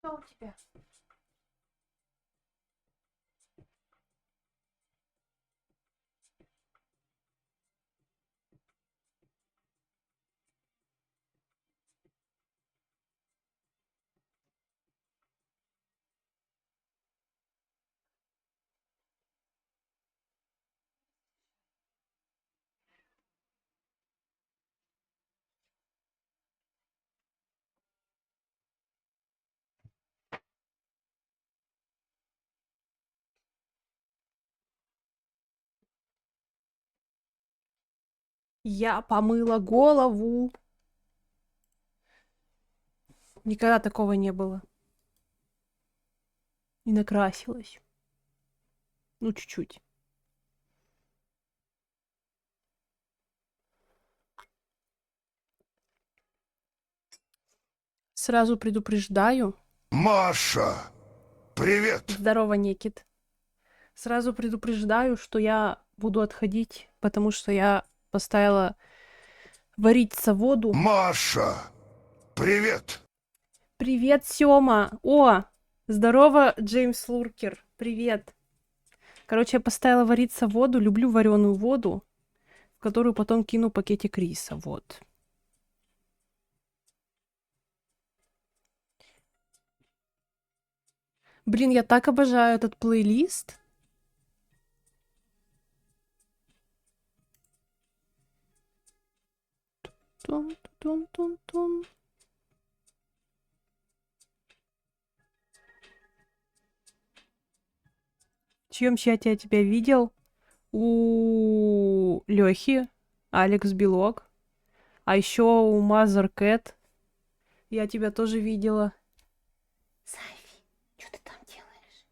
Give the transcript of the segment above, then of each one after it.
Что у тебя? Я помыла голову. Никогда такого не было. И накрасилась. Ну, чуть-чуть. Сразу предупреждаю. Маша, привет. Здорово, Никит. Сразу предупреждаю, что я буду отходить, потому что я поставила вариться воду. Маша, привет. Привет, Сёма. О, здорово, Джеймс Луркер. Привет. Короче, я поставила вариться воду. Люблю вареную воду, в которую потом кину пакетик риса. Вот. Блин, я так обожаю этот плейлист. Тун-тун-тун-тун. В чьем чате я тебя видел? У Лёхи, Алекс Белок. А еще у Mother Cat. Я тебя тоже видела. Сайфи, что ты там делаешь?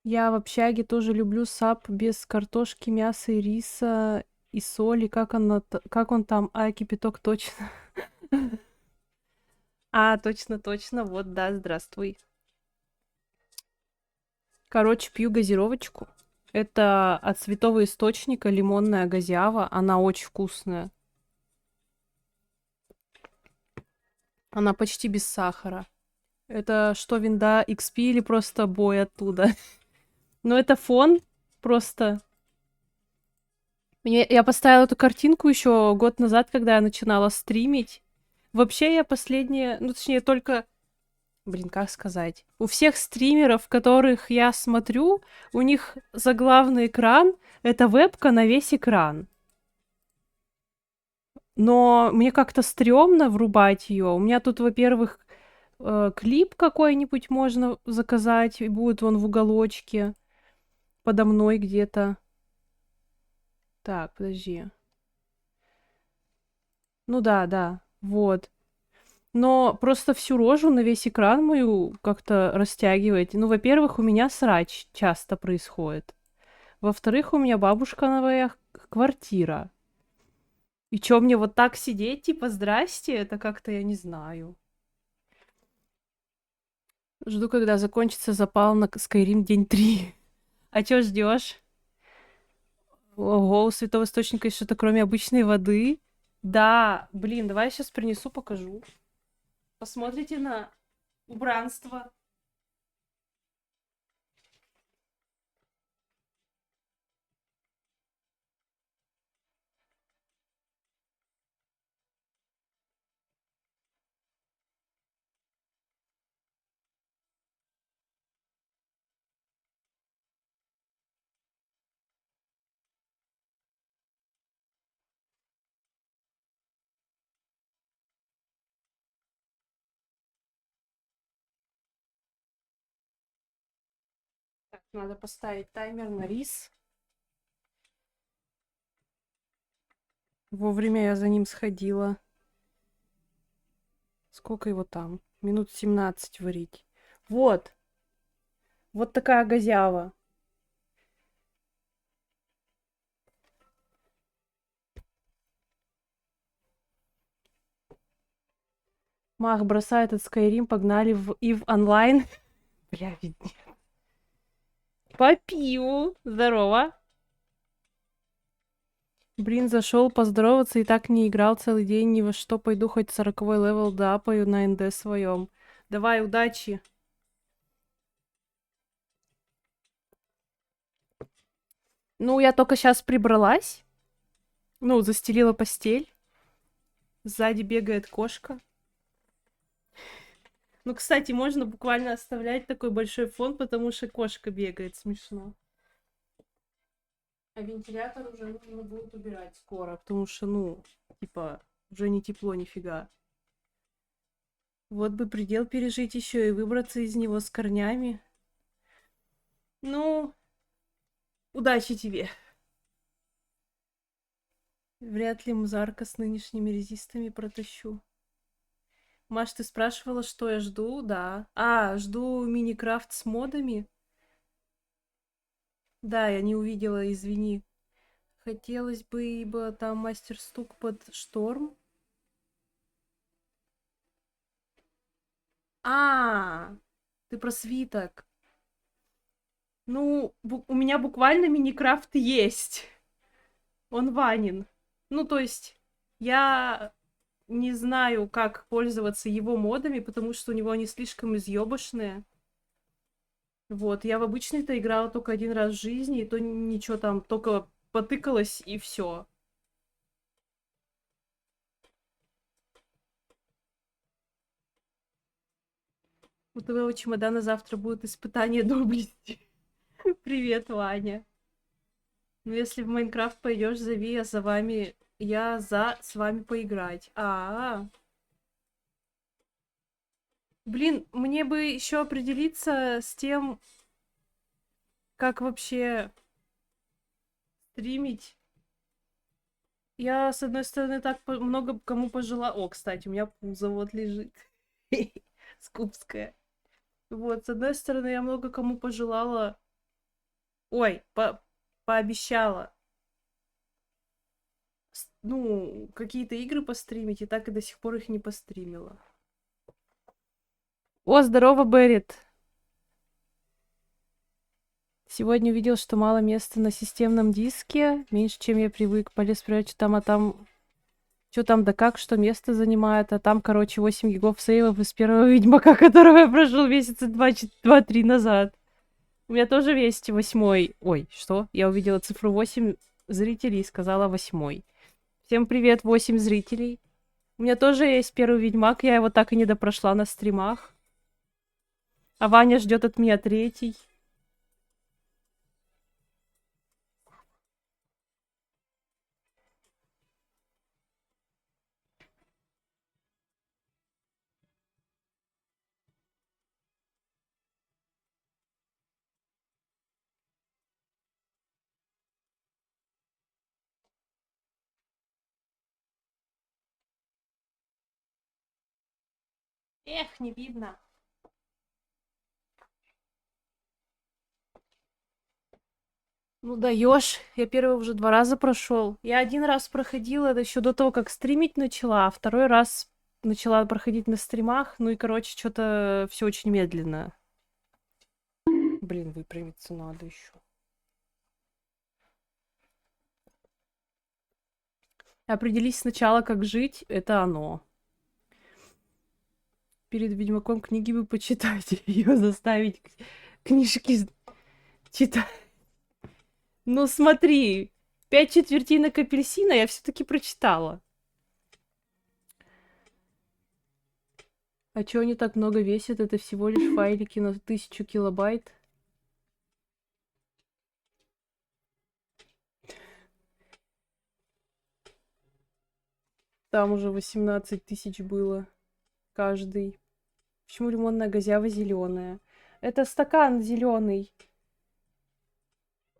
Я в общаге тоже люблю сап без картошки, мяса и риса и соли. Как он там? А, кипяток точно. А, точно. Вот, да, здравствуй. Короче, пью газировочку. Это от Святого Источника лимонная газява. Она очень вкусная. Она почти без сахара. Это что, винда XP или просто бой оттуда? Но это фон просто. Я поставила эту картинку еще год назад, когда я начинала стримить. Вообще я последние, ну точнее только, блин, как сказать, у всех стримеров, которых я смотрю, у них заглавный экран — это вебка на весь экран. Но мне как-то стрёмно врубать ее. У меня тут, во-первых, клип какой-нибудь можно заказать, и будет он в уголочке подо мной где-то. Так, подожди. Ну да, вот. Но просто всю рожу на весь экран мою как-то растягивать. Ну, во-первых, у меня срач часто происходит. Во-вторых, у меня бабушкиная квартира. И чё, мне вот так сидеть, типа, здрасте, это как-то я не знаю. Жду, когда закончится запал на Skyrim день 3. А чё ждёшь? Ого, у Святого Источника есть что-то кроме обычной воды? Да, блин, давай я сейчас принесу, покажу. Посмотрите на убранство. Так, надо поставить таймер на рис. Вовремя я за ним сходила. Сколько его там? Минут 17 варить. Вот. Вот такая газява. Мах бросает от Skyrim, погнали в EVE онлайн. Бля, ведь нет. Попью. Здорово. Блин, зашел поздороваться и так не играл целый день ни во что. Пойду хоть 40-й левел дапаю на НД своем. Давай, удачи. Ну, я только сейчас прибралась. Ну, застелила постель. Сзади бегает кошка. Ну, кстати, можно буквально оставлять такой большой фон, потому что кошка бегает. Смешно. А вентилятор уже нужно будет убирать скоро, потому что, ну, типа, уже не тепло нифига. Вот бы предел пережить еще и выбраться из него с корнями. Ну, удачи тебе. Вряд ли музарка с нынешними резистами протащу. Маш, ты спрашивала, что я жду? Да. А, жду Миникрафт с модами? Да, я не увидела, извини. Хотелось бы, ибо там мастер стук под шторм. А, ты про свиток. Ну, у меня буквально Миникрафт есть. Он Ванин. Ну, то есть, я не знаю, как пользоваться его модами, потому что у него они слишком изъебышные. Вот, я в обычный-то играла только один раз в жизни, и то ничего там, только потыкалась и все. У твоего чемодана завтра будет испытание доблести. Привет, Ваня. Ну, если в Майнкрафт пойдешь, зови, я за вами... Я за с вами поиграть. Блин, мне бы еще определиться с тем, как вообще стримить. Я, с одной стороны, так много кому пожелала... О, кстати, у меня пузо вот лежит. Скупская. Вот, с одной стороны, я много кому пожелала... Ой, пообещала. Ну, какие-то игры постримить, и так и до сих пор их не постримила. О, здорово, Берет. Сегодня увидел, что мало места на системном диске. Меньше, чем я привык. Полез проверять, что там, а там... Что там, да как, что место занимает. А там, короче, 8 гигов сейвов из первого Ведьмака, которого я прошел месяца 2-3 назад. У меня тоже есть 8. Ой, что? Я увидела цифру 8 зрителей и сказала 8. Всем привет, 8 зрителей. У меня тоже есть первый Ведьмак, я его так и не допрошла на стримах. А Ваня ждет от меня 3. Эх, не видно. Ну даешь, я первый уже 2 раза прошел. Я 1 раз проходила, это еще до того, как стримить начала, а 2 раз начала проходить на стримах. Ну и, короче, что-то все очень медленно. Блин, выпрямиться надо еще. Определись сначала, как жить, это оно. Перед Ведьмаком книги бы почитать, ее заставить книжки читать. Ну смотри, 5 четвертинок апельсина я все-таки прочитала. А чё они так много весят? Это всего лишь файлики на 1000 килобайт. Там уже 18 тысяч было каждый. Почему лимонная газява зеленая? Это стакан зеленый.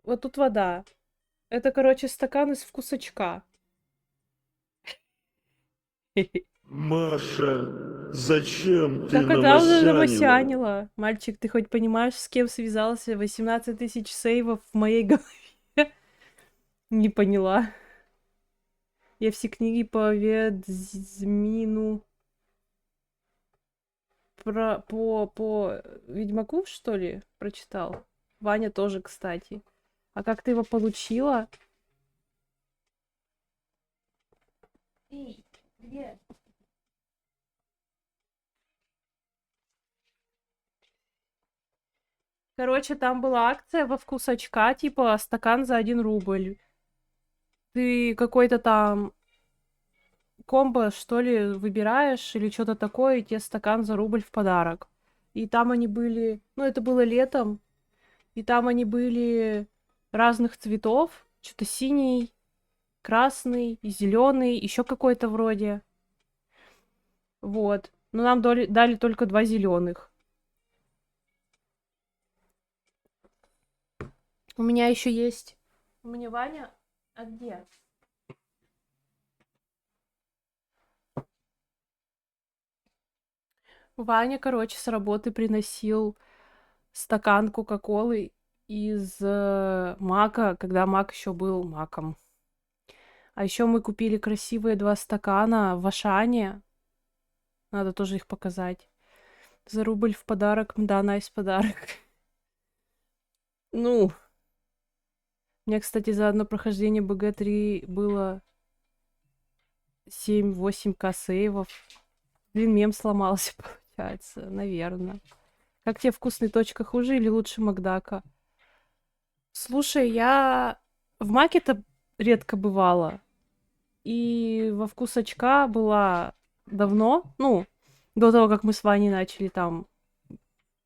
Вот тут вода. Это, короче, стакан из вкусачка. Маша, зачем ты Да когда уже намасянила? намасянила? Мальчик, ты хоть понимаешь, с кем связался? 18 тысяч сейвов в моей голове. Не поняла. Я все книги по Ведьмину... по Ведьмаку, что ли, прочитал? Ваня тоже, кстати. А как ты его получила? Эй, где? Короче, там была акция во вкус очка, типа стакан за 1 рубль. Ты какой-то там комбо, что ли, выбираешь или что-то такое, и тебе стакан за рубль в подарок. И там они были, ну, это было летом, и там они были разных цветов, что-то синий, красный, зеленый, еще какой-то вроде. Вот. Но нам дали только 2 зеленых. У меня еще есть. У меня Ваня. А где? Ваня, короче, с работы приносил стакан Кока-Колы из Мака, когда Мак еще был Маком. А еще мы купили красивые 2 стакана в Ашане. Надо тоже их показать. За рубль в подарок. Да, найс подарок. Ну, у меня, кстати, за одно прохождение БГ-3 было 7-8к сейвов. Блин, мем сломался, получается, наверное. Как тебе вкусный точка хуже или лучше Макдака? Слушай, я в Маке-то редко бывала. И во вкус очка была давно. Ну, до того, как мы с Ваней начали там.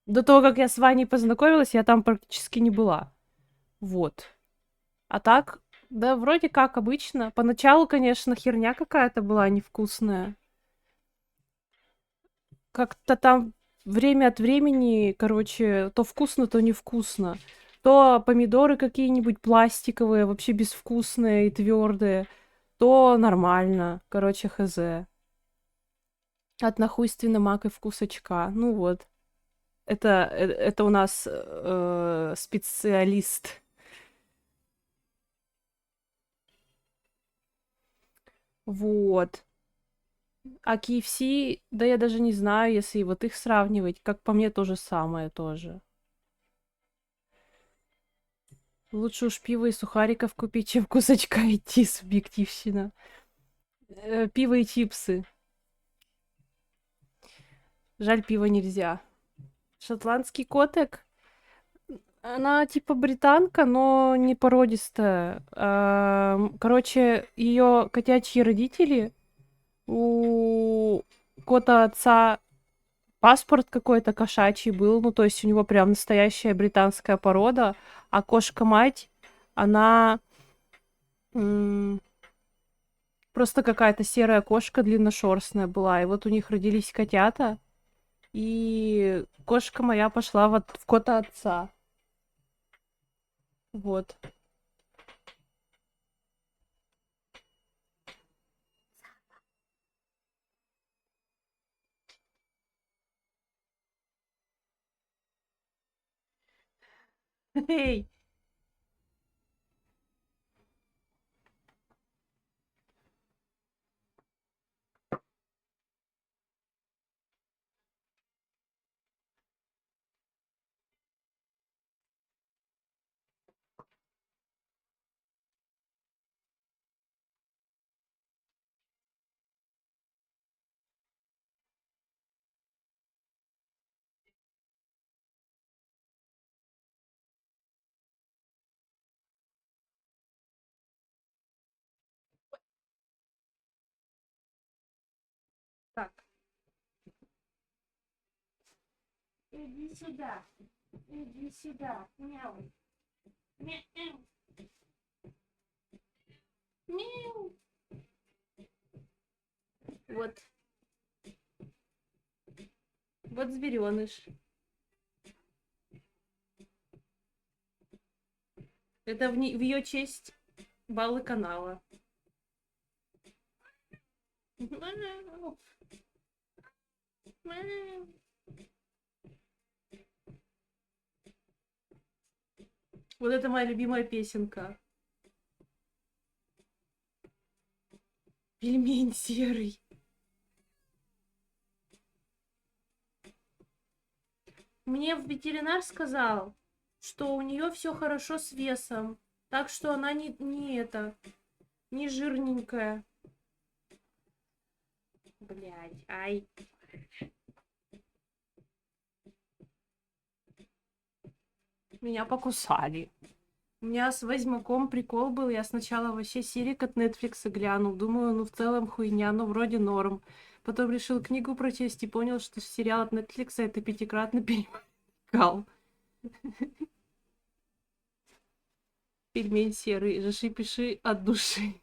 До того, как я с Ваней познакомилась, я там практически не была. Вот. А так, да, вроде как обычно. Поначалу, конечно, херня какая-то была невкусная. Как-то там время от времени, короче, то вкусно, то невкусно. То помидоры какие-нибудь пластиковые, вообще безвкусные и твердые, то нормально. Короче, хз. От нахуйственно мак и вкус очка. Ну вот. Это у нас специалист. Вот. А KFC, да я даже не знаю, если вот их сравнивать, как по мне, то же самое тоже. Лучше уж пива и сухариков купить, чем кусочка идти, субъективщина. Пиво и чипсы. Жаль, пива нельзя. Шотландский котик. Она типа британка, но не породистая. Короче, ее котячьи родители, у кота отца паспорт какой-то кошачий был, ну, то есть у него прям настоящая британская порода, а кошка-мать, она м, просто какая-то серая кошка длинношерстная была, и вот у них родились котята, и кошка моя пошла вот в кота отца. Вот. Эй, так, иди сюда, иди сюда, мяу, мяу, мяу. Вот, вот зверёныш. Это в ее честь баллы канала. Мяу, мяу. Вот это моя любимая песенка. Пельмень серый. Мне ветеринар сказал, что у нее все хорошо с весом. Так что она не жирненькая. Блядь, ай. Меня покусали. У меня с Ведьмаком прикол был. Я сначала вообще серик от Netflix глянул. Думаю, ну в целом хуйня, ну вроде норм. Потом решил книгу прочесть и понял, что сериал от Netflix это пятикратно перемыкал. Пельмень серый, жиши пиши от души.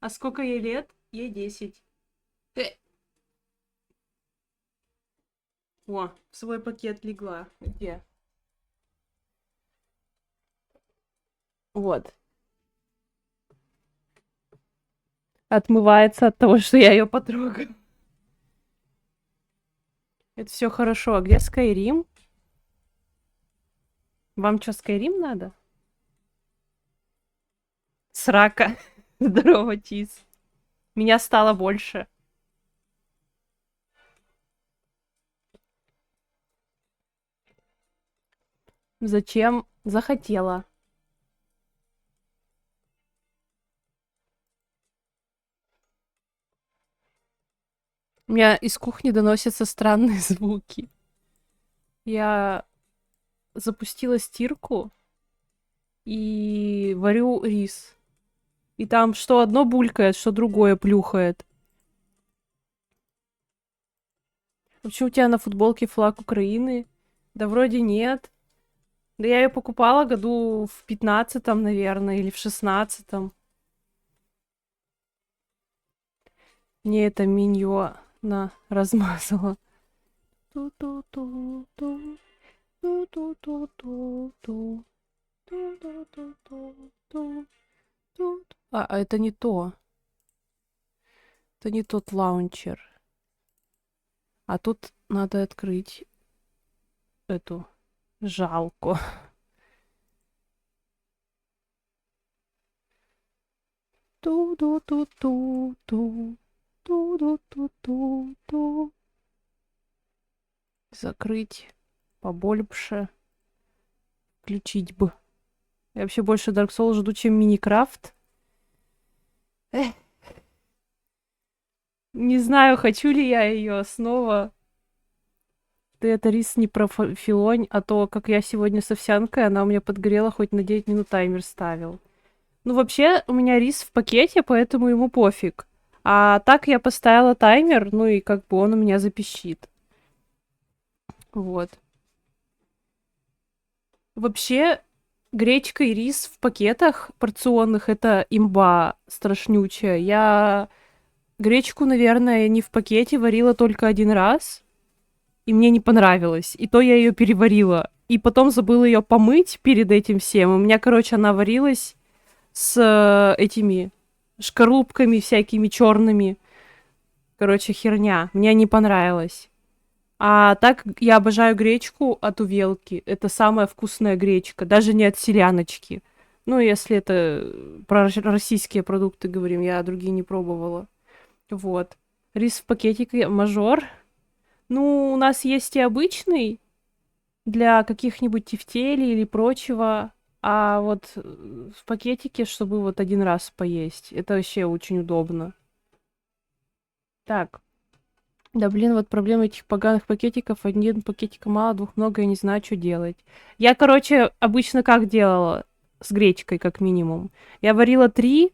А сколько ей лет? Ей 10. О, в свой пакет легла. Где? Вот. Отмывается от того, что я ее потрогаю. Это все хорошо. А где Скайрим? Вам что, Скайрим надо? Срака. Здорово, Тис. Меня стало больше. Зачем? Захотела. У меня из кухни доносятся странные звуки. Я запустила стирку и варю рис. И там что одно булькает, что другое плюхает. Почему у тебя на футболке флаг Украины? Да вроде нет. Да я ее покупала году в 15-м, наверное, или в 16-м. Мне это миньона размазала. Ту-ту-ту-ту. Ту-ту-ту-ту-ту. Ту-ту-ту-ту-ту. А это не то. Это не тот лаунчер. А тут надо открыть эту жалку. Ту-ду-ту-ту-ту. Ту-ду-ту-ту-ту. Закрыть побольше. Включить бы. Я вообще больше Dark Souls жду, чем Миникрафт. Не знаю, хочу ли я ее снова. Ты это рис не профилонь, а то, как я сегодня с овсянкой, она у меня подгорела, хоть на 9 минут таймер ставил. Ну, вообще, у меня рис в пакете, поэтому ему пофиг. А так я поставила таймер, ну и как бы он у меня запищит. Вот. Вообще, гречка и рис в пакетах порционных — это имба страшнючая. Я гречку, наверное, не в пакете варила только один раз, и мне не понравилось. И то я ее переварила. И потом забыла ее помыть перед этим всем. У меня, короче, она варилась с этими шкарлупками всякими черными. Короче, херня. Мне не понравилось. А так я обожаю гречку от Увелки. Это самая вкусная гречка. Даже не от селяночки. Ну, если это про российские продукты говорим, я другие не пробовала. Вот. Рис в пакетике мажор. Ну, у нас есть и обычный для каких-нибудь тефтелей или прочего. А вот в пакетике, чтобы вот один раз поесть. Это вообще очень удобно. Так. Да блин, вот проблема этих поганых пакетиков. Один пакетика мало, двух много, я не знаю, что делать. Я, короче, обычно как делала? С гречкой, как минимум. Я варила 3,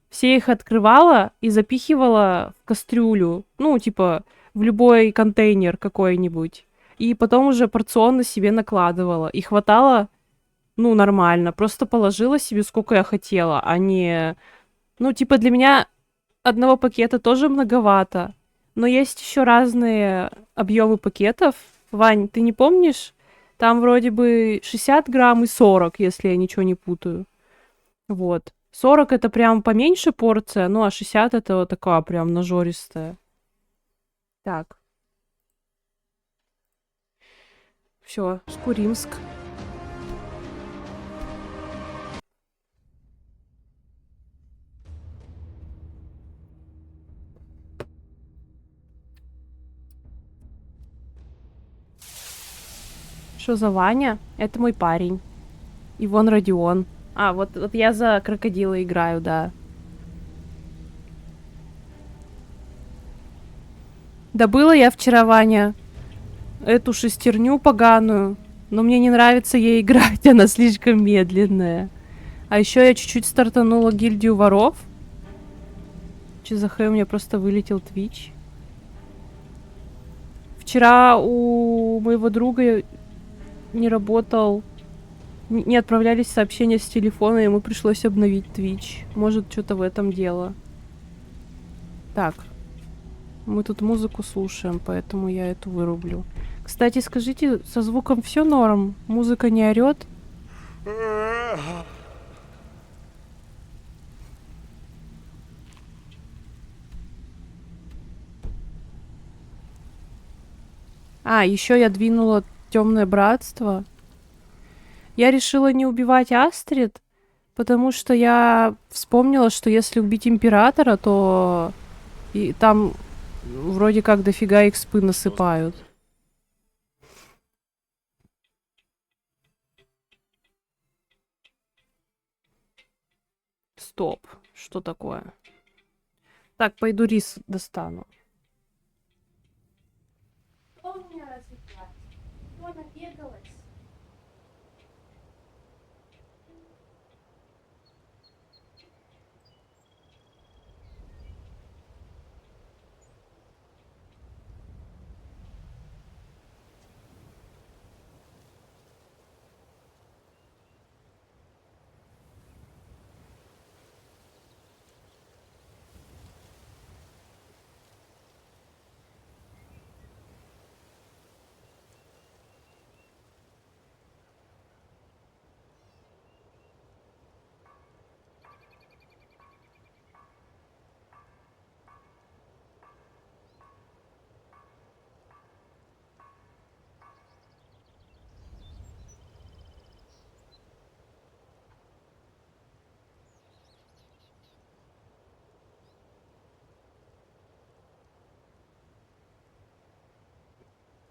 все их открывала и запихивала в кастрюлю. Ну, типа, в любой контейнер какой-нибудь. И потом уже порционно себе накладывала. И хватало, ну, нормально. Просто положила себе, сколько я хотела, а не... Ну, типа, для меня одного пакета тоже многовато. Но есть еще разные объемы пакетов. Вань, ты не помнишь? Там вроде бы 60 грамм и 40, если я ничего не путаю. Вот. 40 это прям поменьше порция, ну а 60 это вот такая прям нажористая. Так. Все, Скуримск. Что за Ваня? Это мой парень. Ивон Родион. А, вот я за крокодила играю, да. Добыла я вчера, Ваня, эту шестерню поганую. Но мне не нравится ей играть, она слишком медленная. А еще я чуть-чуть стартанула гильдию воров. Че за хэ, у меня просто вылетел Twitch. Вчера у моего друга не работал, не отправлялись сообщения с телефона, и ему пришлось обновить Twitch. Может, что-то в этом дело. Так. Мы тут музыку слушаем, поэтому я эту вырублю. Кстати, скажите, со звуком все норм? Музыка не орет? А, еще я двинула Темное Братство. Я решила не убивать Астрид, потому что я вспомнила, что если убить Императора, то и там вроде как дофига экспы насыпают. Стоп. Что такое? Так, пойду рис достану. Кто у меня развлекает? Кто набегалась?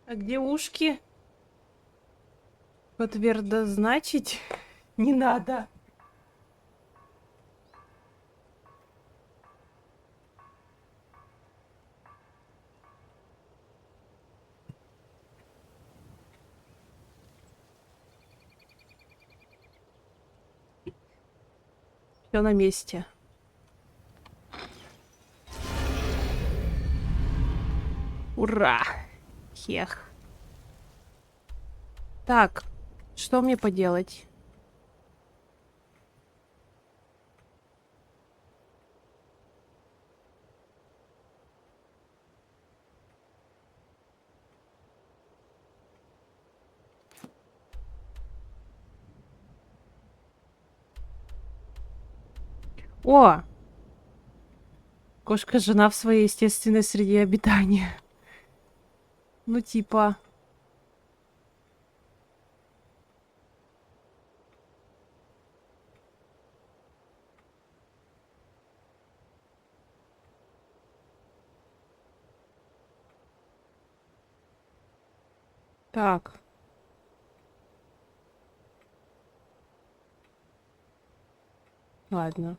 А где ушки? Подтвердозначить не надо. Все на месте. Ура! Хех. Так, что мне поделать? О! Кошка жена в своей естественной среде обитания. Ну, типа... Так. Ладно.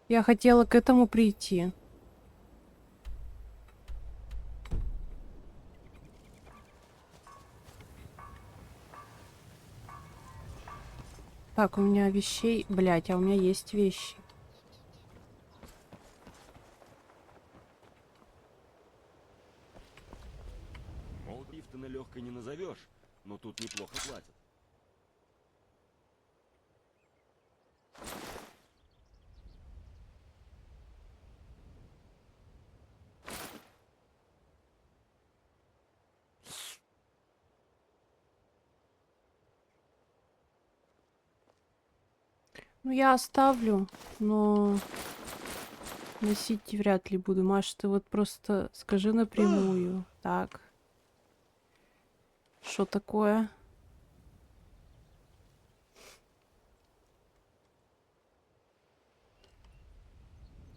Я хотела к этому прийти. Так, у меня вещей... Блять, а у меня есть вещи. Лифтона легкой не назовешь, но тут неплохо платят. Ну, я оставлю, но носить вряд ли буду. Маш, ты вот просто скажи напрямую. Так. Что такое?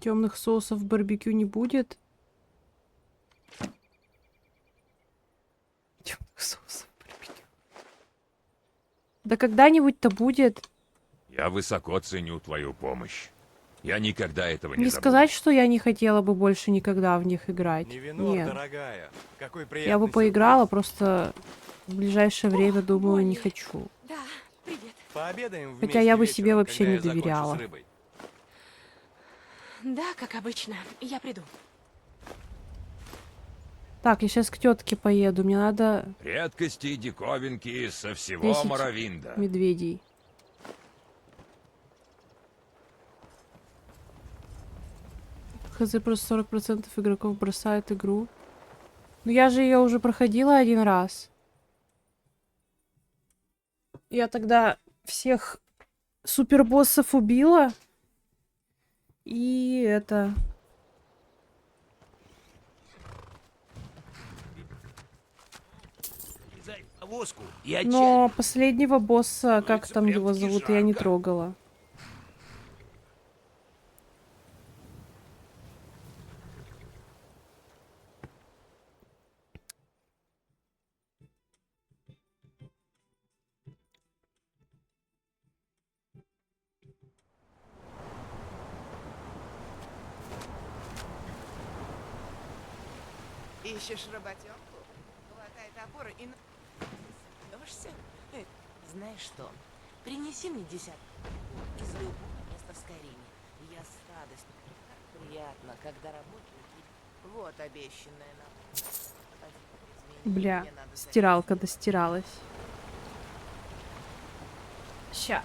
Темных соусов барбекю не будет? Темных соусов барбекю. Да когда-нибудь-то будет. Я высоко ценю твою помощь. Я никогда этого не Не забуду. сказать, что я не хотела бы больше никогда в них играть. Не вино, Нет. дорогая. Какой Я бы приятный поиграла, просто В ближайшее время, думаю, не Молли. хочу. Да, привет. Пообедаем Хотя вместе я бы вечером, себе вообще когда не я закончу доверяла. с рыбой. Да, как обычно. Я приду. Так, я сейчас к тетке поеду. Мне надо Редкости и диковинки со всего 10 Моровинда. медведей. Хз, просто 40% игроков бросают игру. Ну я же ее уже проходила один раз. Я тогда всех супербоссов убила. И это... Но последнего босса, как там его зовут, я не трогала. Ищешь работенку? Хватай топор и... Смеешься? Знаешь что? Принеси мне десяток из любого места в Скайриме. Я с радостью. Так приятно, когда работают. Вот обещанное нам. Извини, Бля, мне надо стиралка достиралась. Ща.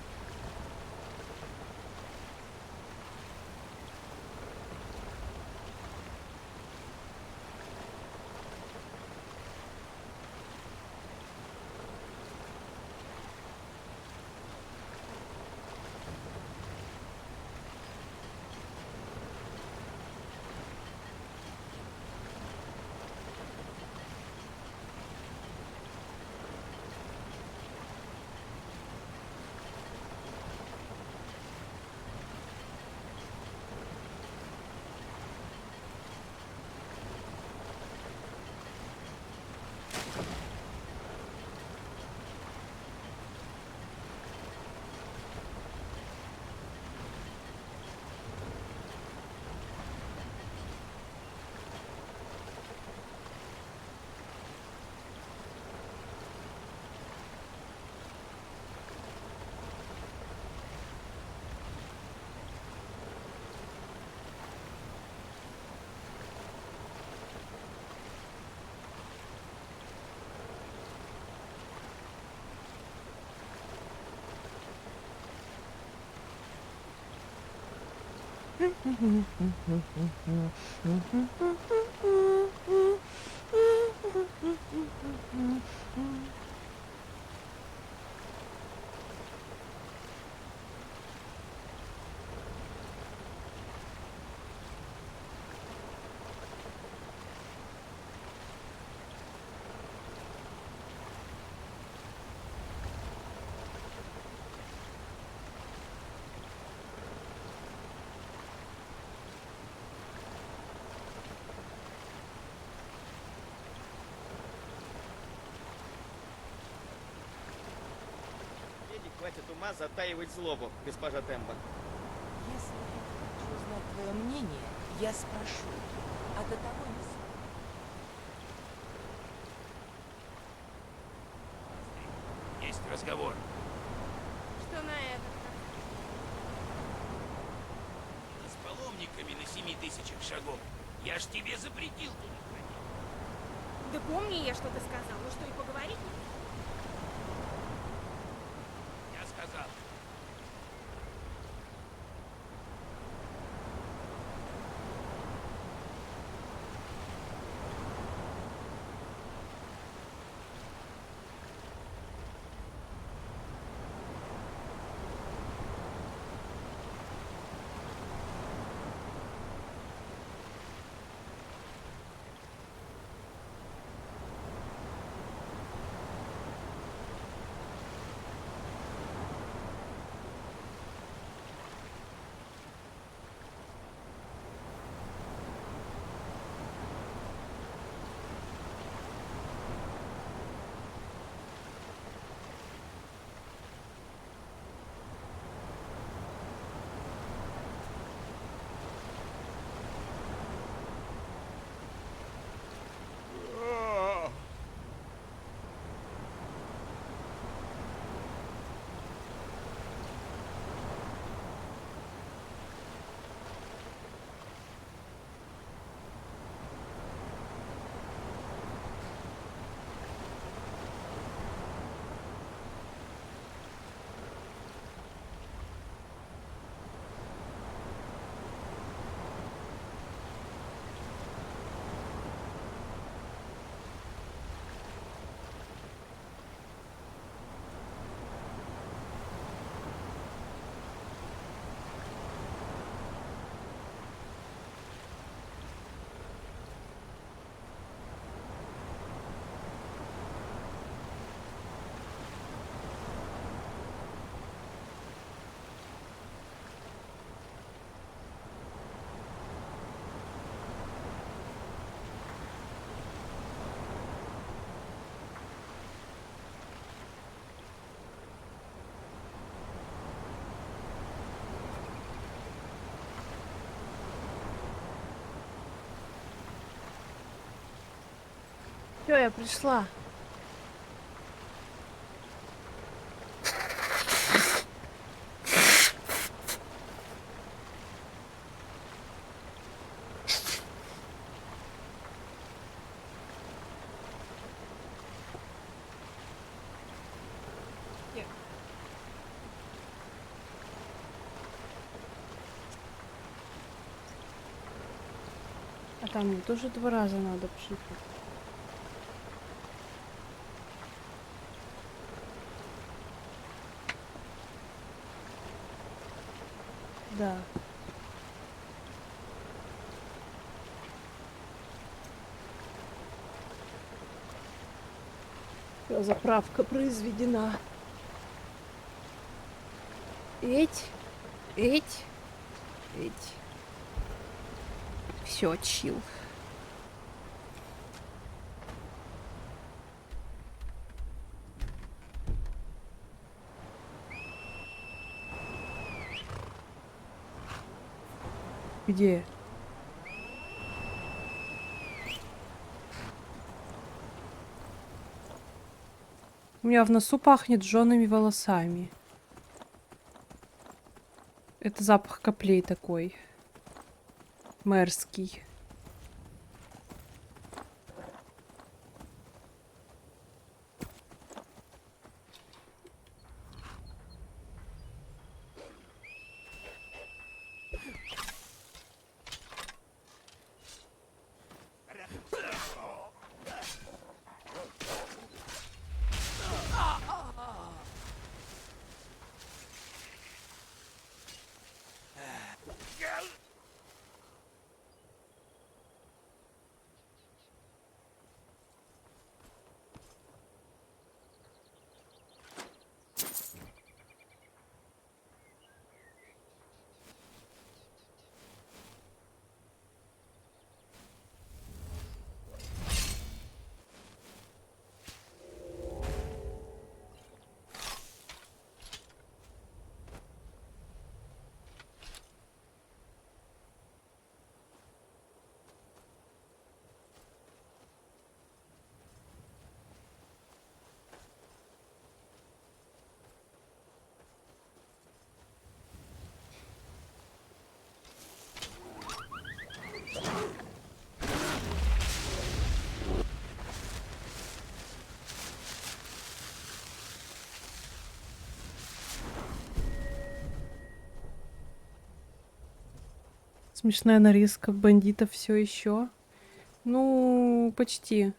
Хватит ума затаивать злобу, госпожа Тембо. Если я хочу узнать твое мнение, я спрошу. А до того не знаю. Есть разговор. Что на это? С паломниками на 7000 шагов. Я ж тебе запретил туда ходить. Да помни я, что ты сказал. Ну что, и поговорить? Я сказал. Все, я пришла. А там мне тоже 2 раза надо пшикать. Да. Всё, заправка произведена. Эть. Все, чил. Где? У меня в носу пахнет жжёными волосами. Это запах коплей такой. Мэрский. Смешная нарезка бандитов все еще. Ну, почти.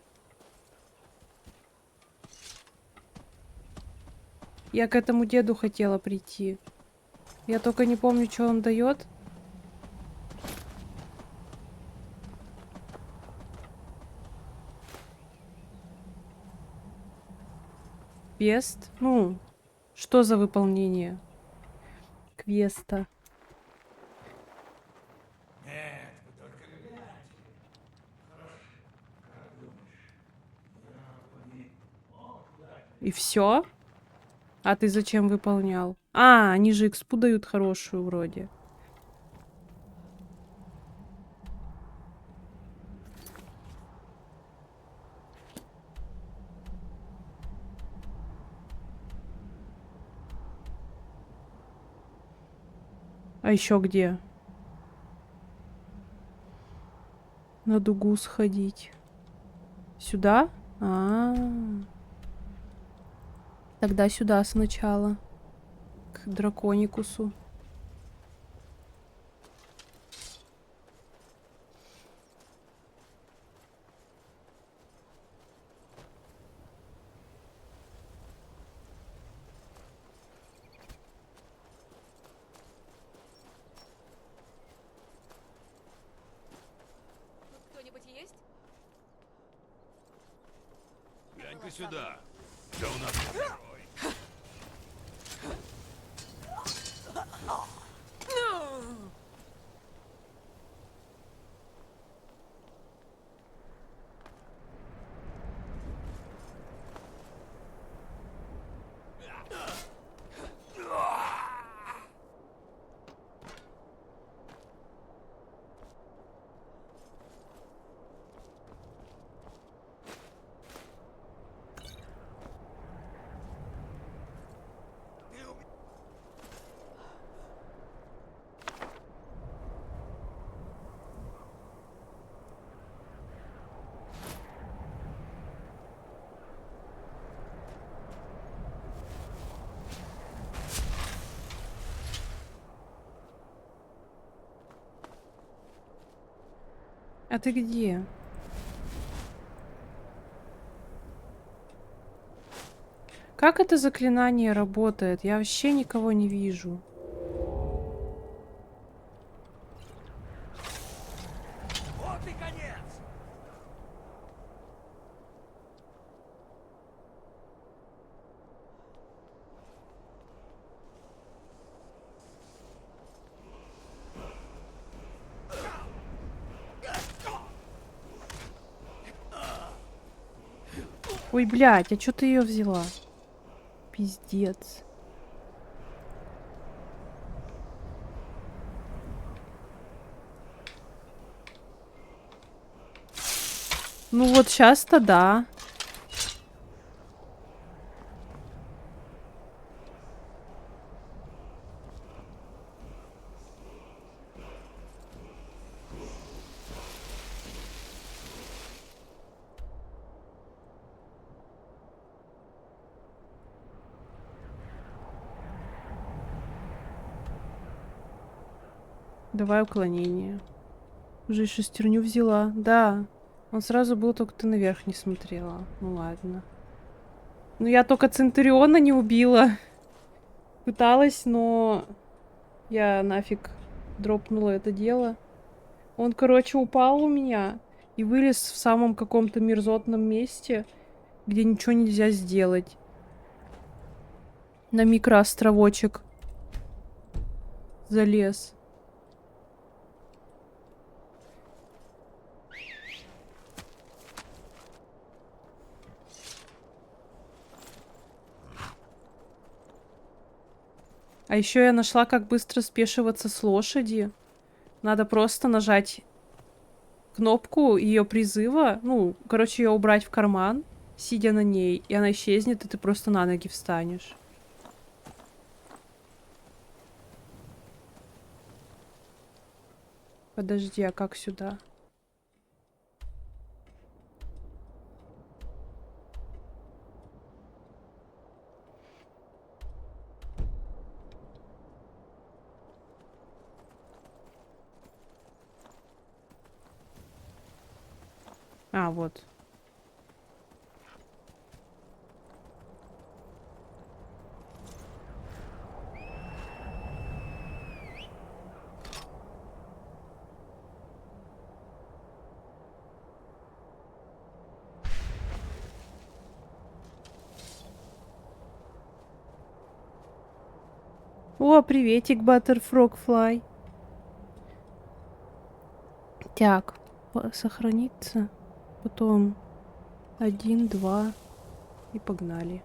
Я к этому деду хотела прийти. Я только не помню, что он дает. Квест? Ну, что за выполнение квеста? И все? А ты зачем выполнял? А, они же экспу дают хорошую вроде. А еще где? На дугу сходить. Сюда? Тогда сюда сначала. К драконикусу. Тут кто-нибудь есть? Глянь-ка сюда. Да у нас герой. А ты где? Как это заклинание работает? Я вообще никого не вижу. Вот и конец! Ой, блядь, а чё ты ее взяла? Пиздец. Ну вот сейчас-то да. Давай уклонение. Уже и шестерню взяла. Да. Он сразу был, только ты наверх не смотрела. Ну ладно. Ну я только Центуриона не убила. Пыталась, но я нафиг дропнула это дело. Он, короче, упал у меня и вылез в самом каком-то мерзотном месте, где ничего нельзя сделать. На микроостровочек залез. А еще я нашла, как быстро спешиваться с лошади. Надо просто нажать кнопку ее призыва. Ну, короче, ее убрать в карман, сидя на ней, и она исчезнет, и ты просто на ноги встанешь. Подожди, а как сюда? А, вот. О, приветик, Butterfrogfly. Так, сохраниться. Потом 1, 2 и погнали.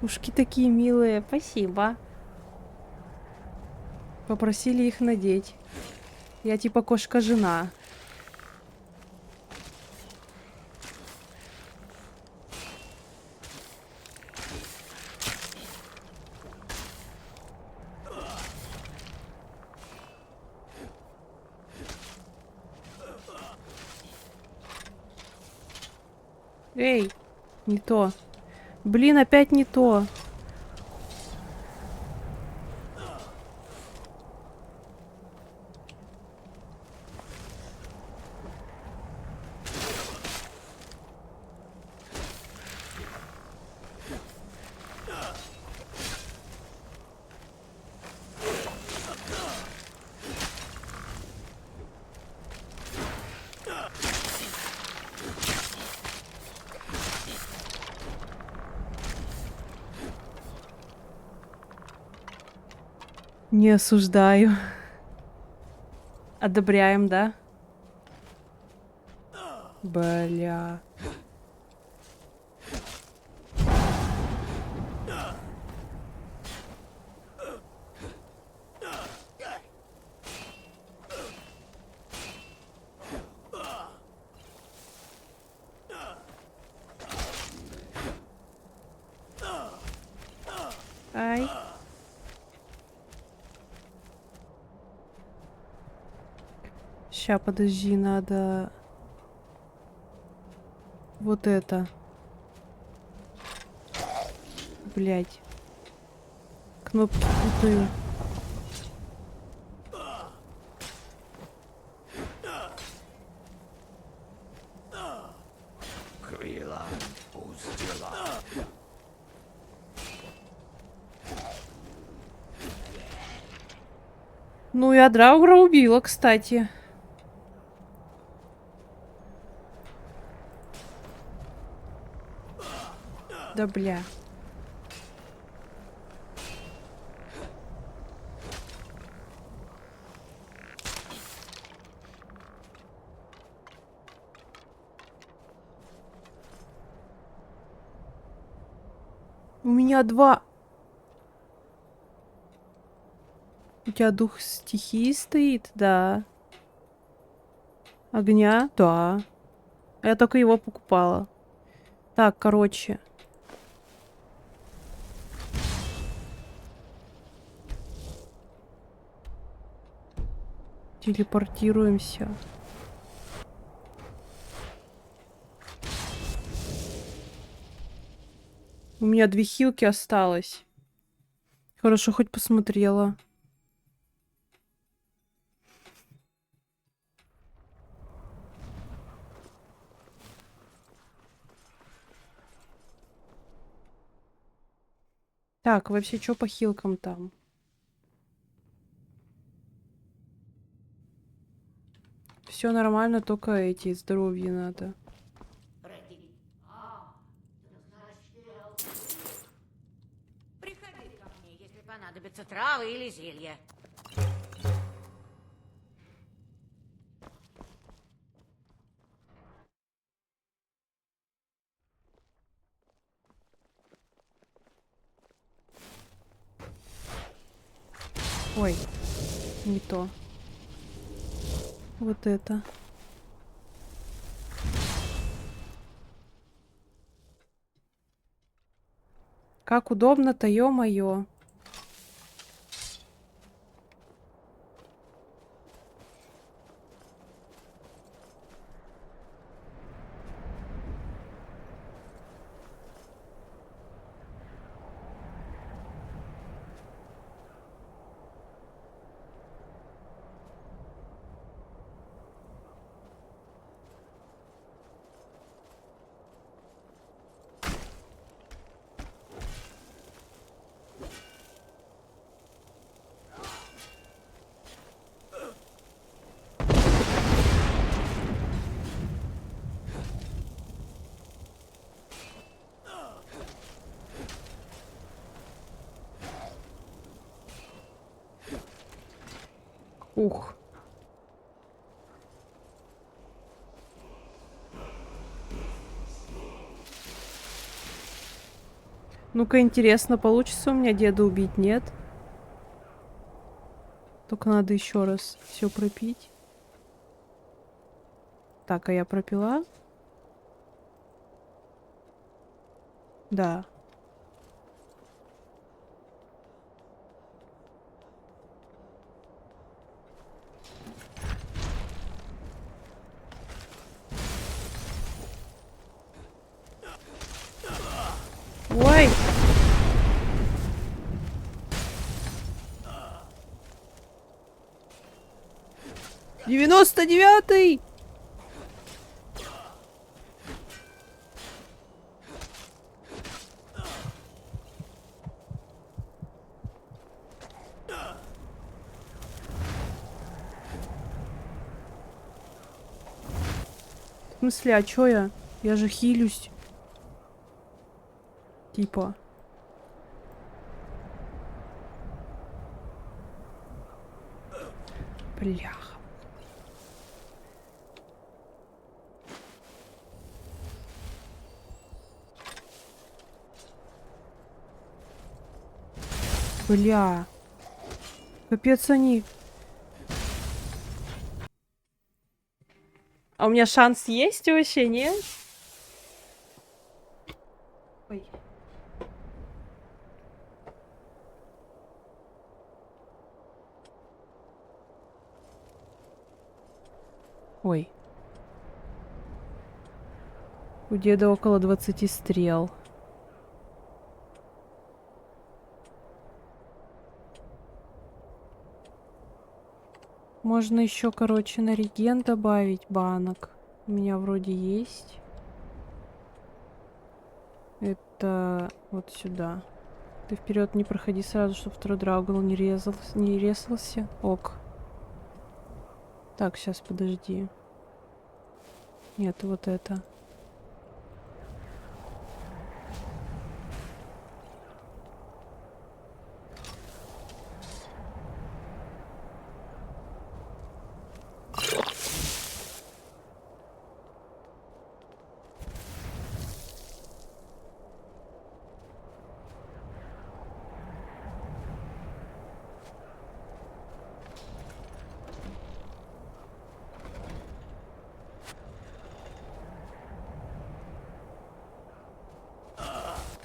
Ушки такие милые, спасибо. Попросили их надеть. Я типа кошка-жена. Эй, не то. Блин, опять не то. Не осуждаю. Одобряем, да? Бля. Ай. Ща, подожди, надо... Вот это. Блять. Кнопки путаю. Ну, я Драугра убила, кстати. Да бля. У меня два. У тебя дух стихии стоит? Да. Огня? Да. Я только его покупала. Так, короче. Телепортируемся. У меня 2 хилки осталось. Хорошо, хоть посмотрела. Так, вообще, что по хилкам там? Все нормально, только эти здоровье надо. Приходи ко мне, если понадобятся травы или зелья. Ой, не то. Вот это. Как удобно-то, ё-моё. Ух. Ну-ка, интересно, получится у меня деда убить, нет? Только надо еще раз все пропить. Так, а я пропила? Да. Ой! «99-й!» В смысле, а чё я? Я же хилюсь. Типа. Бляха. Бля. Капец они. А у меня шанс есть вообще, нет? Ой. Ой. У деда около 20 стрел. Можно еще, короче, на реген добавить банок. У меня вроде есть. Это вот сюда. Ты вперед не проходи сразу, чтобы второй драгон не резался. Ок. Так, сейчас, подожди. Нет, вот это.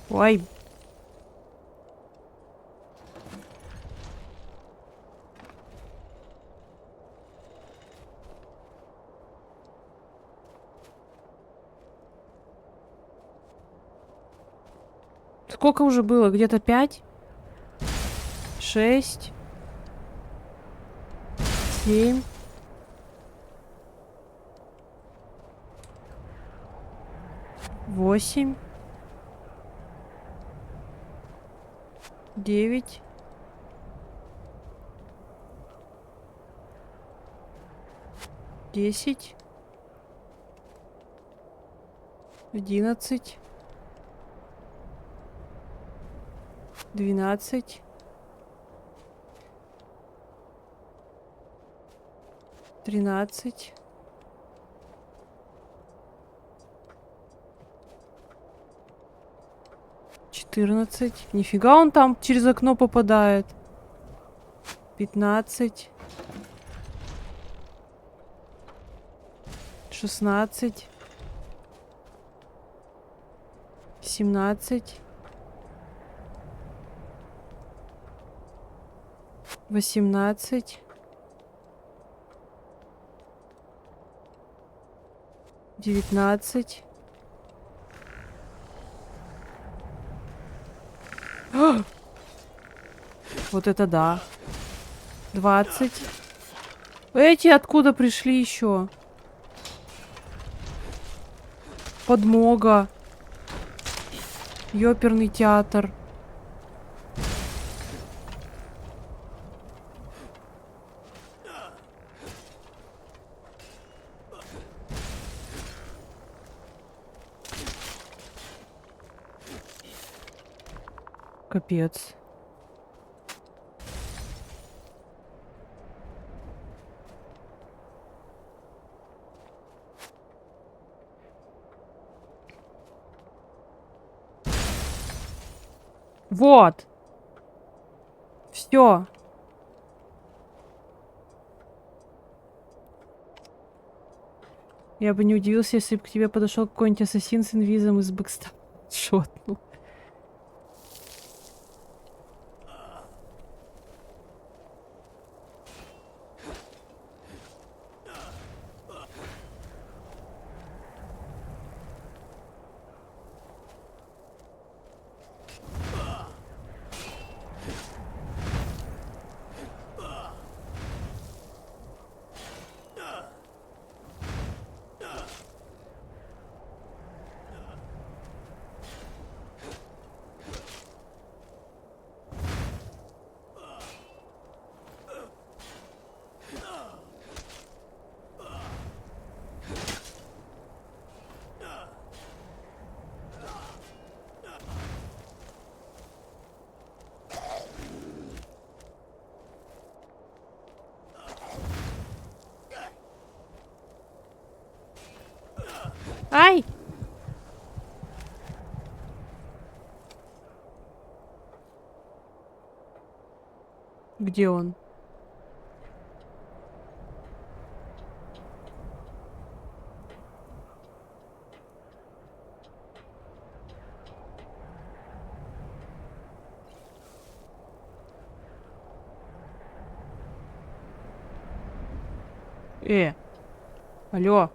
Ой. Сколько уже было? Где-то 5? 6? 7? 8? 9? 10? 11? 12? 13? 14? Нифига он там через окно попадает. 15? 16? 17? 18? 19? Вот это да. 20? Эти откуда пришли еще? Подмога. Ёперный театр. Капец. Вот. Все. Я бы не удивился, если бы к тебе подошел какой-нибудь ассасин с инвизом из бэкстап. Шотнул. Ай! Где он? Алло.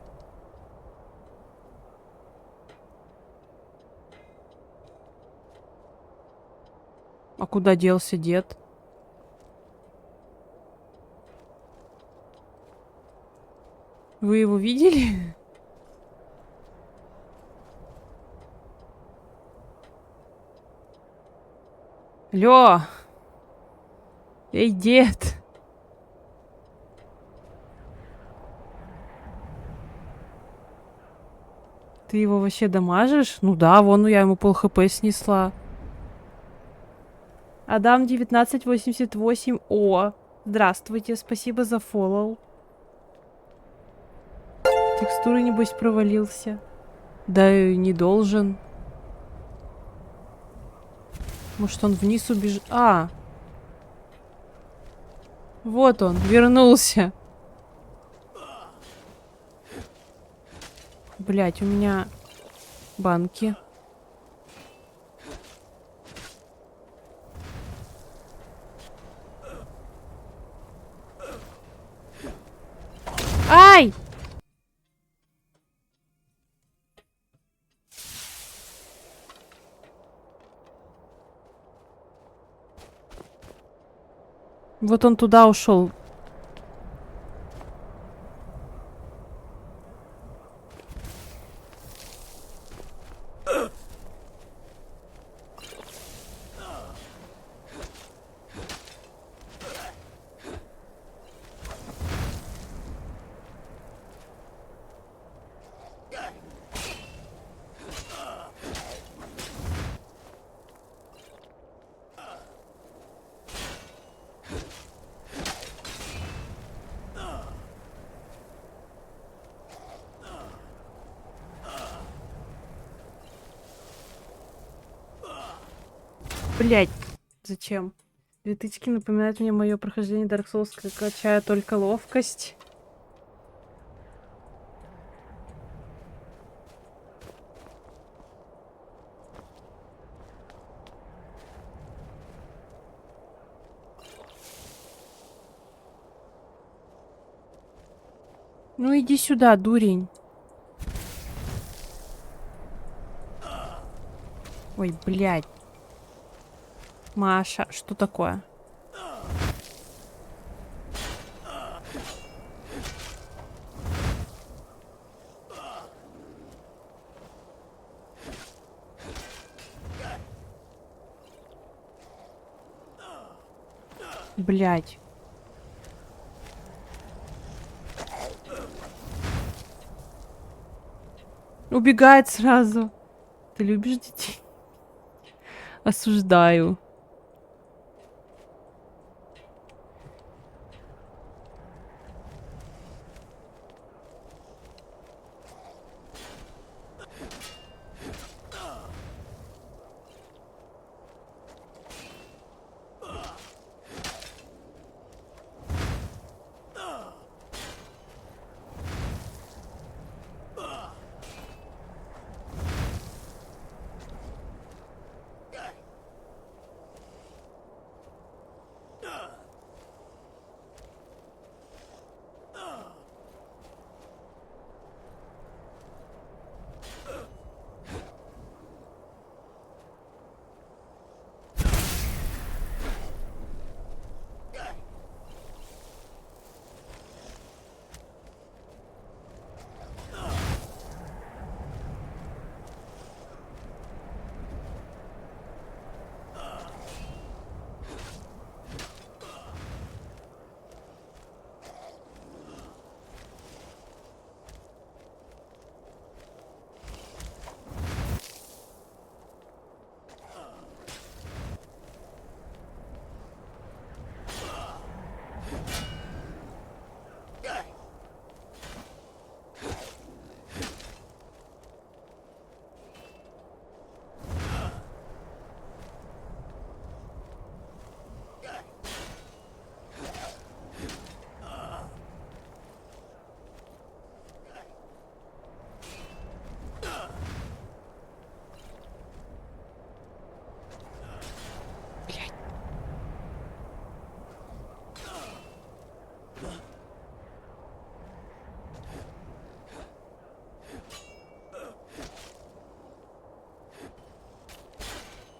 А куда делся дед? Вы его видели? Алло. Эй, дед. Ты его вообще дамажишь? Ну да, вон я ему пол хп снесла. Адам 1988. О, здравствуйте, спасибо за фоллоу. Текстуры, небось, провалился. Да и не должен. Может, он вниз убежит? А! Вот он, вернулся. Блять, у меня банки. Ай! Вот он туда ушел. Блять, зачем? 2 тычки напоминают мне мое прохождение Dark Souls, качая только ловкость. Ну иди сюда, дурень. Ой, блядь. Маша, что такое? Блядь. Убегает сразу. Ты любишь детей? Осуждаю.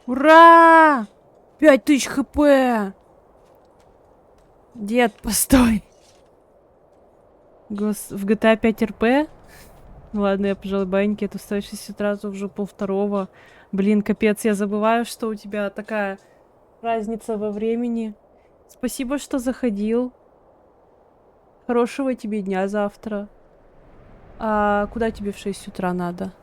Ура! 5000 хп! Дед, постой. В GTA 5 РП? Ладно, я, пожалуй, баньки. Это встаешь с утра, уже 1:30. Блин, капец, я забываю, что у тебя такая разница во времени. Спасибо, что заходил. Хорошего тебе дня завтра. А куда тебе в 6 утра надо?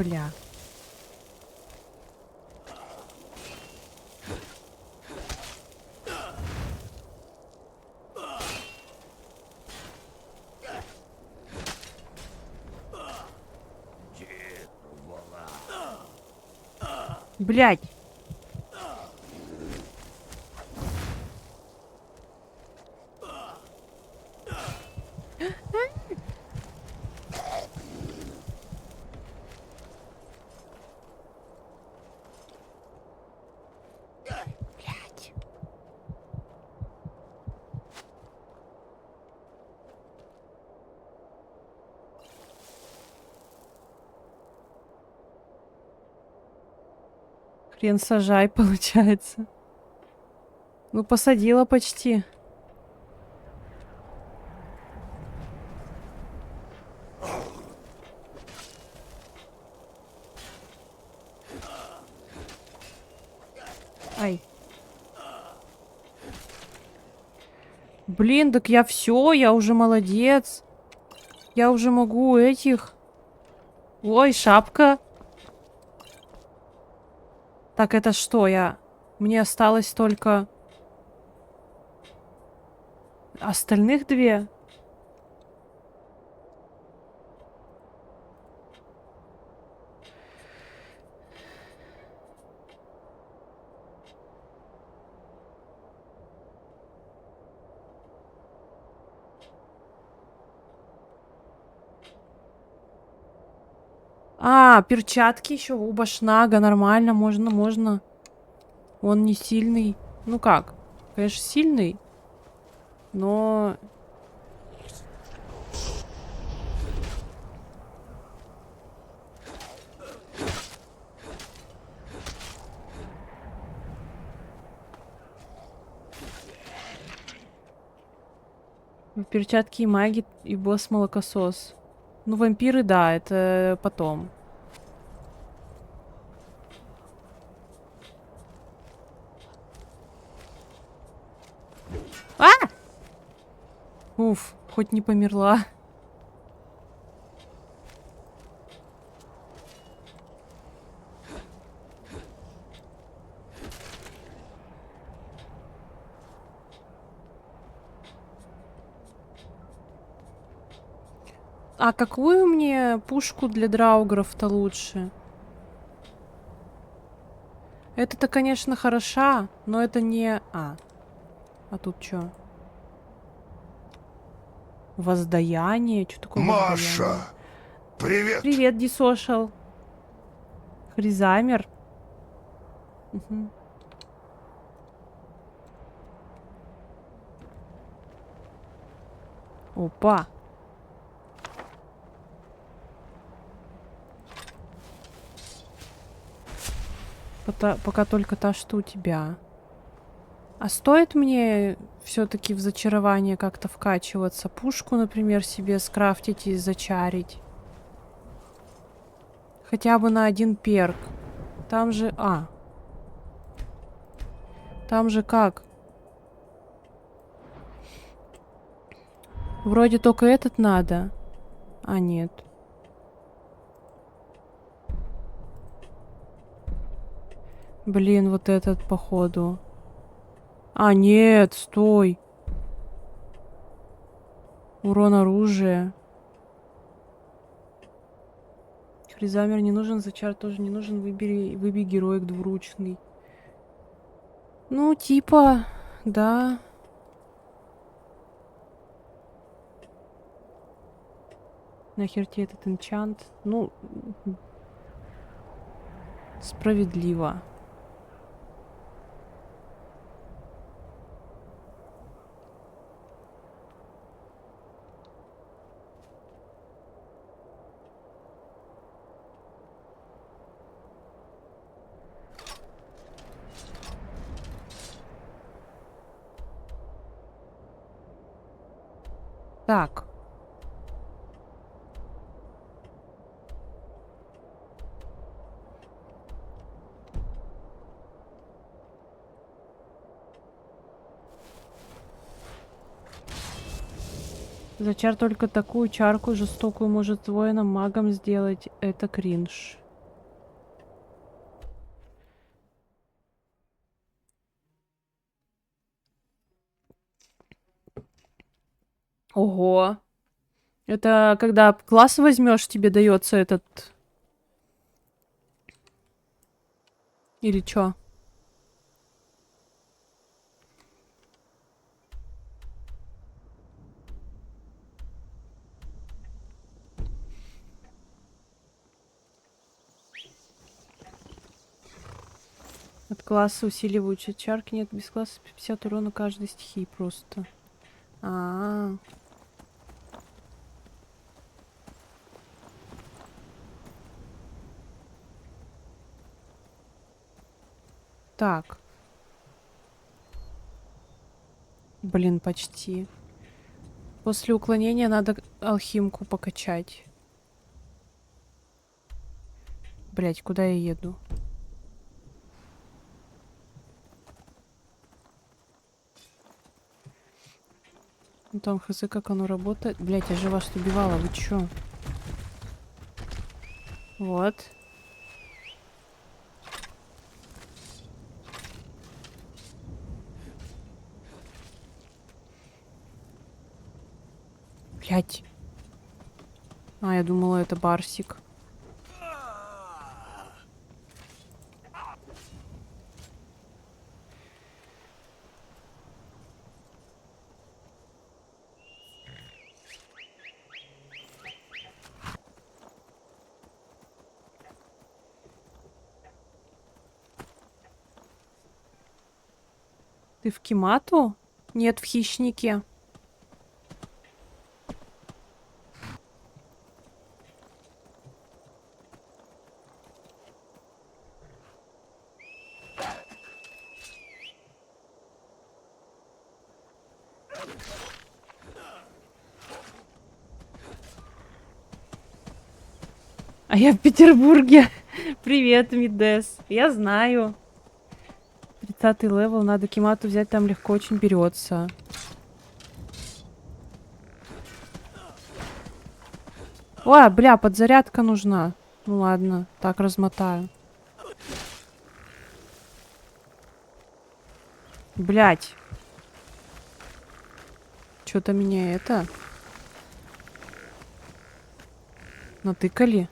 Бля. Блять. Блять. Хрен сажай, получается. Ну, посадила почти. Ай. Блин, так я все, я уже молодец. Я уже могу этих. Ой, шапка. Так, это что? Мне осталось только... Остальных две? А, перчатки еще у Башнага. Нормально, можно. Он не сильный. Ну как? Конечно, сильный. Но... Перчатки и маги, и босс-молокосос. Ну, вампиры, да, это потом. А! Уф, хоть не померла. А какую мне пушку для драугров-то лучше? Это-то, конечно, хороша, но это не... А тут что? Воздаяние? Что такое воздаяние? Маша! Привет! Привет, Дисошал. Хризамер. Угу. Опа. Пока только та, что у тебя. А стоит мне все-таки в зачарование как-то вкачиваться? Пушку, например, себе скрафтить и зачарить? Хотя бы на один перк. Там же... Там же как? Вроде только этот надо. А, нет. Блин, вот этот, походу. А, нет, стой. Урон оружия. Хризамер не нужен, зачар тоже не нужен. Выбей героик двуручный. Ну, типа, да. Нахер тебе этот энчант? Ну, справедливо. Так. Зачар только такую чарку жестокую может воином-магом сделать. Это кринж. Ого. Это когда класс возьмешь, тебе дается этот... Или чё? От класса усиливают чарки. Нет, без класса 50 урона каждой стихии просто. А-а-а. Так. Блин, почти. После уклонения надо алхимку покачать. Блять, куда я еду? Ну там хз, как оно работает. Блять, я же вас убивала, вы чё? Вот. Блять. А, я думала, это Барсик. Ты в Кимату? Нет, в Хищнике. А я в Петербурге. Привет, Мидес. Я знаю. 30-й левел, надо Кимату взять, там легко очень берется. Ой, бля, подзарядка нужна. Ну ладно, так размотаю. Блять. Что-то меня это... Натыкали?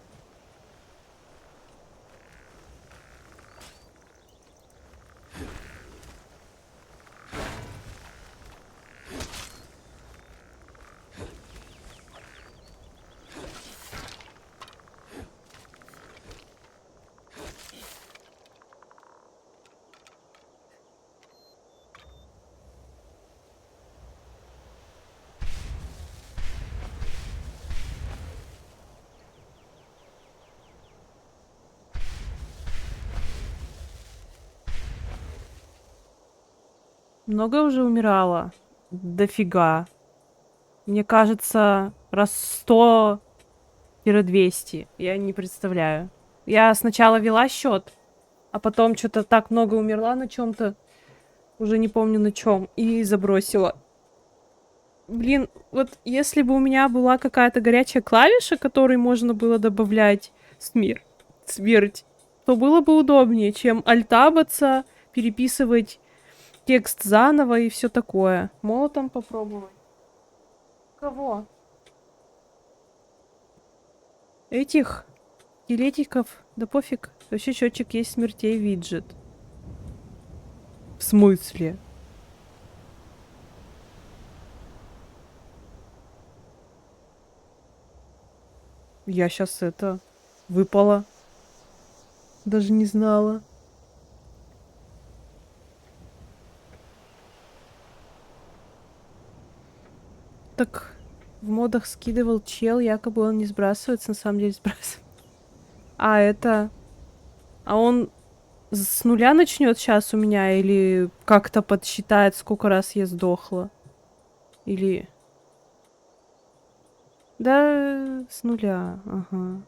Много уже умирала? Дофига. Мне кажется, раз 100-200. Я не представляю. Я сначала вела счет, а потом что-то так много умерла на чем-то. Уже не помню на чем. И забросила. Блин, вот если бы у меня была какая-то горячая клавиша, которой можно было добавлять смерть, то было бы удобнее, чем альтабаться, переписывать текст заново и все такое. Молотом попробовать. Кого? Этих скелетиков? Да пофиг. Вообще счетчик есть смертей виджет. В смысле? Я сейчас это... выпала. Даже не знала. Так в модах скидывал чел, якобы он не сбрасывается, на самом деле сбрасывает. А это... А он с нуля начнет сейчас у меня или как-то подсчитает, сколько раз я сдохла? Или... Да, с нуля, ага.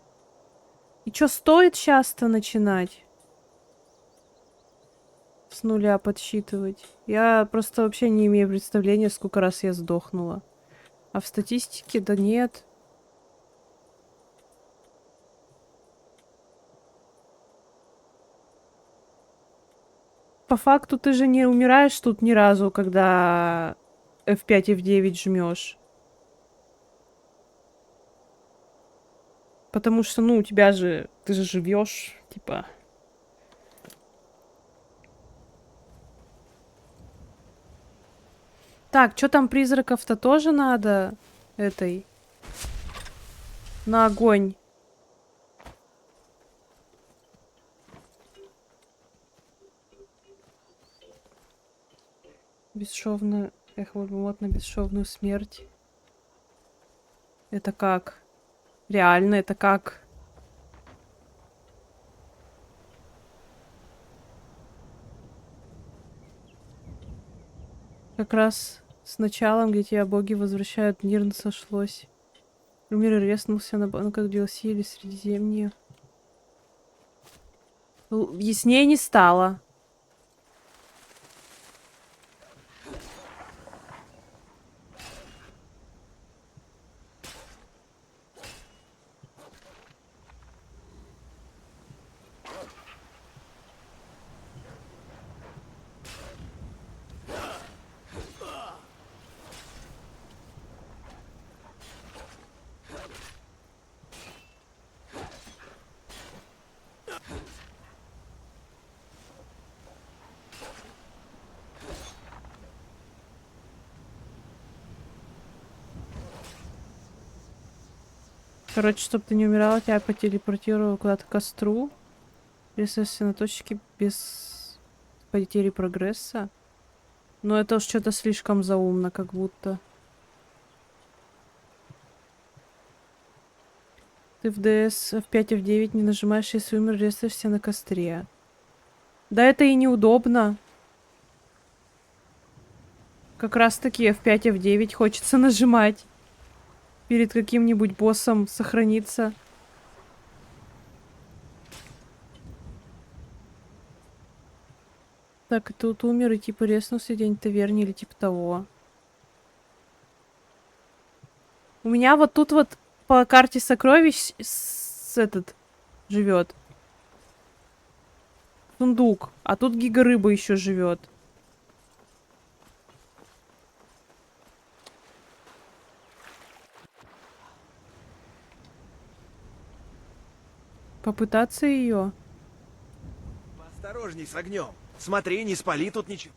И чё, стоит часто начинать? С нуля подсчитывать? Я просто вообще не имею представления, сколько раз я сдохнула. А в статистике, да нет. По факту ты же не умираешь тут ни разу, когда F5, F9 жмешь. Потому что, ну, у тебя же... Ты же живешь, типа... Так, что там призраков-то тоже надо этой на огонь? Бесшовно, вот на бесшовную смерть. Это как? Реально, это как? Как раз с началом, где тебя боги возвращают, мирно сошлось. Мир резнулся на банках DLC или Средиземье. Яснее не стало. Короче, чтобы ты не умирала, тебя потелепортировал куда-то к костру. Если на точке без потери прогресса. Но это уж что-то слишком заумно, как будто. Ты в DS F5 F9 не нажимаешь, если умер, ресаешься на костре. Да это и неудобно. Как раз таки F5 F9 хочется нажимать. Перед каким-нибудь боссом сохраниться. Так, и тут умер и типа резнулся день таверни или типа того. У меня вот тут вот по карте сокровищ этот живет. Сундук. А тут гига-рыба еще живет. Попытаться ее. Осторожней с огнем. Смотри, не спали тут ничего.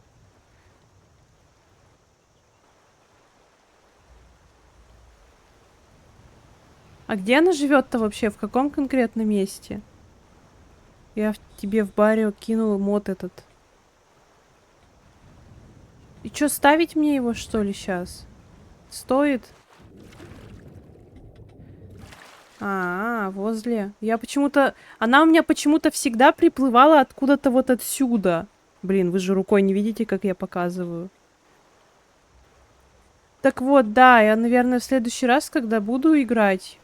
А где она живет-то вообще? В каком конкретном месте? Я тебе в баре кинула мод этот. И чё, ставить мне его, что ли, сейчас? Стоит? Возле. Я почему-то... Она у меня почему-то всегда приплывала откуда-то вот отсюда. Блин, вы же рукой не видите, как я показываю. Так вот, да, я, наверное, в следующий раз, когда буду играть,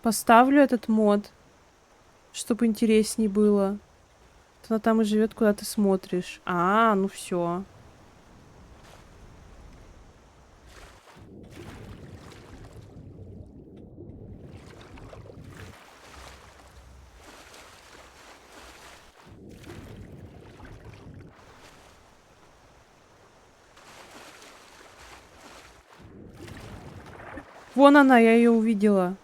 поставлю этот мод, чтобы интересней было. Она там и живет, куда ты смотришь. Ну все. Вон она, я ее увидела.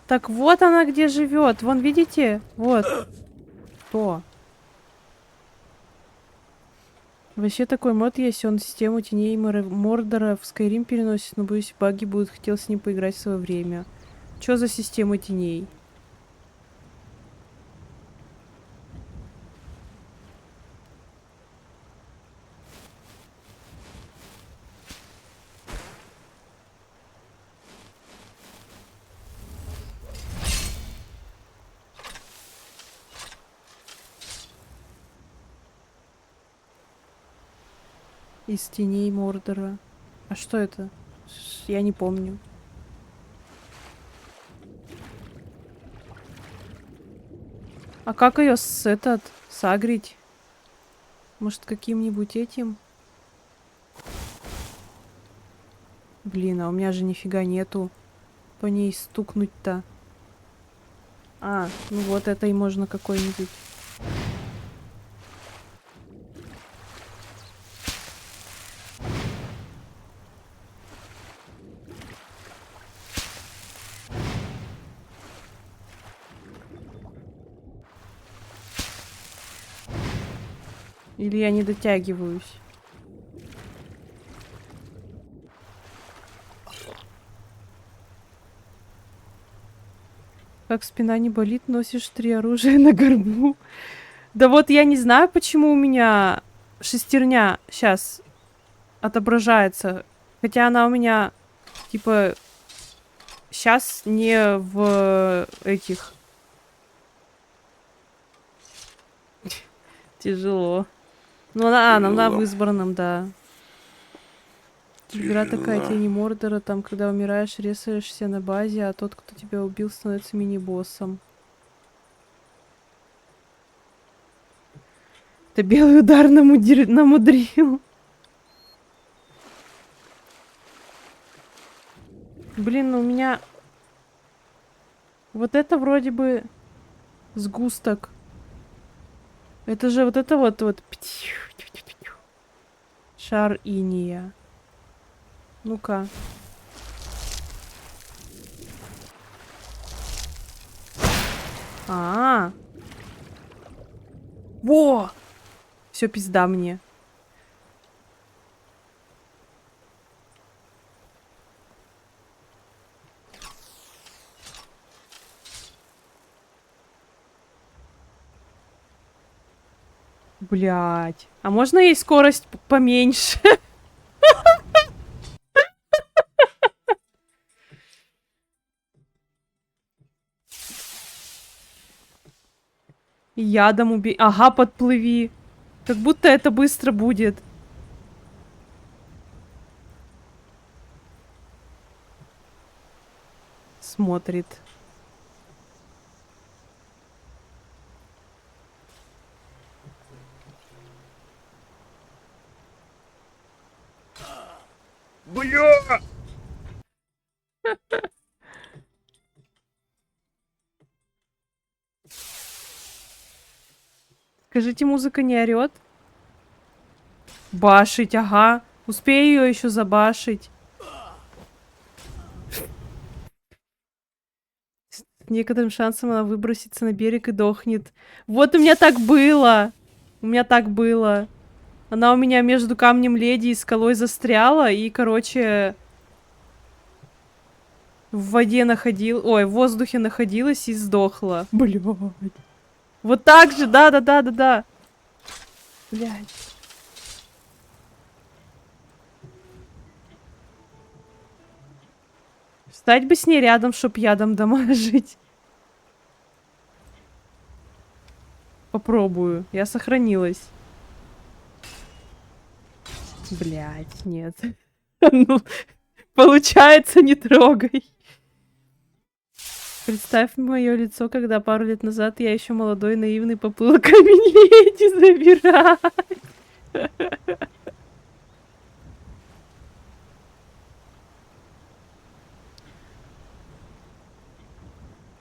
Так вот она где живет. Вон, видите? Вот. Что? Вообще такой мод есть. Он систему теней и Мордора в Skyrim переносит. Но боюсь, баги будут. Хотел с ним поиграть в свое время. Что за система теней? Из теней Мордора. А что это? Я не помню. А как ее сагрить? Может, каким-нибудь этим? Блин, а у меня же нифига нету по ней стукнуть-то. Ну вот это и можно какой-нибудь. Или я не дотягиваюсь? Как спина не болит, носишь 3 оружия на горбу. Да вот я не знаю, почему у меня шестерня сейчас отображается. Хотя она у меня, типа, сейчас не в этих. Тяжело. Ну, она в избранном, да. Игра такая, тени Мордора, там, когда умираешь, резаешься на базе, а тот, кто тебя убил, становится мини-боссом. Это белый удар намудрил. Блин, ну у меня... Вот это вроде бы сгусток. Это же вот это вот... Шар иния. Ну-ка. А-а-а. Во! Все, пизда мне. Блять. А можно ей скорость поменьше? Ядом убей. Ага, подплыви. Как будто это быстро будет. Смотрит. Бля! Скажите, музыка не орёт? Башить, ага. Успею ее еще забашить. С некоторым шансом она выбросится на берег и дохнет. Вот у меня так было. У меня так было. Она у меня между камнем леди и скалой застряла. И, короче... В воде Ой, в воздухе находилась и сдохла. Блядь. Вот так же, да. Блядь. Встать бы с ней рядом, чтоб ядом дамажить. Попробую. Я сохранилась. Блядь, нет. Ну, получается, не трогай. Представь мое лицо, когда пару лет назад я еще молодой, наивный, поплыл камень леди забирать.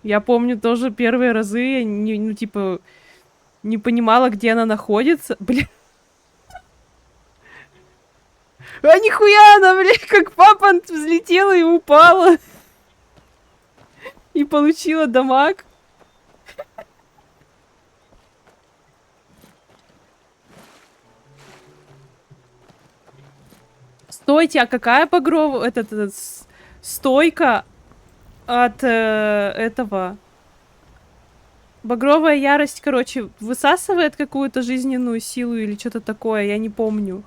Я помню тоже первые разы, я не понимала, где она находится. Бля. А нихуя она, бля, как папа взлетела и упала. И получила дамаг. Стойте, а какая багрова... стойка от этого... Багровая ярость, короче, высасывает какую-то жизненную силу или что-то такое, я не помню.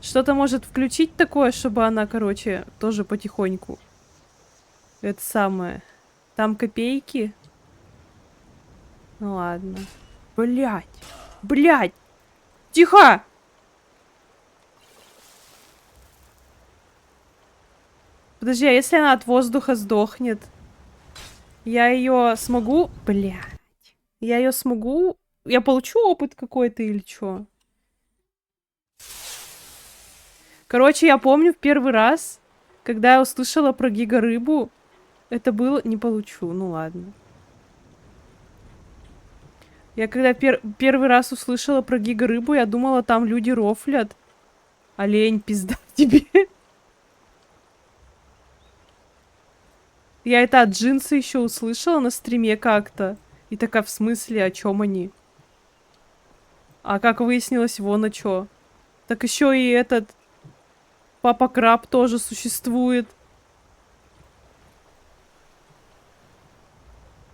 Что-то может включить такое, чтобы она, короче, тоже потихоньку. Это самое... Там копейки? Ну ладно. Блять. Блять. Тихо! Подожди, а если она от воздуха сдохнет? Я ее смогу... Блять. Я ее смогу... Я получу опыт какой-то или что? Короче, я помню в первый раз, когда я услышала про гига-рыбу, это было... Не получу, ну ладно. Я когда первый раз услышала про гига-рыбу, я думала, там люди рофлят. Олень, пизда тебе. Я это от Джинса еще услышала на стриме как-то. И такая, в смысле, о чем они? А как выяснилось, вон и чё. Так еще и этот Папа Краб тоже существует.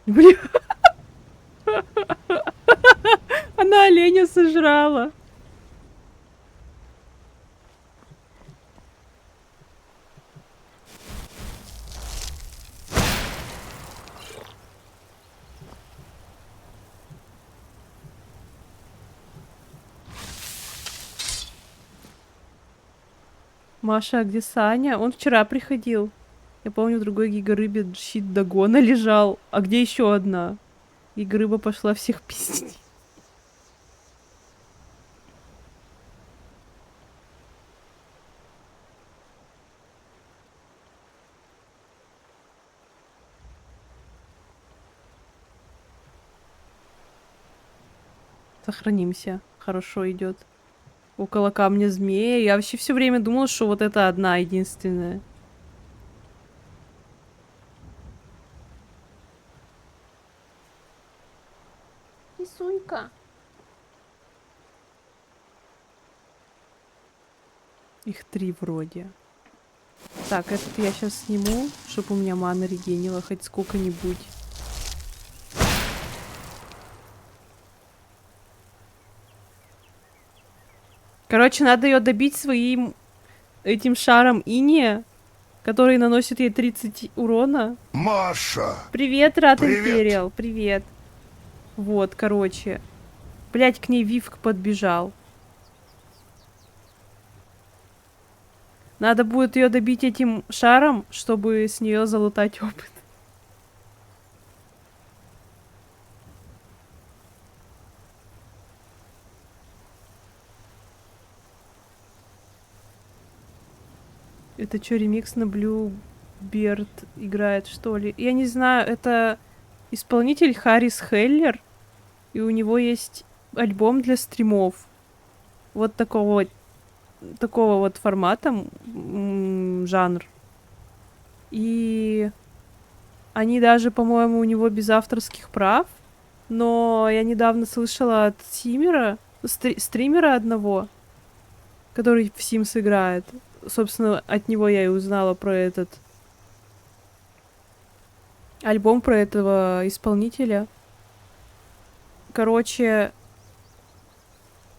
Блин. Она оленя сожрала. Маша, а где Саня? Он вчера приходил. Я помню, в другой гигарыбе щит Дагона лежал. А где еще одна? Гигарыба пошла всех пиздить. Сохранимся. Хорошо идет. Около камня змея. Я вообще все время думала, что вот это одна единственная. Кисунька. Их 3 вроде. Так, этот я сейчас сниму, чтобы у меня мана регенила хоть сколько-нибудь. Короче, надо ее добить своим этим шаром иния, который наносит ей 30 урона. Маша! Привет, Рат Привет. Империал, привет. Вот, короче. Блять, к ней Вивк подбежал. Надо будет ее добить этим шаром, чтобы с нее залутать опыт. Это что, ремикс на Blue Beard играет, что ли? Я не знаю, это исполнитель Харрис Хеллер, и у него есть альбом для стримов. Вот такого вот формата, жанр. И они даже, по-моему, у него без авторских прав. Но я недавно слышала от стримера одного, который в Sims играет. Собственно, от него я и узнала про этот альбом, про этого исполнителя. Короче,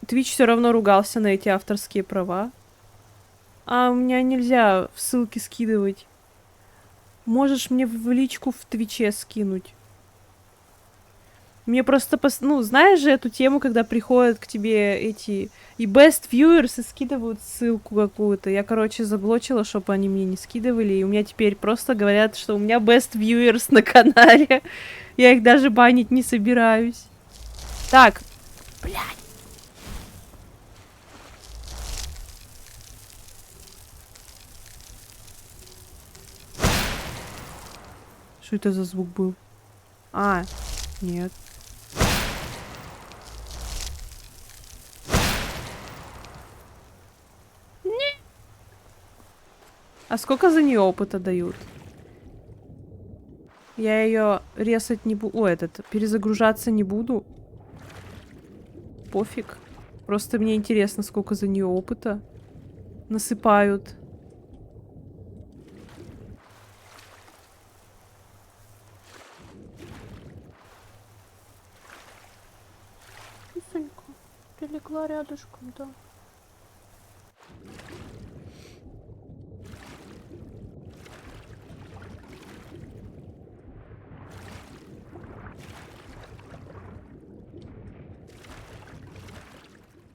Twitch все равно ругался на эти авторские права. А у меня нельзя ссылки скидывать. Можешь мне в личку в Твиче скинуть. Мне просто, ну, знаешь же эту тему, когда приходят к тебе эти и best viewers и скидывают ссылку какую-то. Я, короче, заблочила, чтобы они мне не скидывали. И у меня теперь просто говорят, что у меня best viewers на канале. Я их даже банить не собираюсь. Так. Блядь. Что это за звук был? А, нет. А сколько за нее опыта дают? Я ее резать не буду. О, перезагружаться не буду. Пофиг. Просто мне интересно, сколько за нее опыта насыпают. Кисонька, прилегла рядышком, да.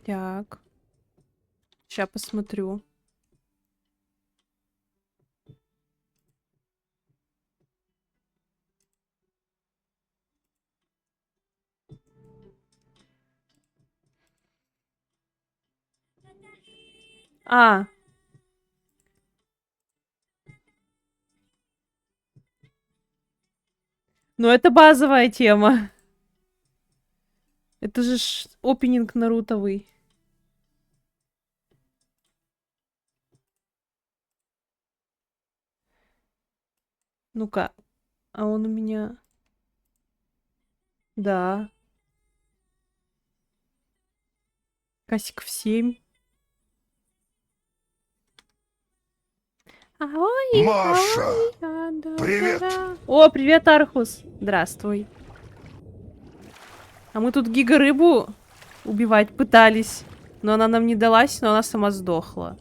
Так. Сейчас посмотрю. А. Ну, это базовая тема. Это же опенинг нарутовый. Ну-ка. А он у меня... Да. Касик в 7. Аой, Маша, аой, да, привет. да. О, привет, Архус. Здравствуй. А мы тут гига-рыбу убивать пытались. Но она нам не далась, но она сама сдохла.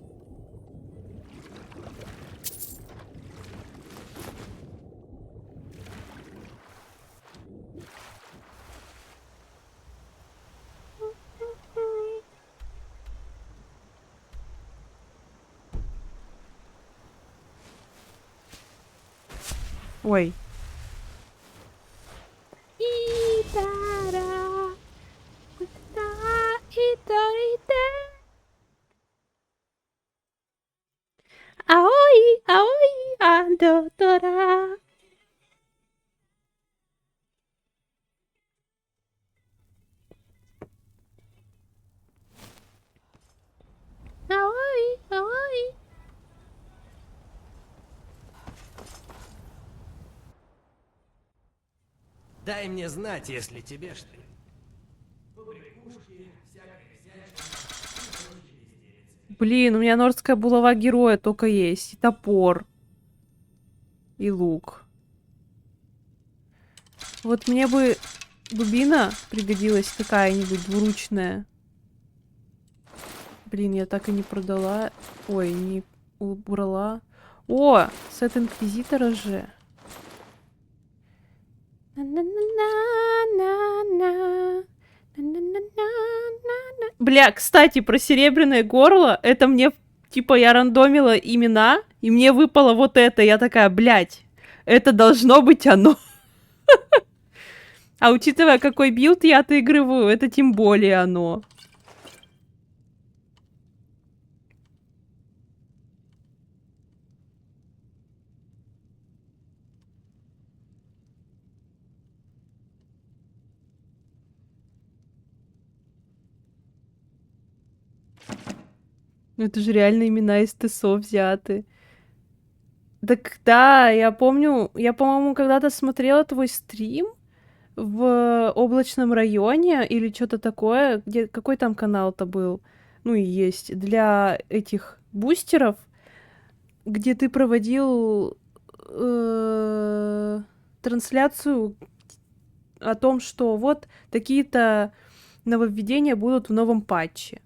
Ой. Аой, аой, андотора. Аой, аой. Дай мне знать, если тебе что. Блин, у меня нордская булава героя только есть. И топор. И лук. Вот мне бы дубина пригодилась какая-нибудь двуручная. Блин, я так и не продала. Ой, не убрала. О, сет инквизитора же. Бля, кстати, про серебряное горло. Это мне, типа, я рандомила имена, и мне выпало вот это. Я такая, блядь, это должно быть оно. А учитывая, какой билд я отыгрываю, это тем более оно. Ну это же реально имена из ТСО взяты. Так да, я помню, я, по-моему, когда-то смотрела твой стрим в облачном районе или что-то такое, где какой там канал-то был, ну и есть, для этих бустеров, где ты проводил трансляцию о том, что вот такие-то нововведения будут в новом патче.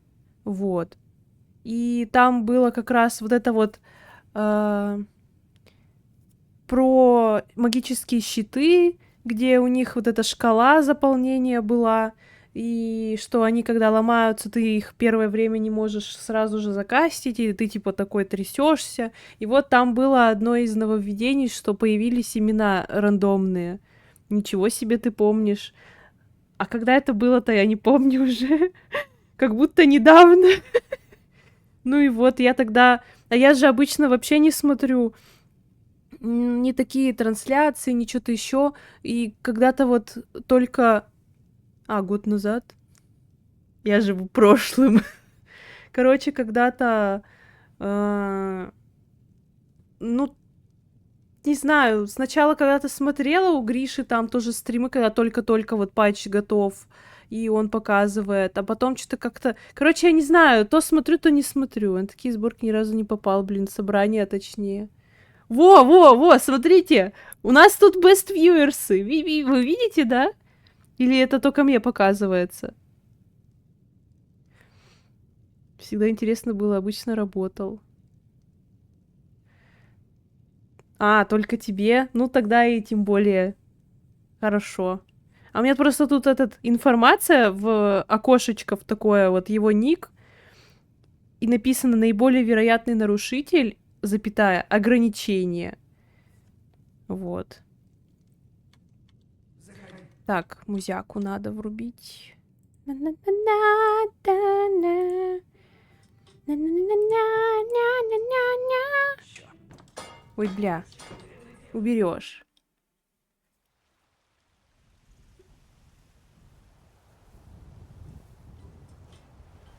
Вот. И там было как раз вот это вот про магические щиты, где у них вот эта шкала заполнения была, и что они, когда ломаются, ты их первое время не можешь сразу же закастить, и ты типа такой трясешься. И вот там было одно из нововведений, что появились имена рандомные. Ничего себе ты помнишь. А когда это было-то, я не помню уже. Как будто недавно. Ну и вот я тогда... А я же обычно вообще не смотрю ни такие трансляции, ни что-то еще. И когда-то вот только... год назад. Я живу прошлым. Короче, когда-то... ну, не знаю, сначала когда-то смотрела у Гриши там тоже стримы, когда только-только вот патч готов, и он показывает, а потом что-то как-то... Короче, я не знаю, то смотрю, то не смотрю. На такие сборки ни разу не попал, блин, собрание точнее. Во, смотрите! У нас тут best viewers. Вы видите, да? Или это только мне показывается? Всегда интересно было, обычно работал. Только тебе? Ну, тогда и тем более хорошо. А у меня просто тут информация в окошечко, в такое вот его ник, и написано «наиболее вероятный нарушитель», запятая, ограничение. Вот. Так, музяку надо врубить. Ой, бля. Уберешь.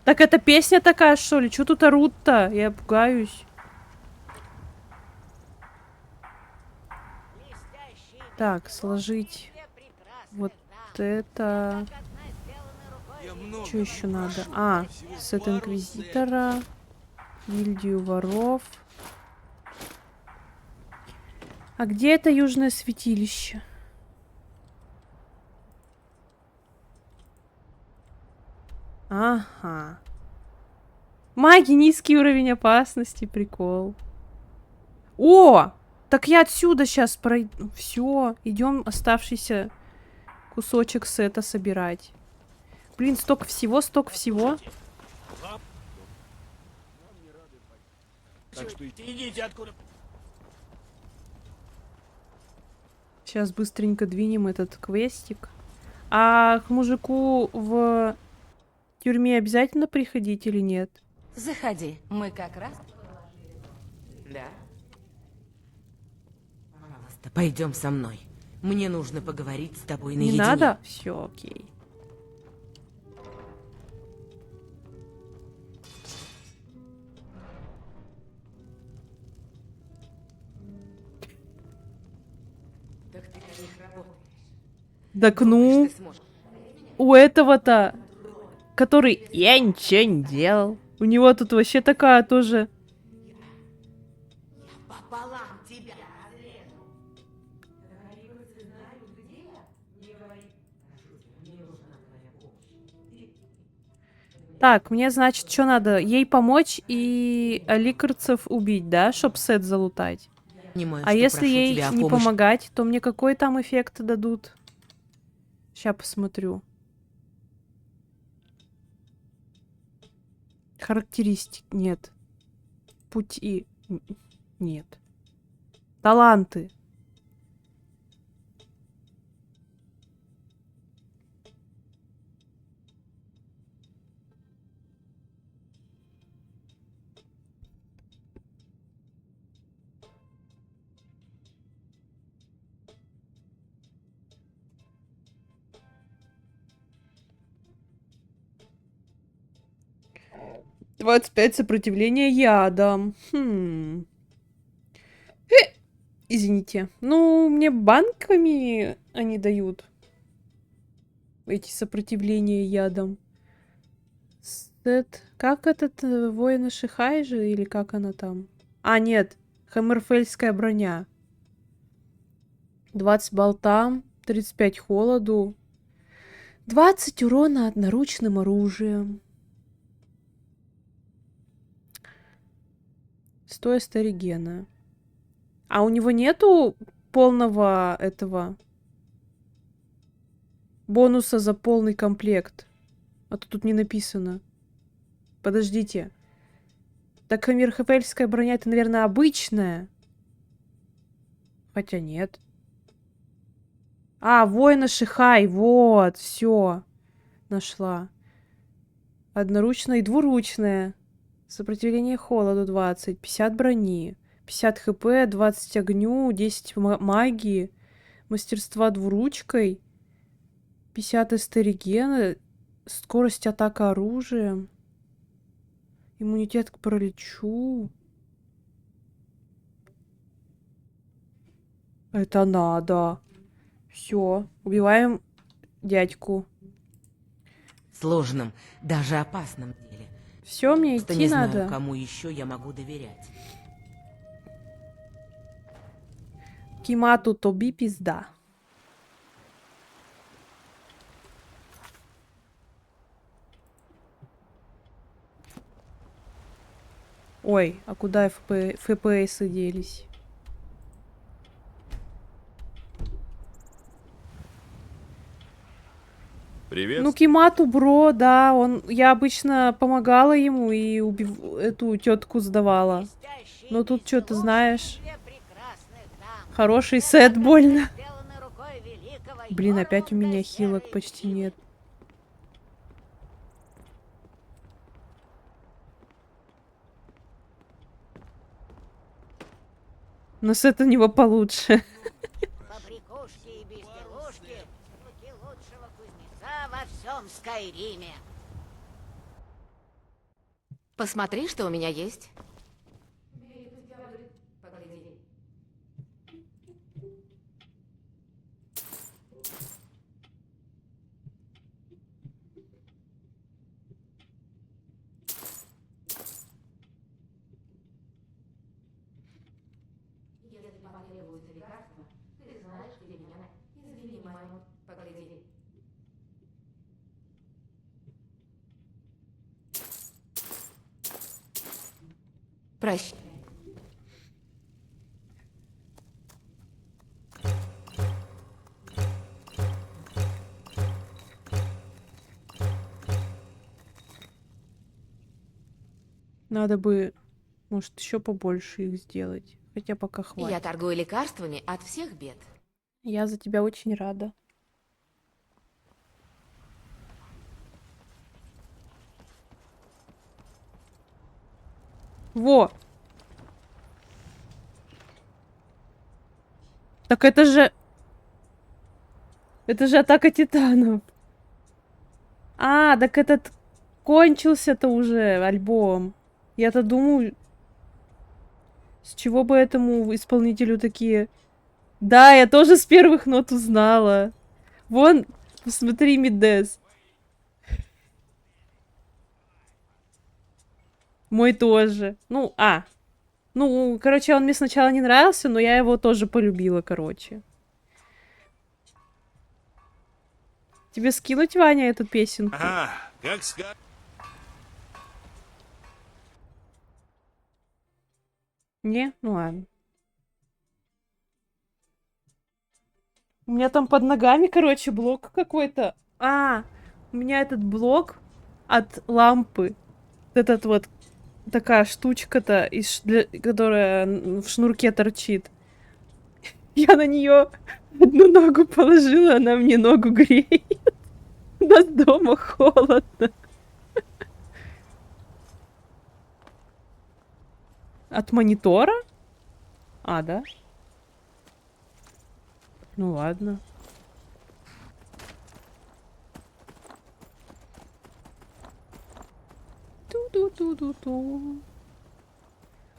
Так это песня такая, что ли? Чё тут орут-то? Я пугаюсь. Так, сложить вот это. тебя много. Что еще надо? А, сет инквизитора, гильдию воров. А где это южное святилище? Ага. Маги, низкий уровень опасности, прикол. О! Так я отсюда сейчас пройду. Все, идем оставшийся кусочек сета собирать. Блин, столько всего, столько всего. Так что идите откуда. Сейчас быстренько двинем этот квестик. А к мужику в тюрьме обязательно приходить или нет? Заходи, мы как раз... Да? Пожалуйста, пойдем со мной. Мне нужно поговорить с тобой Не наедине. надо? Все, окей. Так ты на них работаешь. Так ну, Ты сможешь. у этого-то, который я ничего не делал. У него тут вообще такая тоже... Пополам тебя. Так, мне, значит, что надо? Ей помочь и ликарцев убить, да? Чтоб сет залутать. Понимаю, А что если прошу ей тебя о не помощи. помогать, то мне какой там эффект дадут? Сейчас посмотрю. Характеристик нет. Пути нет. Таланты. — 25 сопротивления ядом. Извините. Ну, мне банками они дают. Эти сопротивления ядом. Как этот воина Шихай же? Или как она там? А, нет. Хаммерфельская броня. 20 болтам. 35 холоду. 20 урона одноручным оружием. 100 эстеригена. А у него нету полного этого бонуса за полный комплект? А то тут не написано. Подождите. Так хаммерфельская броня это, наверное, обычная. Хотя нет. А, воина Шихай. Вот, все. Нашла. Одноручная и двуручная. Сопротивление холоду 20. 50 брони. 50 хп, 20 огню, 10 магии. Мастерства двуручкой. 50 эстеригена. Скорость атаки оружием. Иммунитет к параличу. Это надо. Все, убиваем дядьку. Сложном, даже опасном деле. Все, мне Просто идти не надо. знаю, кому еще я могу доверять. Кимату тоби пизда. Ой, а куда ФПС делись? Привет. Ну, Кимату, бро, да, я обычно помогала ему и эту тетку сдавала. Но тут что ты знаешь? Хороший сет, больно. Блин, опять у меня хилок почти нет. Но с этого него получше. Побрякушки и безделушки, руки лучшего кузнеца во всем Скайриме. Посмотри, что у меня есть. Прощ. Надо бы, может, еще побольше их сделать. Хотя пока хватит. Я торгую лекарствами от всех бед. Я за тебя очень рада. Во! Так это же... Это же атака титанов. А, так этот кончился-то уже альбом. Я-то думаю, с чего бы этому исполнителю такие... Да, я тоже с первых нот узнала. Вон, посмотри, Мидес. Мой тоже. Ну, Ну, короче, он мне сначала не нравился, но я его тоже полюбила, короче. Тебе скинуть, Ваня, эту песенку? Ага, как сказать. Не? Ну ладно. У меня там под ногами, короче, блок какой-то. У меня этот блок от лампы. Этот вот такая штучка-то, которая в шнурке торчит. Я на нее одну ногу положила, она мне ногу греет. У нас дома холодно. От монитора? Да? Ну ладно. Ту-ду-ду-ду-ду.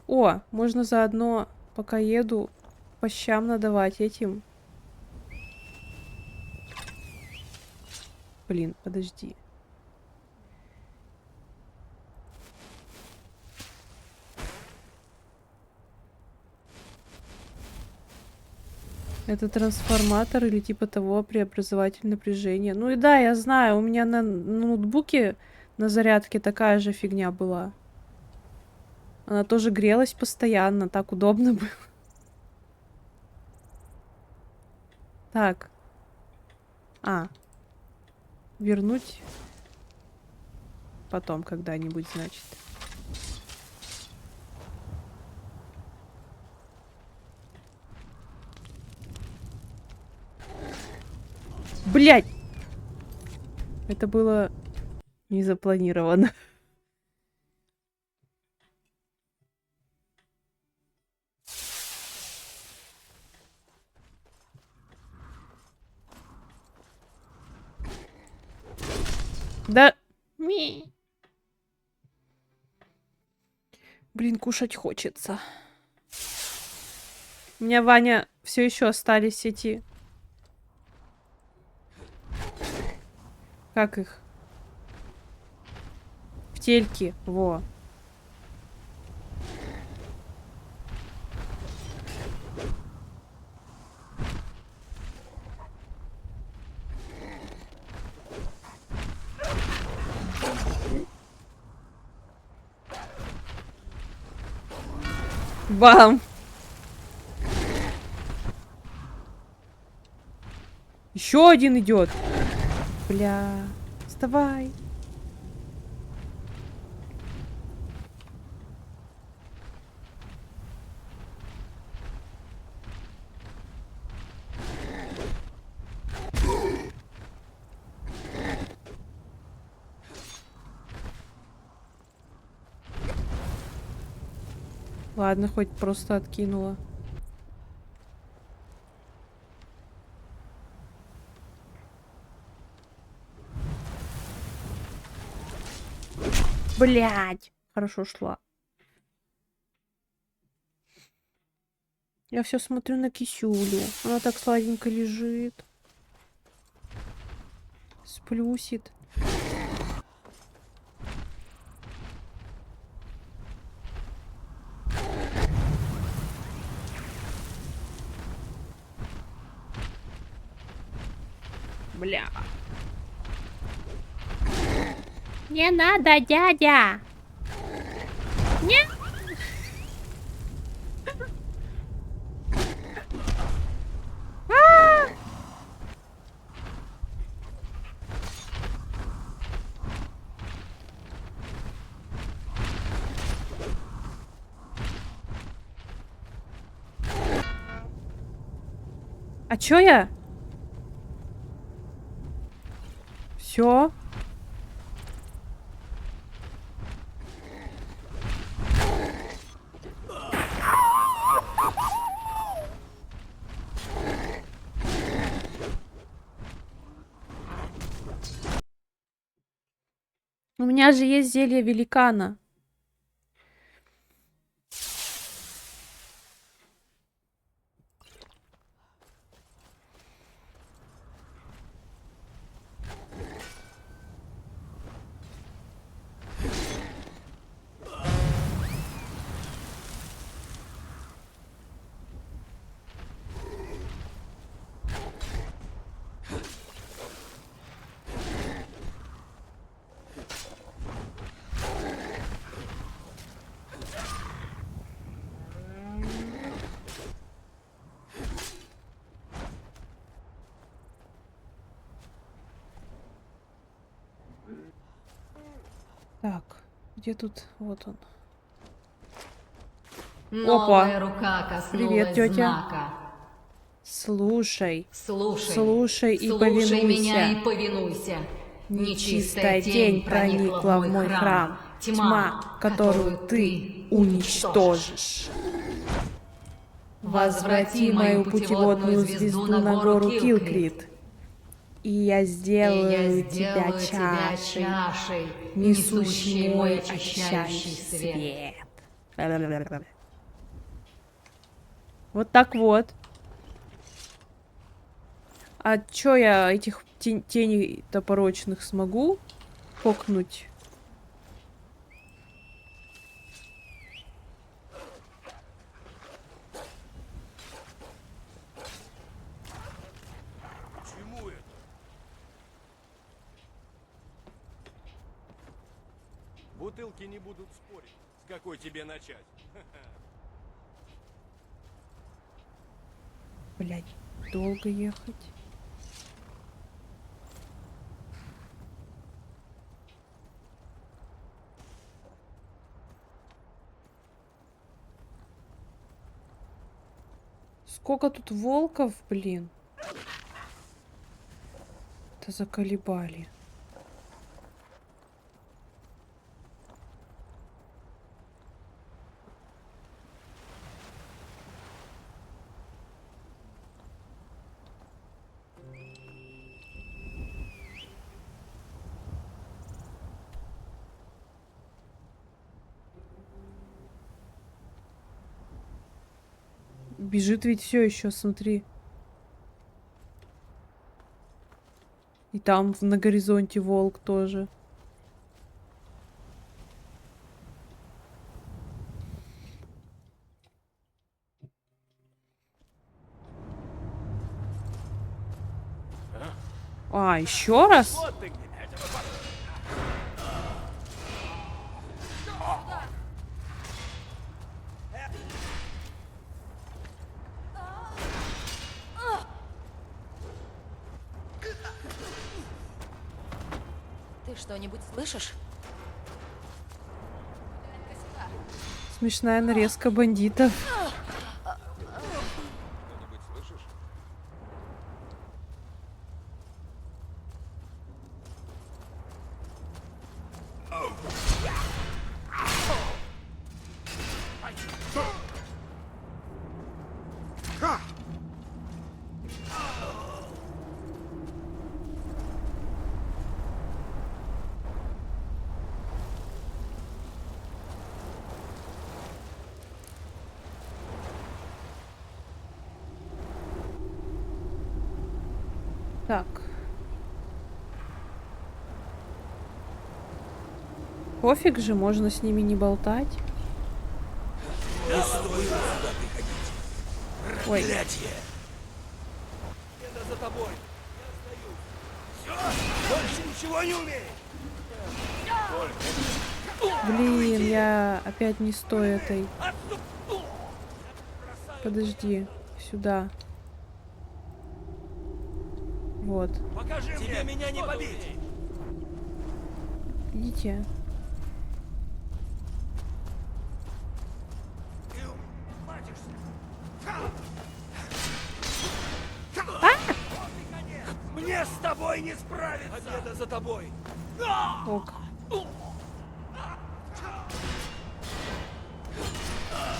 О, можно заодно, пока еду, по щам надавать этим. Блин, подожди. Это трансформатор или типа того, преобразователь напряжения. Ну и да, я знаю, у меня на ноутбуке на зарядке такая же фигня была. Она тоже грелась постоянно, так удобно было. Так. Вернуть потом когда-нибудь, значит. Блядь! Это было не запланировано. Да. Блин, кушать хочется. У меня, Ваня, все еще остались эти... Как их? Птельки. Во. Бам! Еще один идет. Бля, вставай. Ладно, хоть просто откинула. Блядь, хорошо шла. Я все смотрю на кисюлю. Она так сладенько лежит. Сплюсит. Бля. Не надо, дядя. Не. А чё я? Все. У меня же есть зелье великана. Так, где тут? Вот он. Новая рука коснулась Привет, тетя. знака. Слушай. Слушай, Слушай и слушай меня повинуйся. и повинуйся. Нечистая тень проникла в мой храм. Тьма, которую ты уничтожишь. Возврати мою путеводную звезду на гору Килкрит. И я сделаю тебя чашей, несущей мой очищающий свет. Вот так вот. А чё я этих теней топорочных смогу покнуть? Почему это? Бутылки не будут спорить, с какой тебе начать. Блять, долго ехать. Сколько тут волков, блин. Это заколебали. Бежит ведь все еще, смотри. И там на горизонте волк тоже. А, еще раз? Вот ты где. Ты что-нибудь слышишь? Смешная нарезка бандитов. Что-нибудь слышишь? Так. Пофиг же, можно с ними не болтать. Ой. Это за тобой. Я остаюсь. Все, больше ничего не умеешь. Блин, я опять не стою этой. Подожди, сюда. Вот. Покажи тебе меня не побить. Идите. Ты ухватишься. тобой не справиться! Победа за тобой! Ок.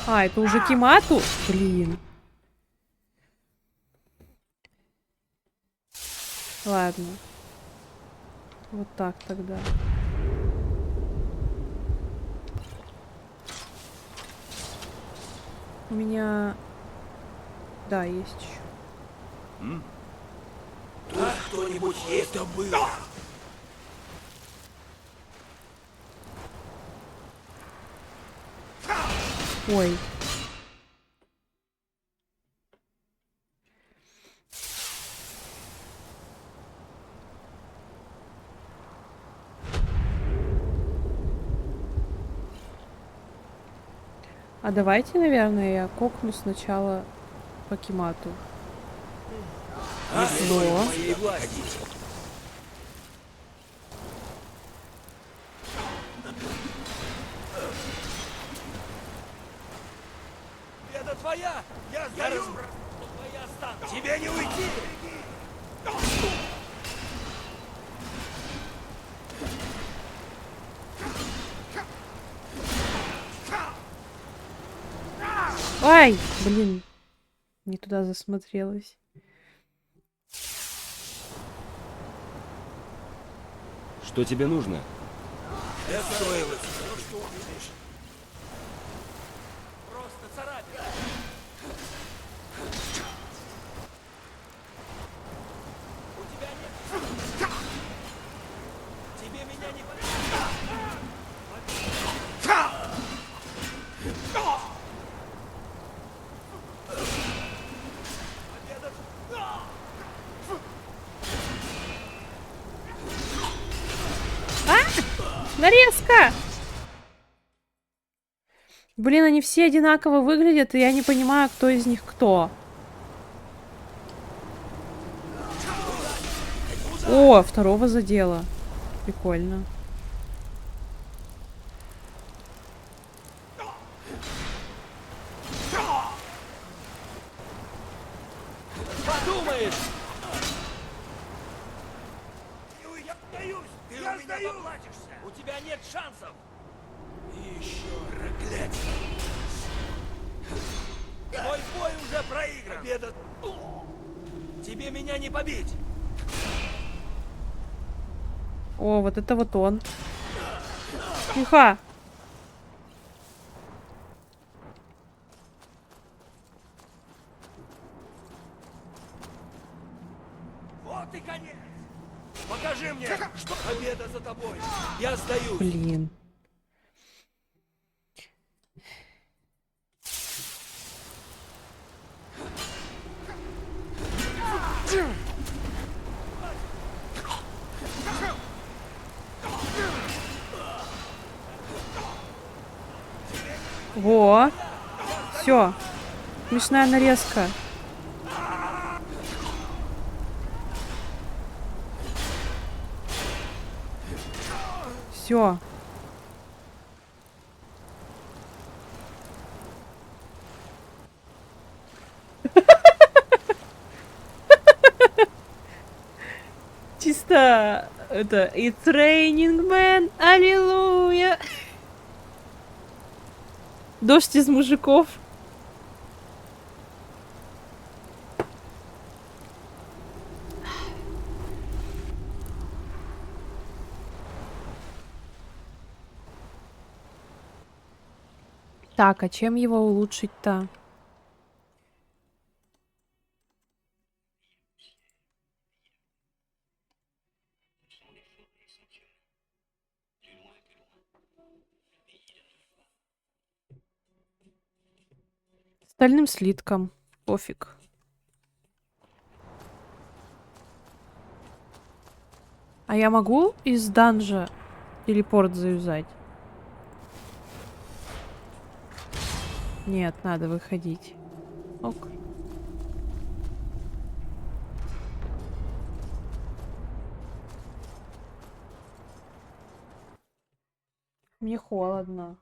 А, это уже Кимату? Блин. Ладно. Вот так тогда. У меня... Да, есть еще. Тут кто-нибудь есть? Это было! Ой. А давайте, наверное, я кокну сначала по Кимату. Во. Моей власти! Победа твоя! Я сдаюсь! Твоя останется! Тебе не уйти! Ай, блин. Не туда засмотрелась. Что тебе нужно? Это стоило все, что увидишь. Просто царапина. У тебя нет... Тебе меня не Нарезка! Блин, они все одинаково выглядят, и я не понимаю, кто из них кто. О, второго задела. Прикольно. подумаешь! Я сдаюсь! Ты у меня поплатишься! У тебя нет шансов! И еще проклятие! Мой бой уже проигран! Победа! Тебе меня не побить! О, вот это вот он. Тихо. Вот и конец! Покажи мне, что победа за тобой! Я сдаюсь! Блин. Во. Все. Смешная нарезка. Все. Чисто это It's raining man, аллилуйя. Дождь из мужиков. Так, а чем его улучшить-то? Стальным слитком. Пофиг. А я могу из данжа телепорт заюзать? Нет, надо выходить. Ок. Мне холодно.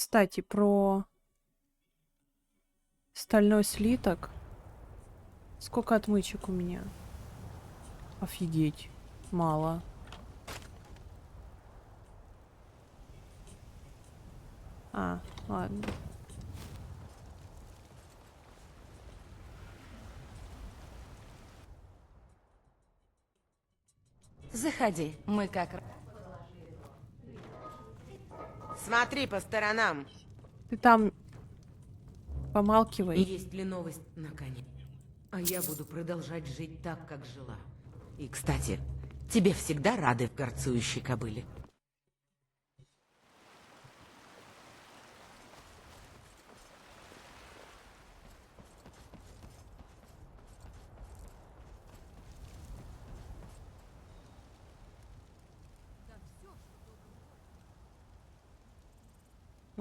Кстати, про стальной слиток. Сколько отмычек у меня? Офигеть. Мало. А, ладно. Заходи, мы как раз. Смотри по сторонам. Ты там помалкивай. Есть ли новость на коне? А я буду продолжать жить так, как жила. И, кстати, тебе всегда рады в горцующей кобыле.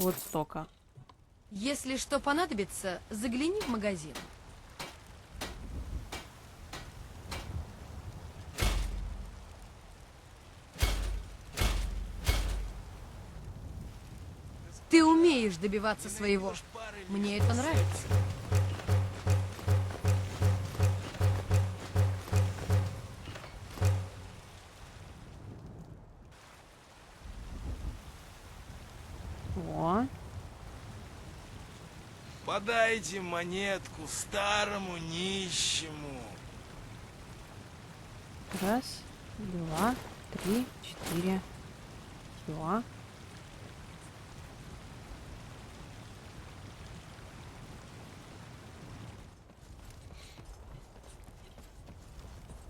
Вот столько. Если что понадобится, загляни в магазин. Ты умеешь добиваться своего. Мне это нравится. О, Подайте монетку старому нищему. раз, два, три, четыре. Всё.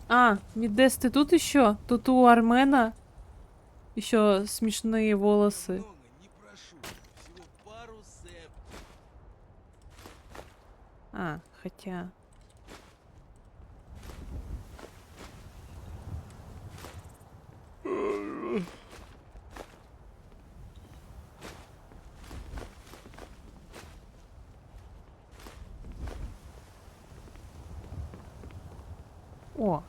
А, Мидес, ты тут еще? Тут у Армена еще смешные волосы. Много не прошу, всего пару сеп. А, хотя... О,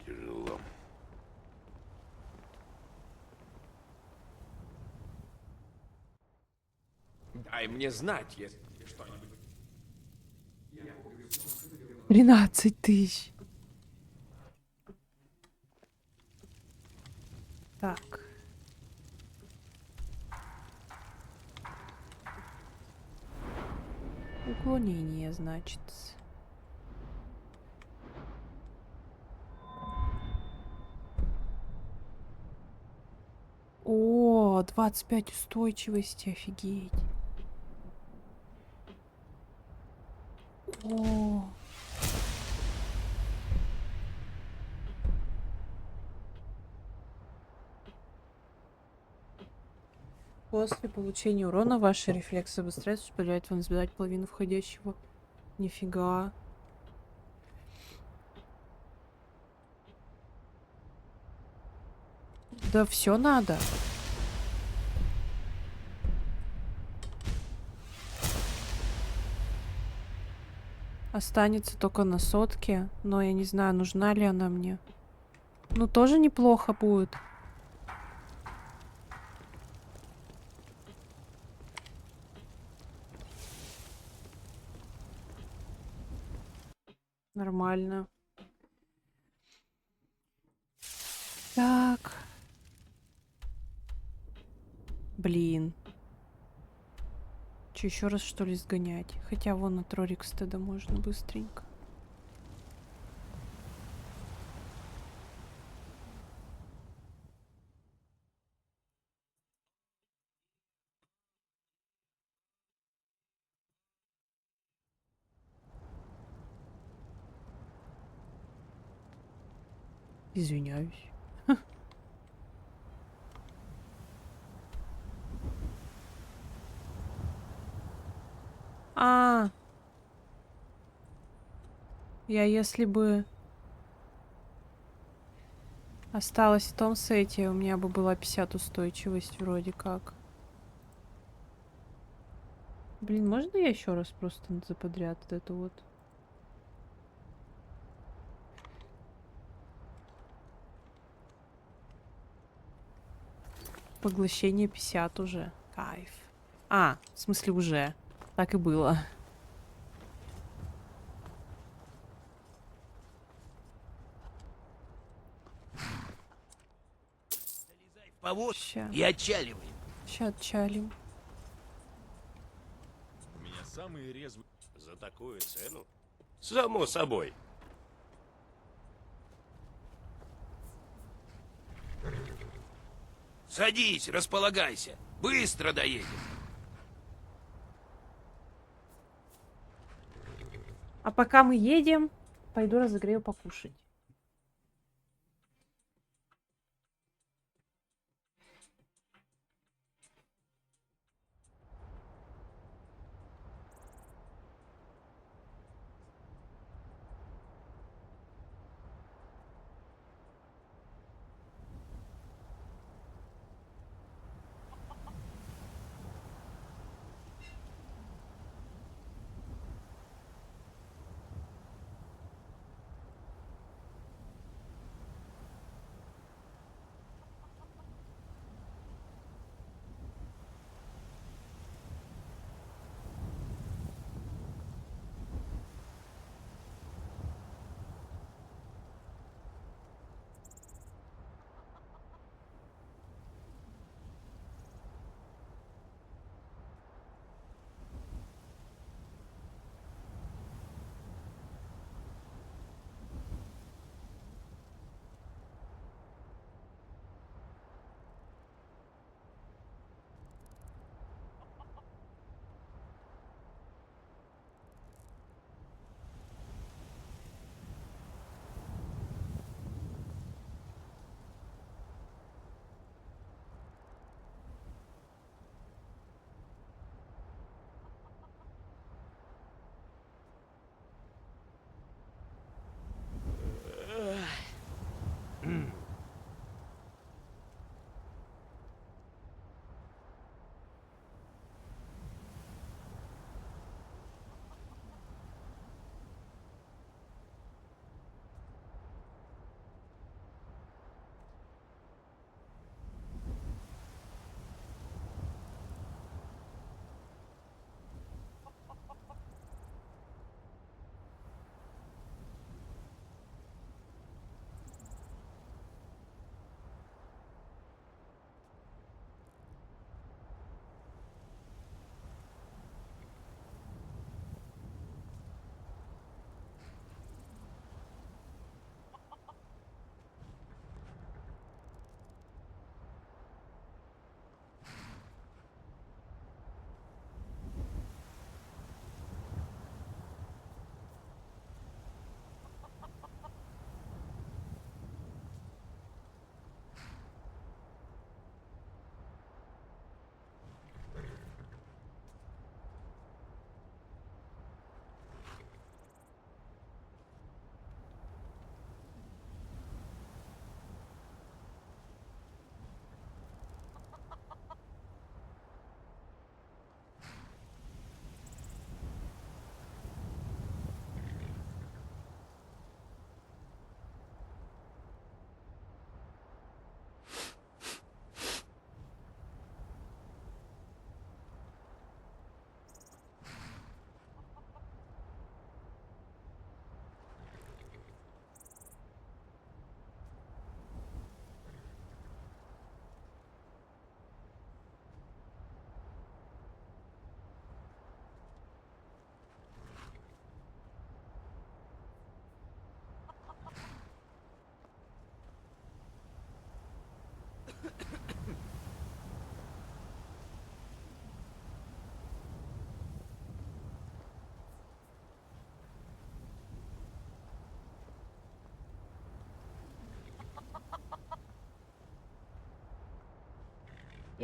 Тяжело. Дай мне знать, если что-нибудь. 13 тысяч. Так. Уклонение, значит. О, 25 устойчивости, офигеть. О. После получения урона ваши рефлексы обостряются, что позволяет вам избежать половину входящего. Нифига. Да все надо. Останется только на сотке, но я не знаю, нужна ли она мне. Ну, тоже неплохо будет. Нормально. Так. Блин. Че, еще раз, что ли, сгонять? Хотя вон от Рорикстеда можно быстренько. Извиняюсь. А, я если бы осталась в том сете, у меня бы была 50 устойчивость вроде как. Блин, можно я еще раз просто за подряд вот это вот? Поглощение 50 уже. Кайф. А, в смысле уже. Так и было. Залезай в повод Ща. и отчаливай. Ща отчалим. У меня самые резвые... За такую цену? Само собой. Садись, располагайся. Быстро доедем. А пока мы едем, пойду разогрею покушать.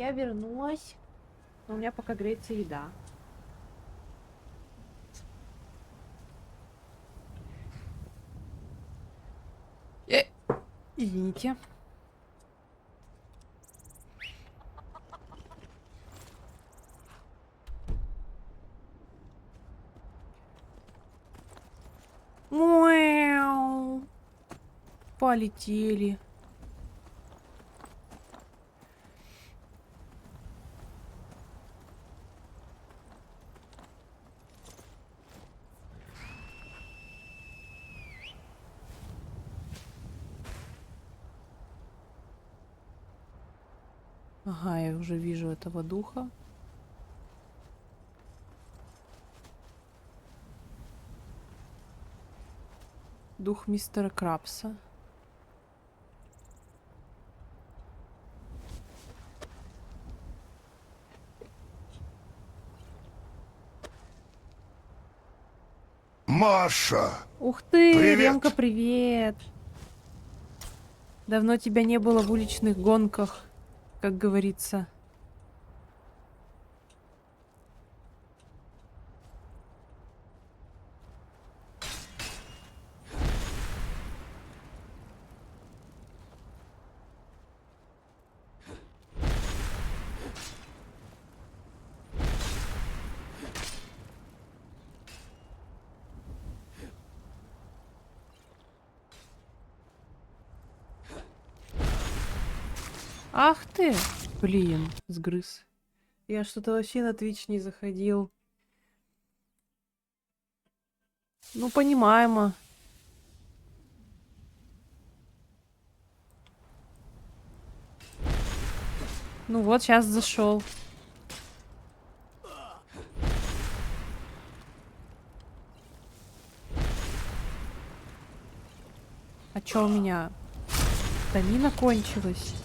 Я вернулась, но у меня пока греется еда. Извините. Мяу. Полетели. Ага, я уже вижу этого духа. Дух мистера Крабса. Маша! Ух ты, Привет! Ремка, привет! Давно тебя не было в уличных гонках, как говорится. Ах ты! Блин, сгрыз. Я что-то вообще на Twitch не заходил. Ну, понимаемо. Ну вот, сейчас зашел. А чё у меня? Стамина кончилась.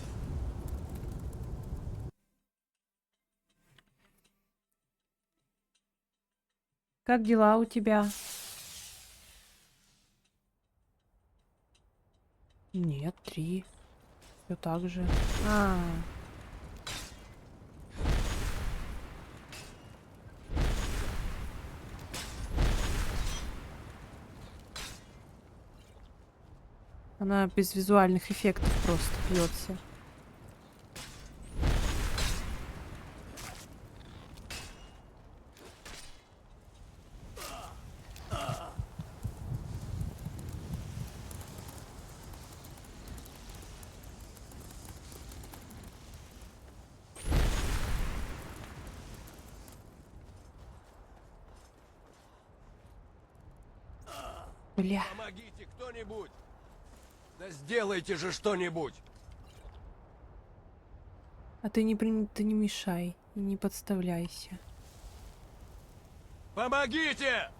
Как дела у тебя? Нет, 3. Все так же. Она без визуальных эффектов просто пьется. Бля. Помогите кто-нибудь! Да сделайте же что-нибудь! А ты не мешай и не подставляйся. Помогите!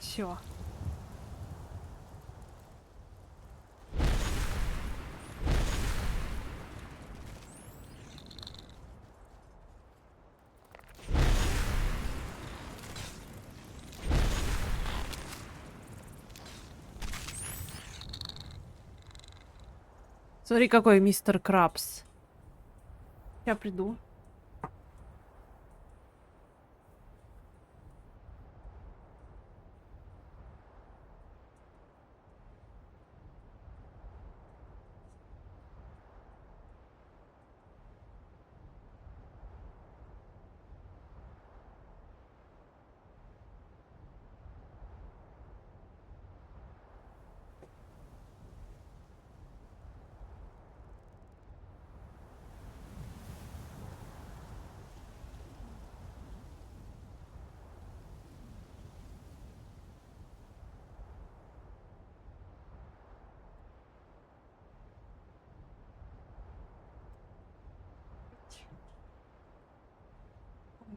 Все. Смотри, какой мистер Крабс. Я приду.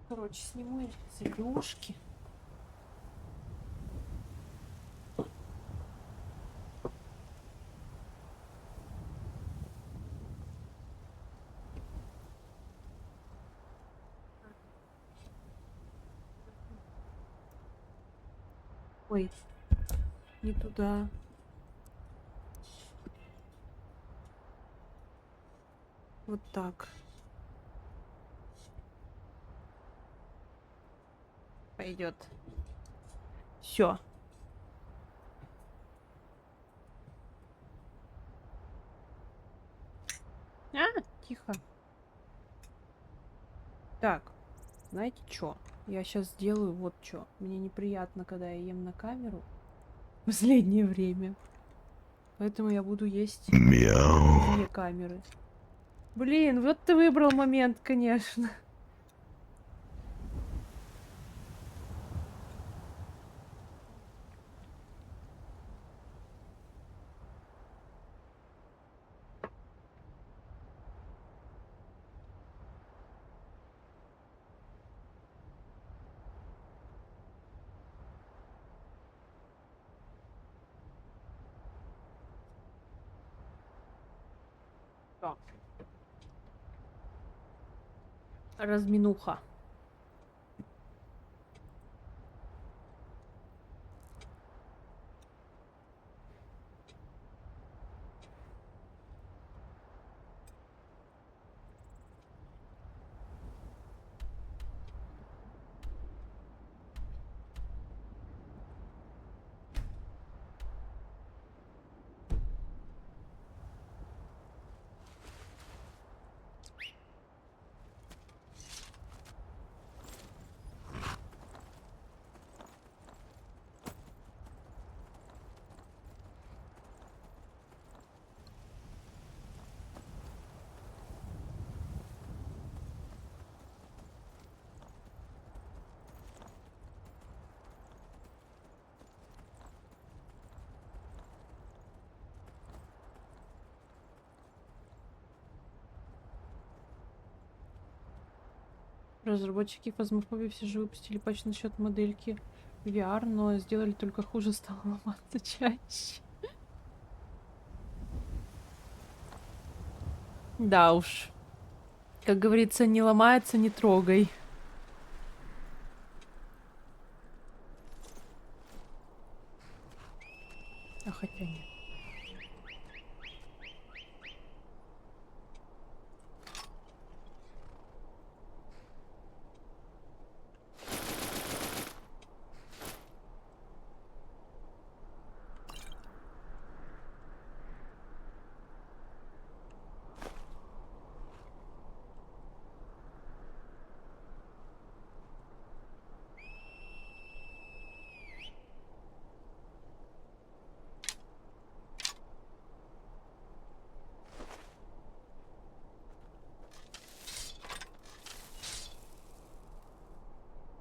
Короче, сниму зелёшки. Ой, не туда. Вот так. Пойдет. Все. Тихо. Так, знаете что? Я сейчас сделаю вот что. Мне неприятно, когда я ем на камеру в последнее время. Поэтому я буду есть вне камеры. Блин, вот ты выбрал момент, конечно. Так. Разминуха. Разработчики Фазмофобии все же выпустили патч насчет модельки VR, но сделали только хуже, стало ломаться чаще. Да уж. Как говорится, не ломается, не трогай. А хотя нет.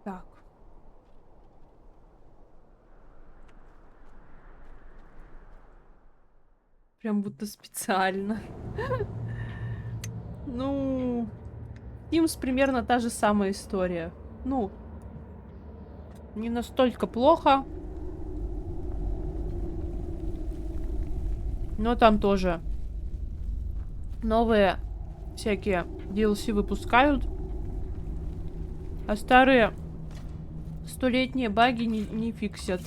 Так. Прям будто специально. Ну, Sims примерно та же самая история. Ну, не настолько плохо. Но там тоже новые всякие DLC выпускают. А старые столетние баги не фиксят.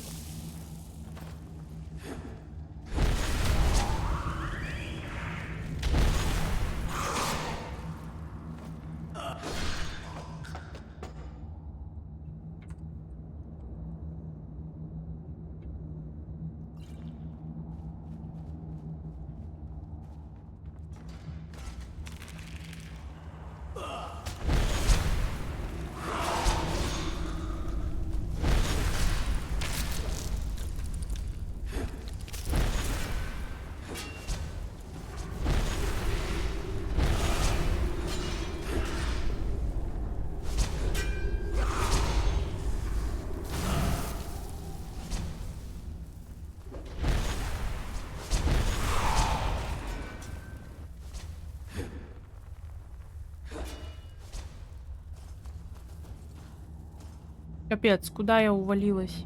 Капец, куда я увалилась?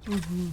Угу.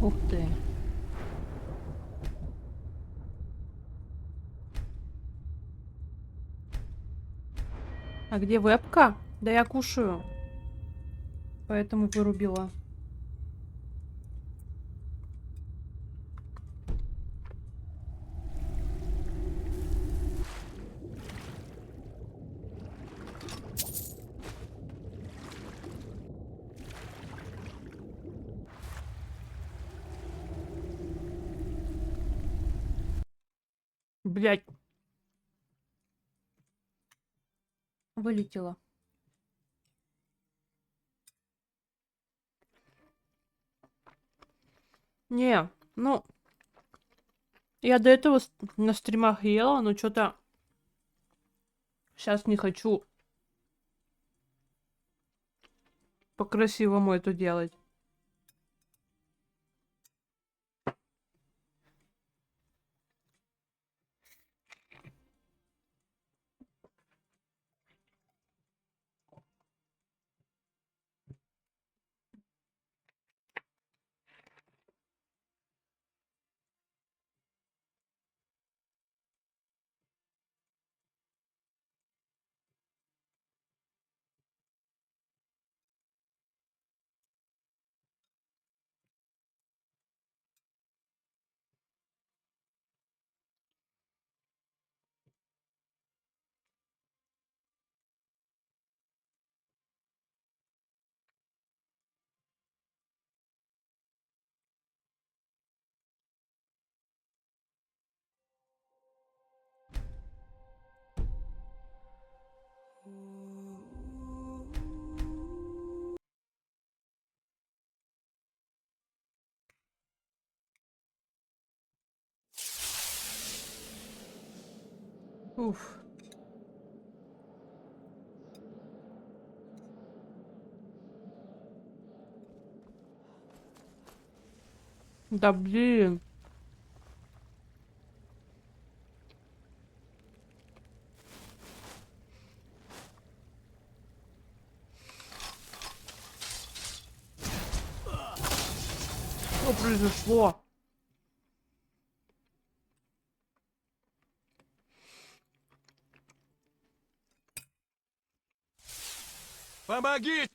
Ух ты. А где вебка? Да я кушаю. Поэтому вырубила. Блять. Вылетела. Не, ну, я до этого на стримах ела, но что-то сейчас не хочу по-красивому это делать. Уф. Да блин. Что произошло? Помоги!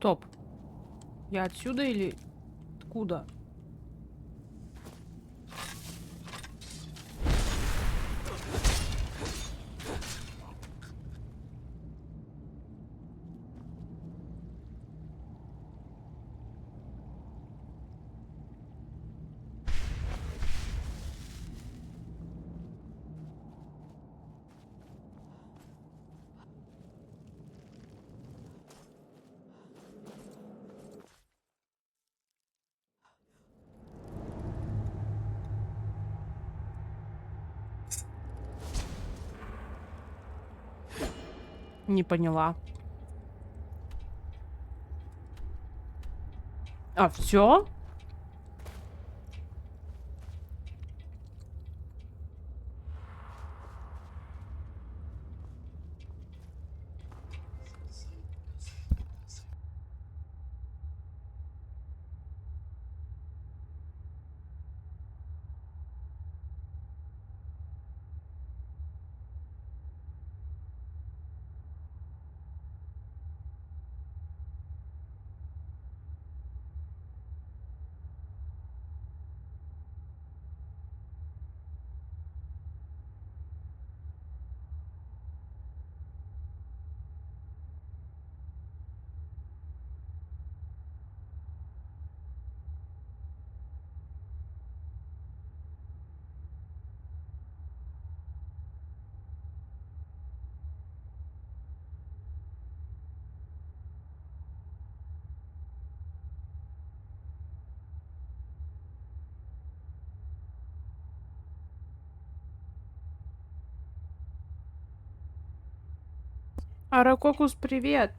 Стоп. Я отсюда или откуда? Не поняла. А, все? Аракокус, привет!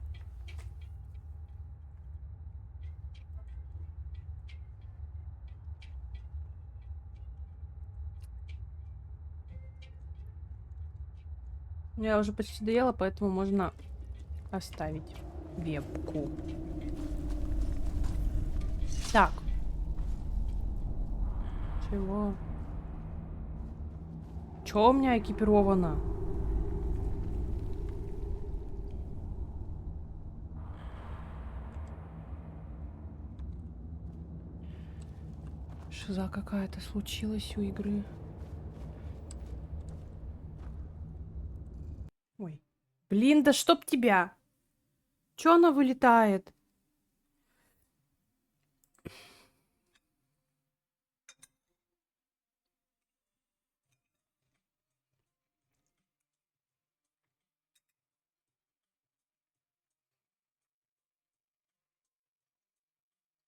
Я уже почти доела, поэтому можно оставить вебку. Так. Чего? Чё у меня экипировано? Шиза какая-то случилась у игры. Ой. Блин, да чтоб тебя! Чё она вылетает?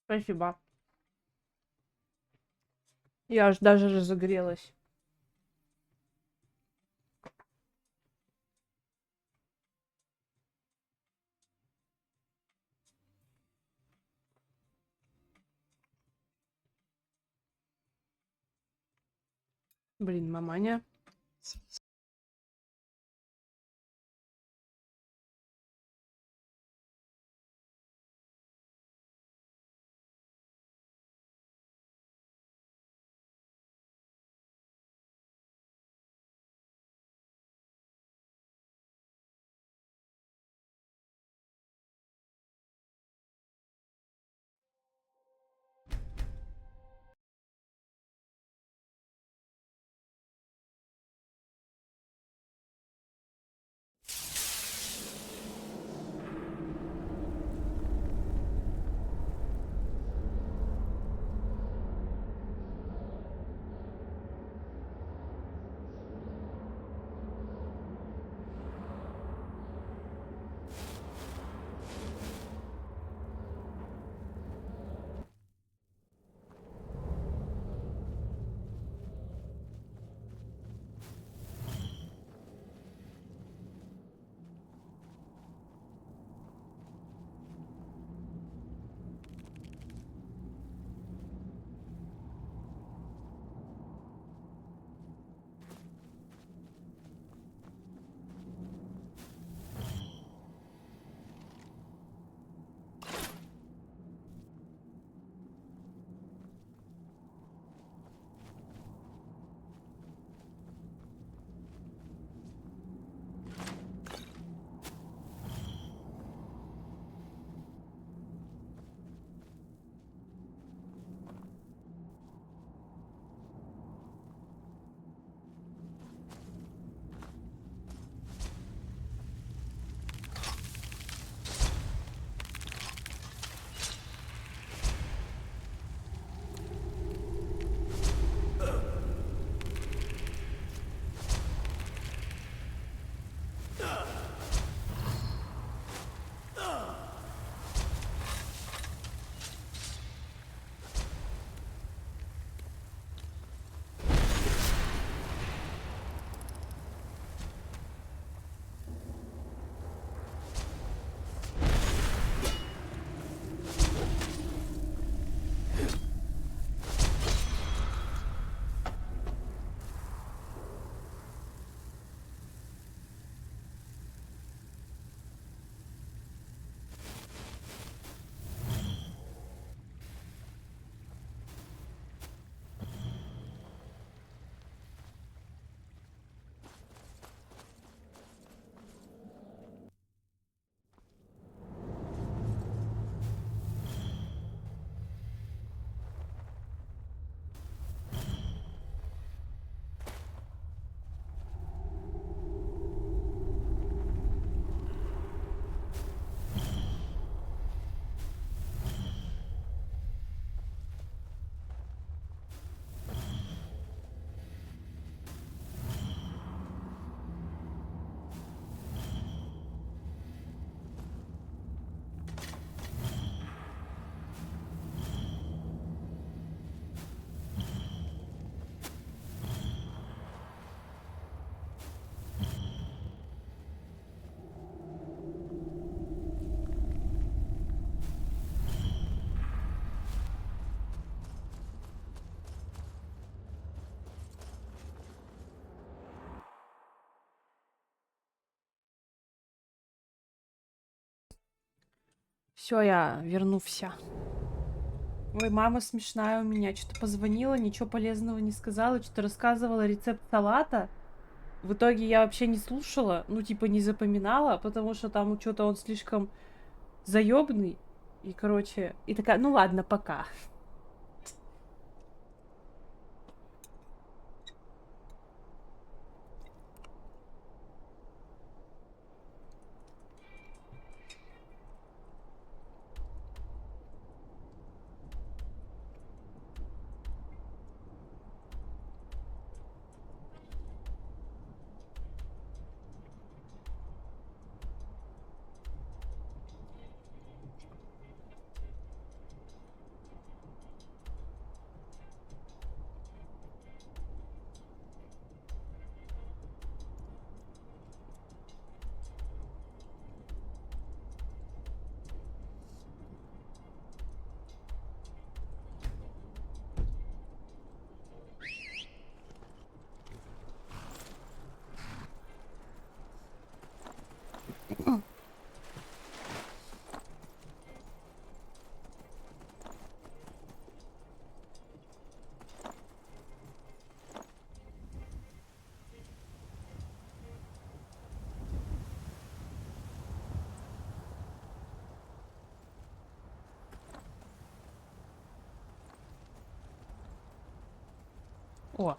Спасибо. Я аж даже разогрелась. Блин, маманя. Все, я вернулся. Ой, мама смешная у меня. Что-то позвонила, ничего полезного не сказала, что-то рассказывала рецепт салата. В итоге я вообще не слушала, ну, типа, не запоминала, потому что там что-то он слишком заебный. И, короче, и такая, ну ладно, пока. О.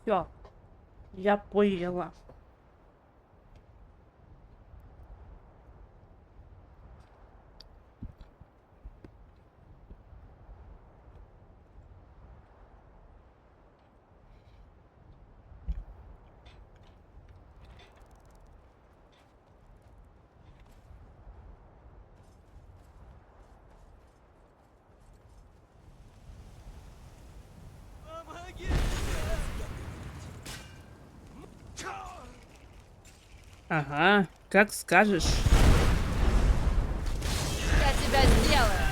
Все, я поела. Ага, как скажешь. Я тебя сделаю.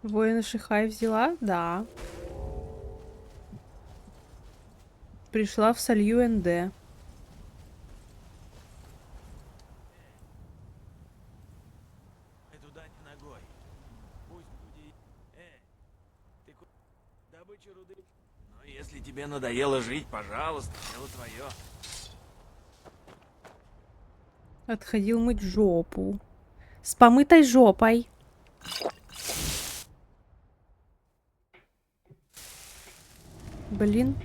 Воина Шихай взяла? Да. Пришла в Солью НД. Туда не ногой. Пусть люди... ты добычу руды... Но если тебе надоело жить, пожалуйста, дело твое. Отходил мыть жопу. С помытой жопой. Блин.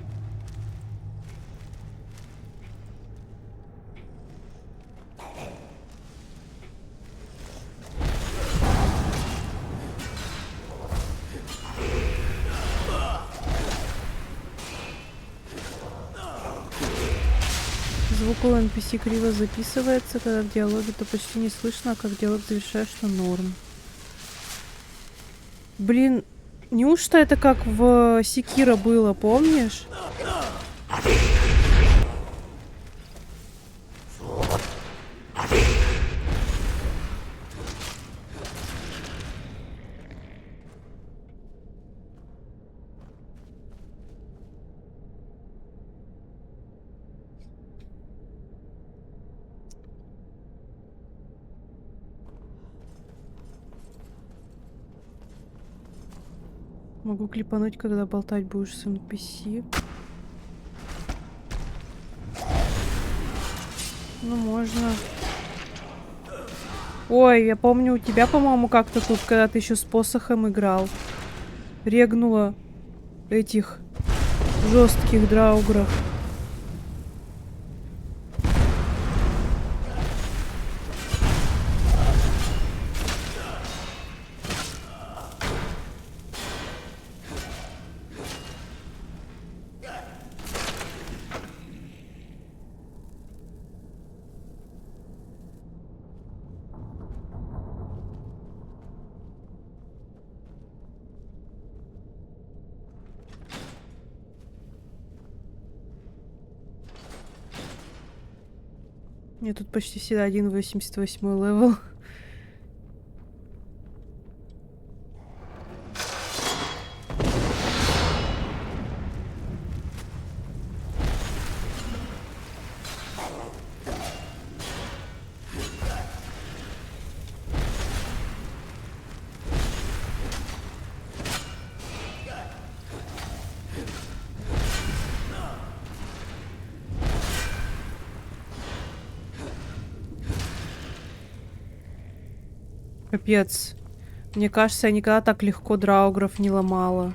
Звук у NPC криво записывается, когда в диалоге то почти не слышно, а как диалог завершаешь, что норм. Блин, неужто это как в Секиро было, помнишь? Могу клипануть, когда болтать будешь с NPC. Ну, можно. Ой, я помню, у тебя, по-моему, как-то тут, когда ты еще с посохом играл, регнула этих жестких драугров. Мне тут почти всегда 1.88 левел. Капец. Мне кажется, я никогда так легко драугров не ломала.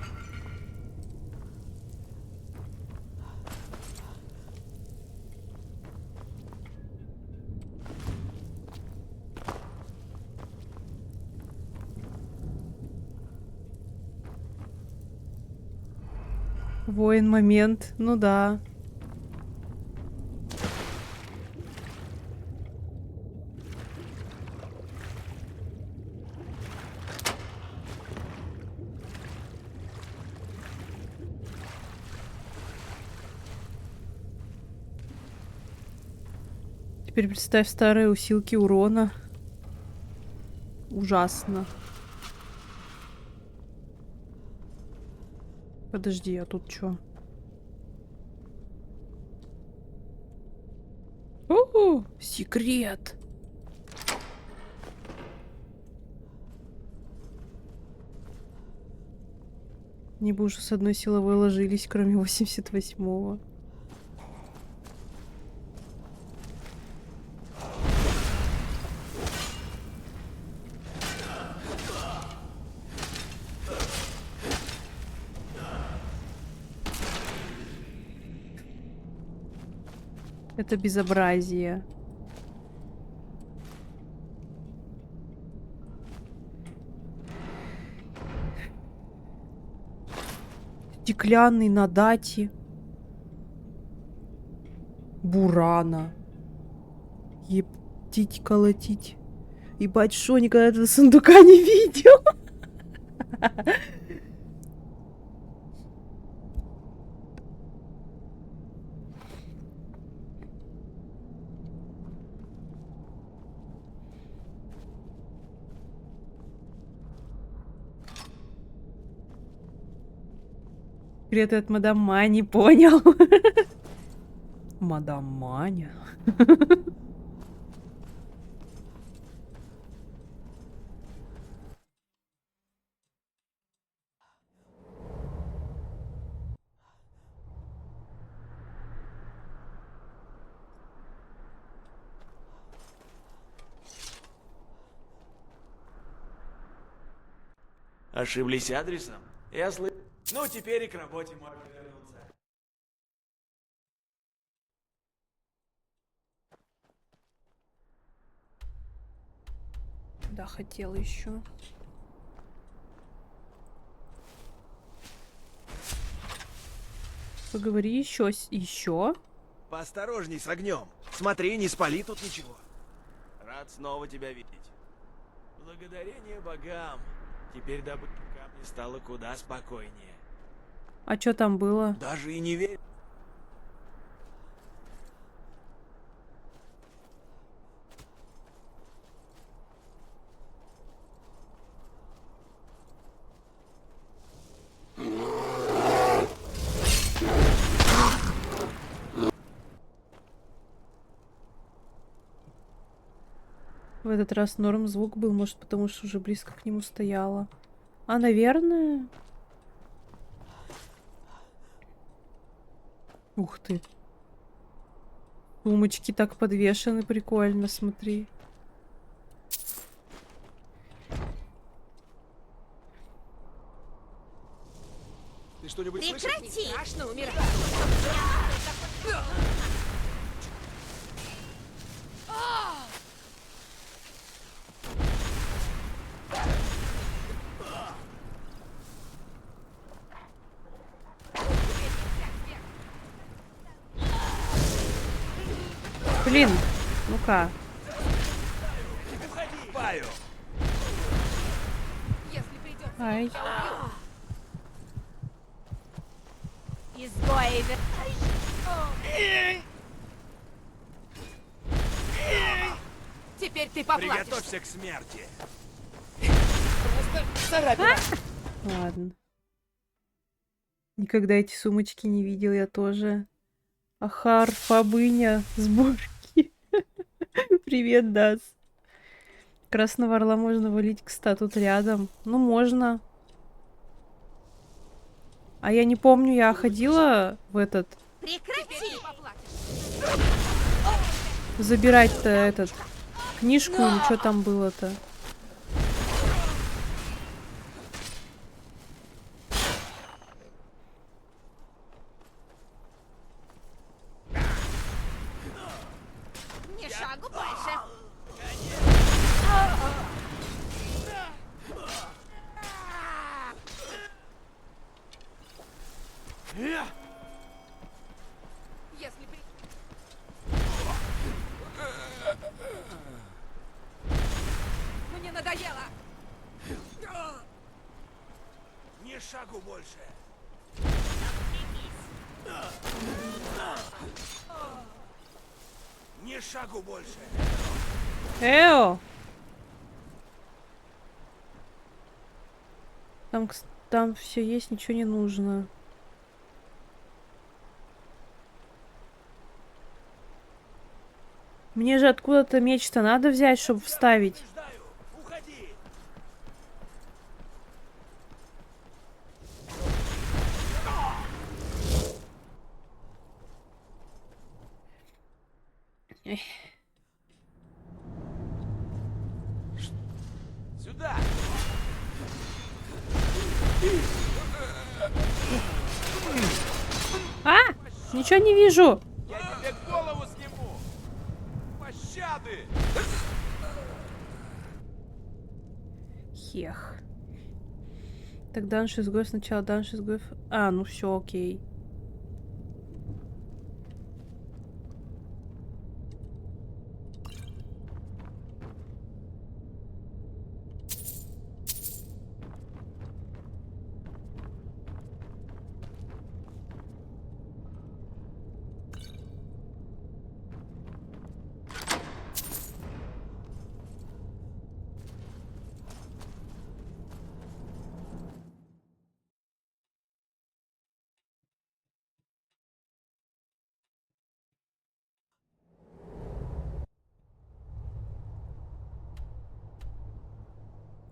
Воин момент. Ну да. Теперь представь старые усилки урона. Ужасно. Подожди, а тут чё? Секрет! Мне бы уже с одной силовой ложились, кроме 88-го. Это безобразие. Стеклянный на дате. Бурана. Ептить, колотить. Ебать, шо, никогда этого сундука не видел. Секреты от мадам Мани, понял. Мадам Маня. Ошиблись адресом? Я слышал. Ну, теперь и к работе можно вернуться. Да, хотела еще. Поговори еще. Еще? Поосторожней с огнем. Смотри, не спали тут ничего. Рад снова тебя видеть. Благодарение богам. Теперь добыть камни стало куда спокойнее. А что там было? Даже и не верю. В этот раз норм звук был, может, потому что уже близко к нему стояла. А, наверное... Ух ты. Сумочки так подвешены, прикольно, смотри. Ты что-нибудь слышишь? Прекрати! Страшно умирать. Блин, ну-ка. Паю. Если придется, Ай. Изгои. теперь ты поплатишь. Приготовься к смерти. Ладно. Никогда эти сумочки не видел я тоже. Ахар, Фабыня, сборки. Привет, Дас. Красного орла можно валить, кстати, тут рядом. Ну, можно. А я не помню, я ходила в этот... Прекрати! Забирать-то этот... Книжку или что там было-то? Не шагу больше. Если при... Мне надоело. Ни шагу больше. Ни шагу больше. Эо! Там все есть, ничего не нужно. Мне же откуда-то меч-то надо взять, чтобы вставить. Ждаю. Уходи. Эх. Сюда. А! Ничего не вижу! Я тебе голову сниму! Пощады! Хех. Так, данж изгоев сначала, данж изгоев... А, ну все, окей.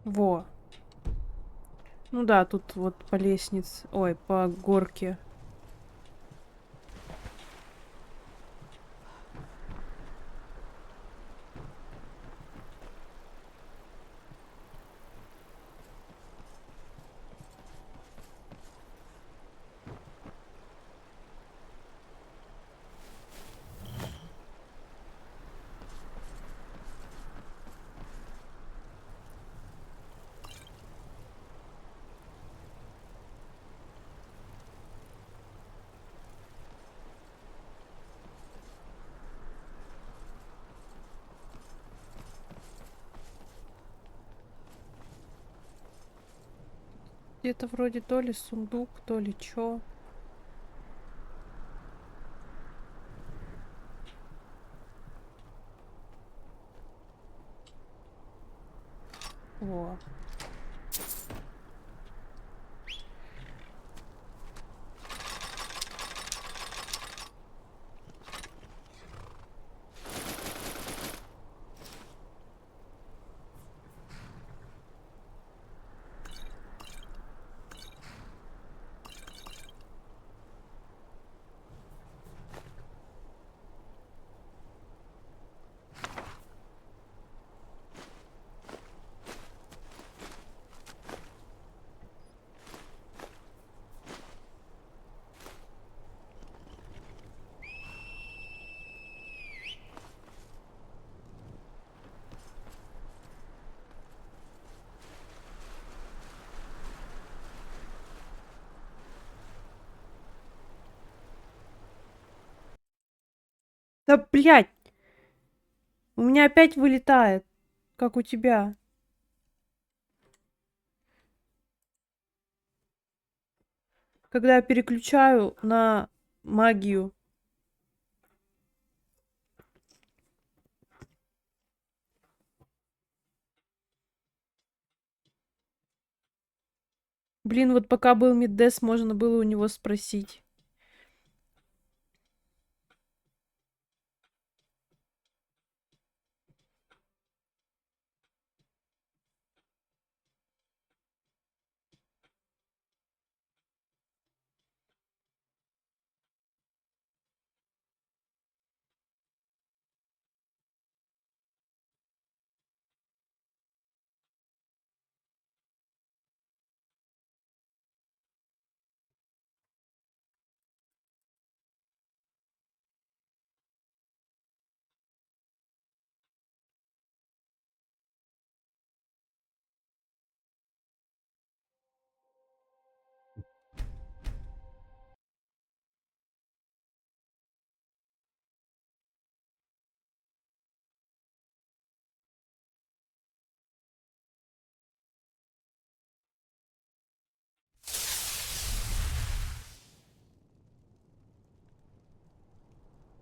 Во. Ну да, тут вот по лестнице. Ой, по горке. Где-то вроде то ли сундук, то ли чё. Во. Да, блядь! У меня опять вылетает, как у тебя. Когда я переключаю на магию. Блин, вот пока был Миддес, можно было у него спросить.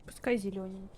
Пускай зелененький.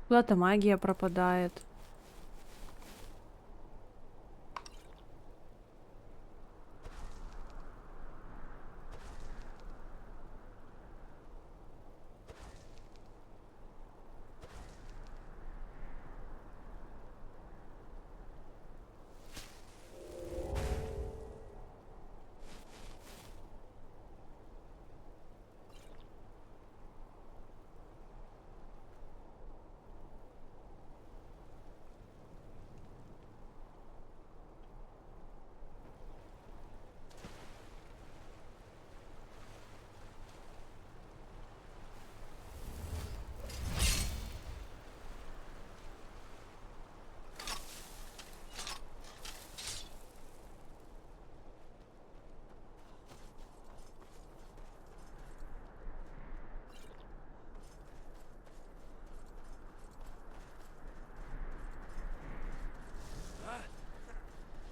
Куда-то магия пропадает.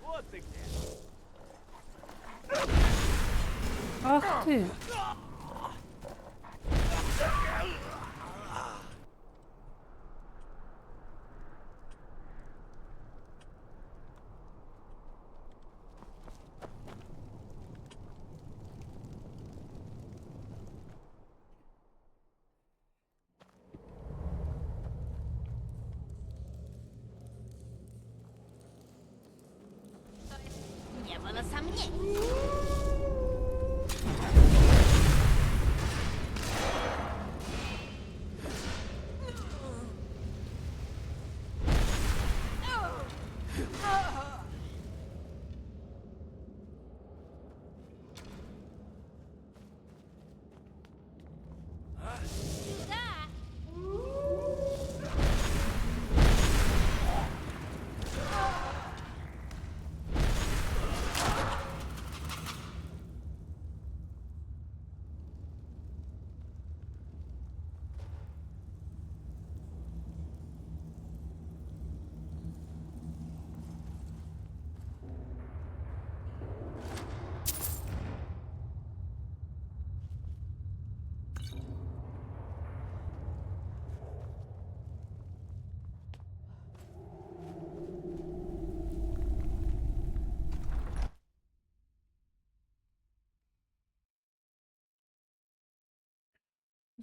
Вот ты где. Ах ты! Не было сомнений.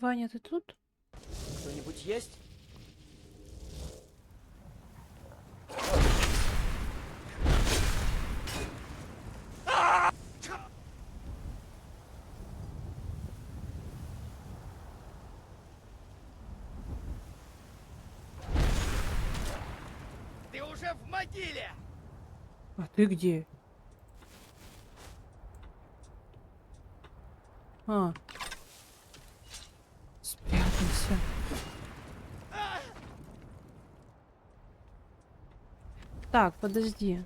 Ваня, ты тут? Кто-нибудь есть? Ты уже в могиле! А ты где? А. Спрятался. Так, подожди.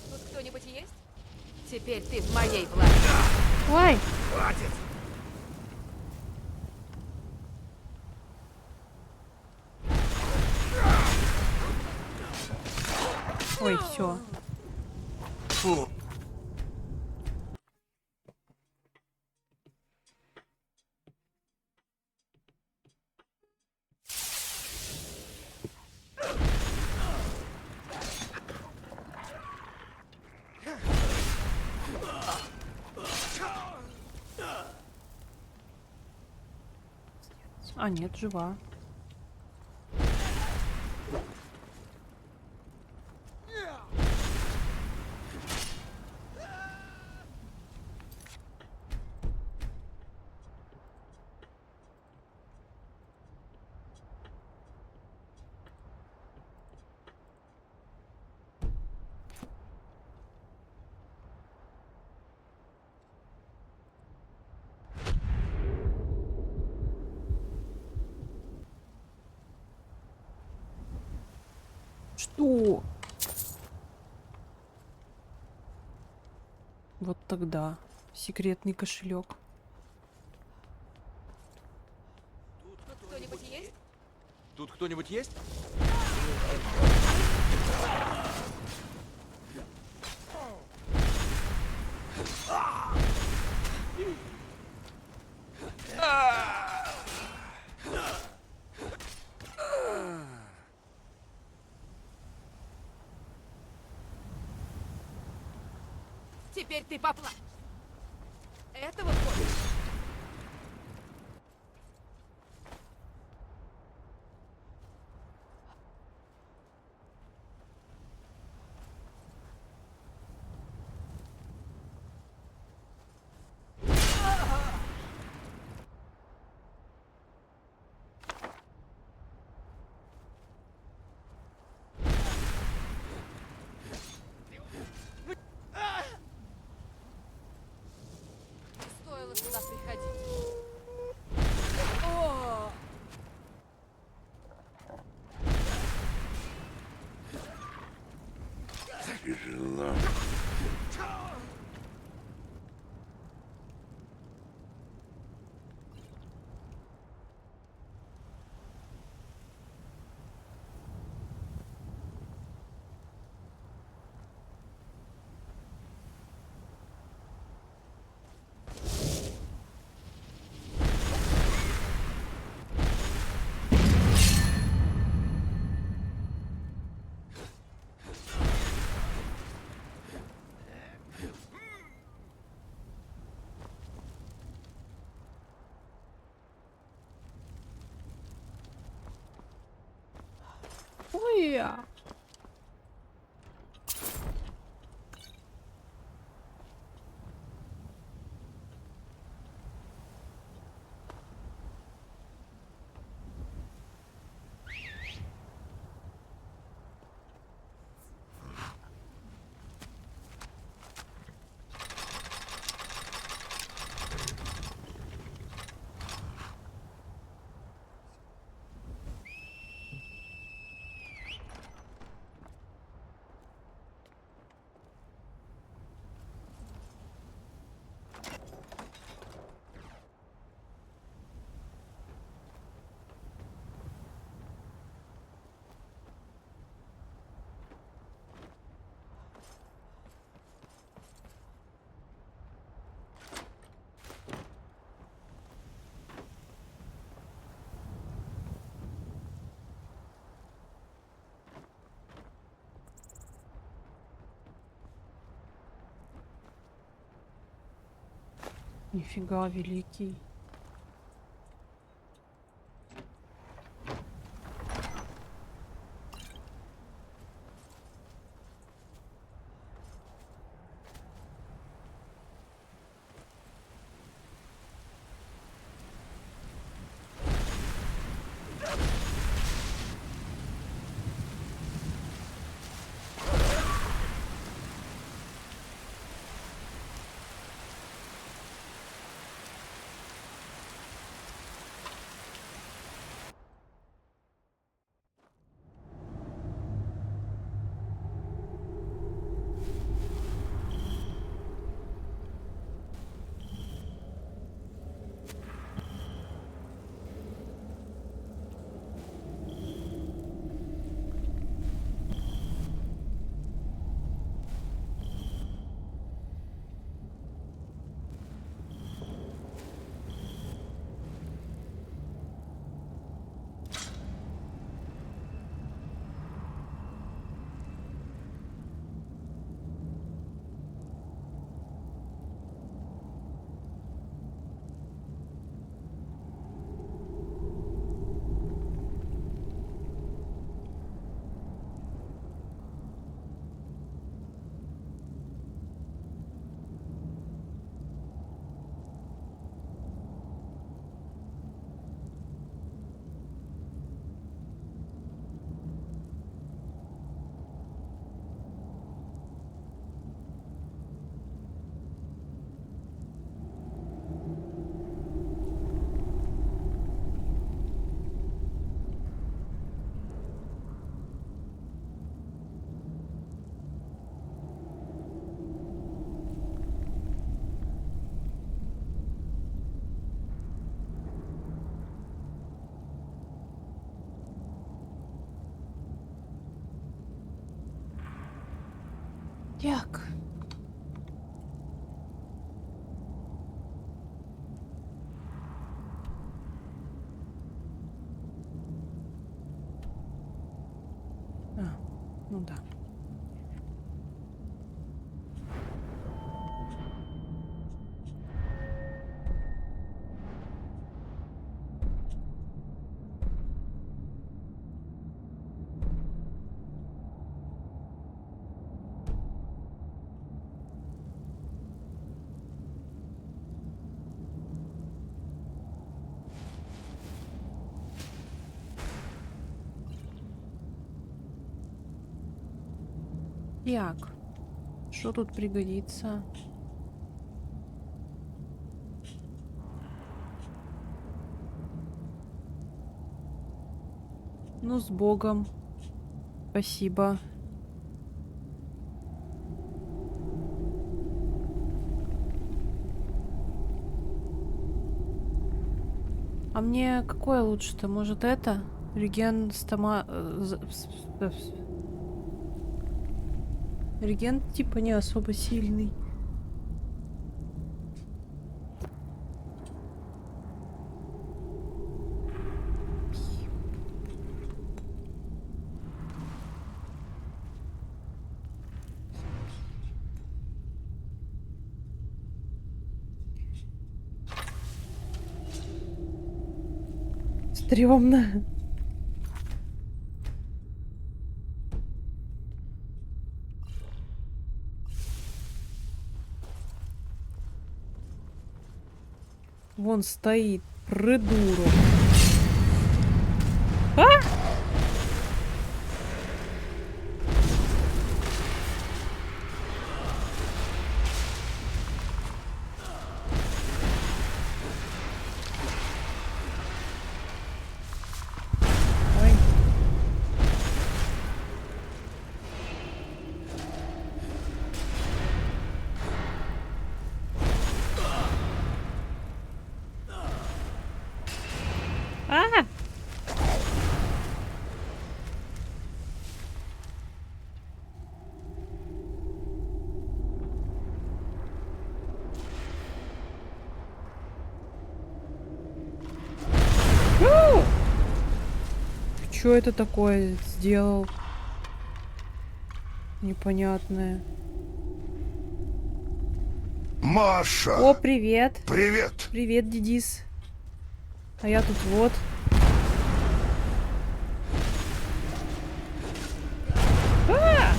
Тут кто-нибудь есть? Теперь ты в моей власти. Ой! Хватит! Ой, все. Фу. А, нет, жива. Что? Вот тогда. Секретный кошелек. Тут кто-нибудь есть? Тут кто-нибудь есть? Теперь ты поплачешь. Этого хочешь? Не стоило сюда приходить. О! Тяжело. Ой! Нифига, великий. Так. Ну да. Так, что тут пригодится? Ну, с Богом. Спасибо. А мне какое лучше-то? Может, это? Реген стома... Реген типа не особо сильный. Стрёмно. Вон стоит придурок. А! Ой. А! Что это такое сделал? Непонятное. Маша! О, привет. Привет! Привет, Дидис. А я тут вот. А!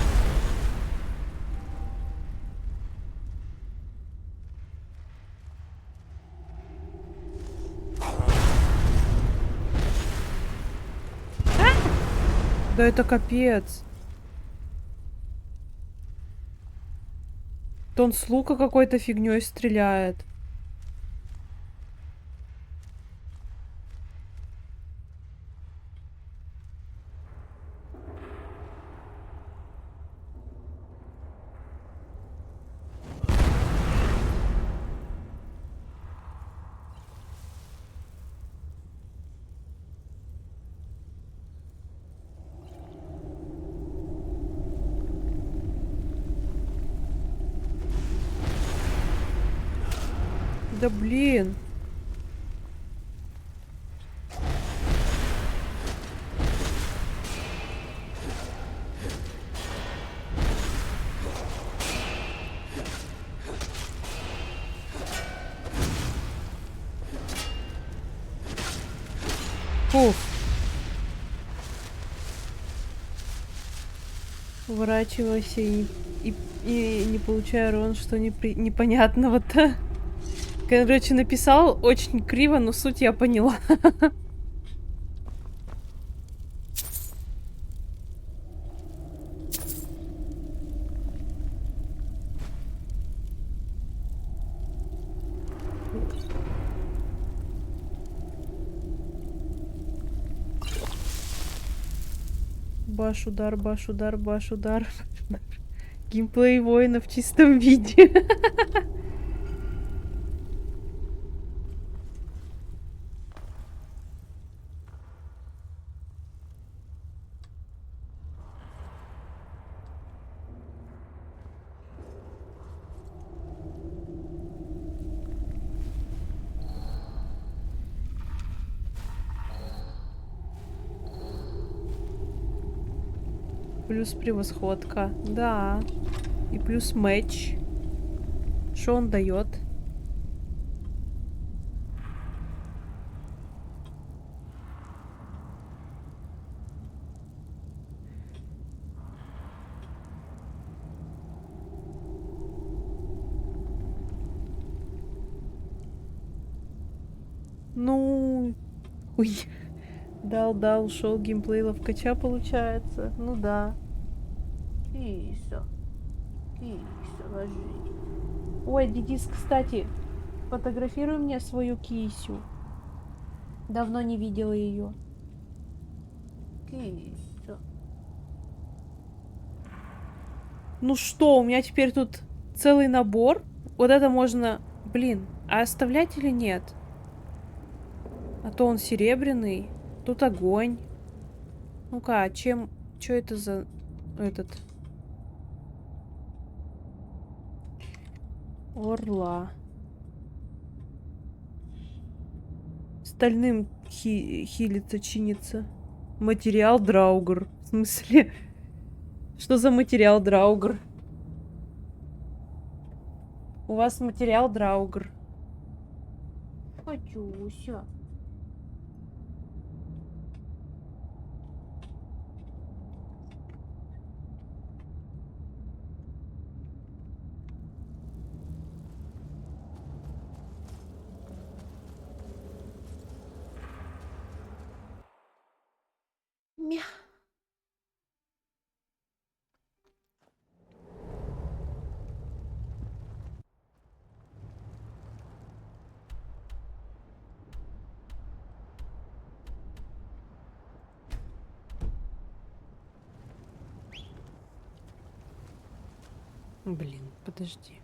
Да это капец. То он с лука какой-то фигней стреляет. Да блин. Фух. Уворачивайся и не получай урон, что непонятного-то. Короче, написал очень криво, но суть я поняла. Баш-удар, баш-удар, баш-удар. Геймплей воина в чистом виде. Плюс превосходка. Да. И плюс матч. Что он дает? Ну... Ой. Дал, ушел геймплей ловкача, получается. Ну да. Кися. Кися, ложись. Ой, Дидис, кстати, фотографируй мне свою кисю. Давно не видела ее. Кися. Ну что, у меня теперь тут целый набор. Вот это можно... Блин, а оставлять или нет? А то он серебряный. Тут огонь. Ну-ка, а чем... Что это за... Этот... Орла. Стальным хилится, чинится. Материал Драугр. В смысле? Что за материал Драугр? У вас материал Драугр. Катюся. Мя. Блин, подожди.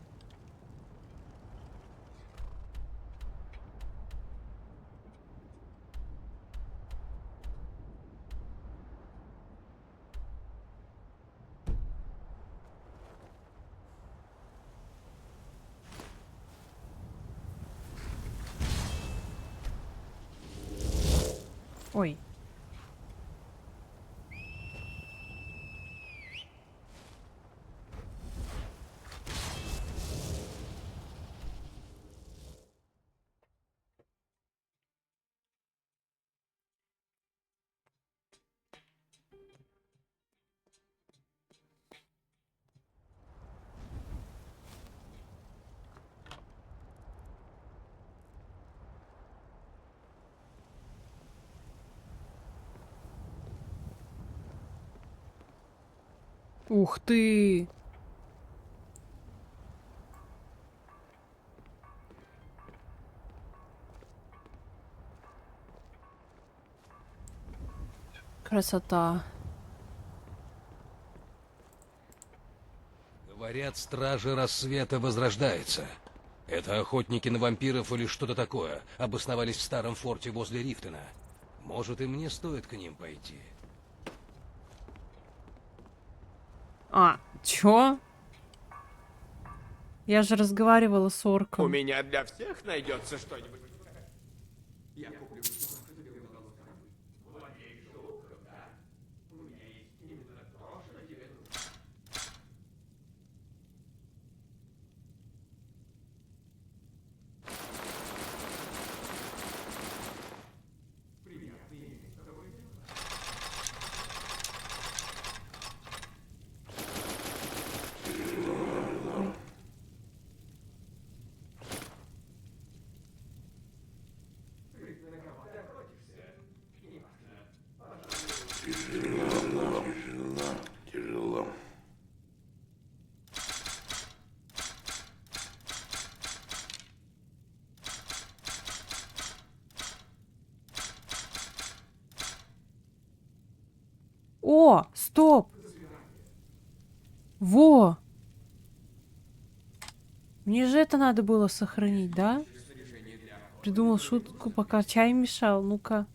Ой. Ух ты! Красота. Говорят, стражи рассвета возрождаются. Это охотники на вампиров или что-то такое. Обосновались в старом форте возле Рифтона. Может, и мне стоит к ним пойти. А, чё? Я же разговаривала с У орком. меня для всех найдется что-нибудь. Тяжело. О, стоп! Во! Мне же это надо было сохранить, да? Придумал шутку, пока чай мешал. Ну-ка.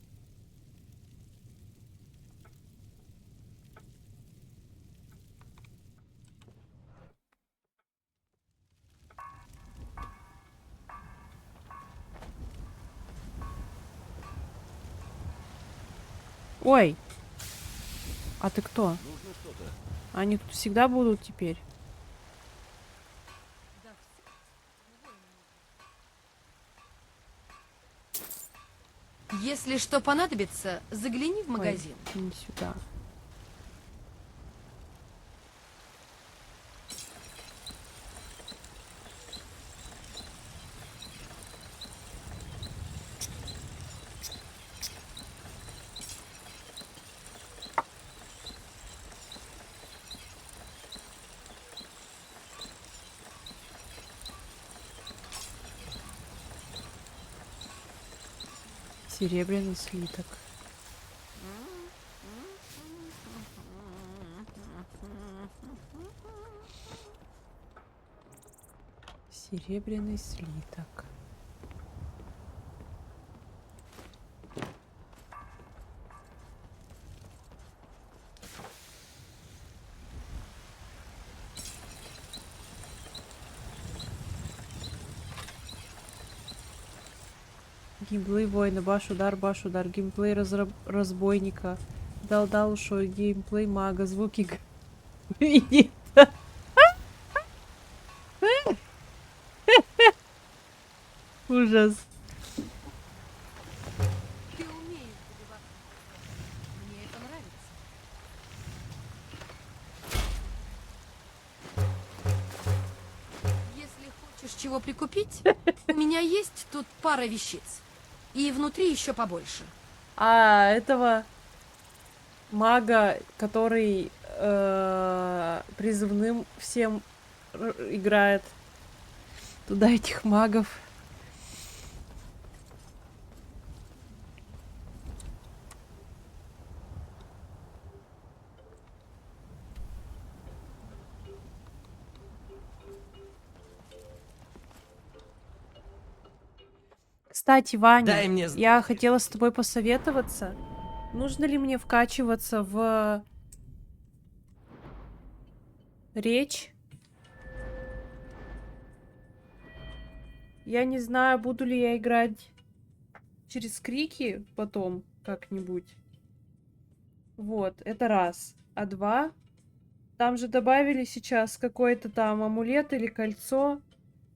Ой! А ты кто? Нужно что-то. Они тут всегда будут теперь? Если что понадобится, загляни в магазин. Ой, не сюда. Серебряный слиток. Серебряный слиток. Геймплей воина, баш, удар, геймплей разбойника, дал, ушой, геймплей мага, звуки гвинета. Ужас. Ты умеешь добиваться. Мне это нравится. Если хочешь чего прикупить, у меня есть тут пара вещиц. И внутри еще побольше. А этого мага, который призывным всем играет. Туда этих магов. Кстати, Ваня, Дай мне я хотела с тобой посоветоваться. Нужно ли мне вкачиваться в речь? Я не знаю, буду ли я играть через крики потом как-нибудь. Вот, это раз. А два, там же добавили сейчас какой-то там амулет или кольцо,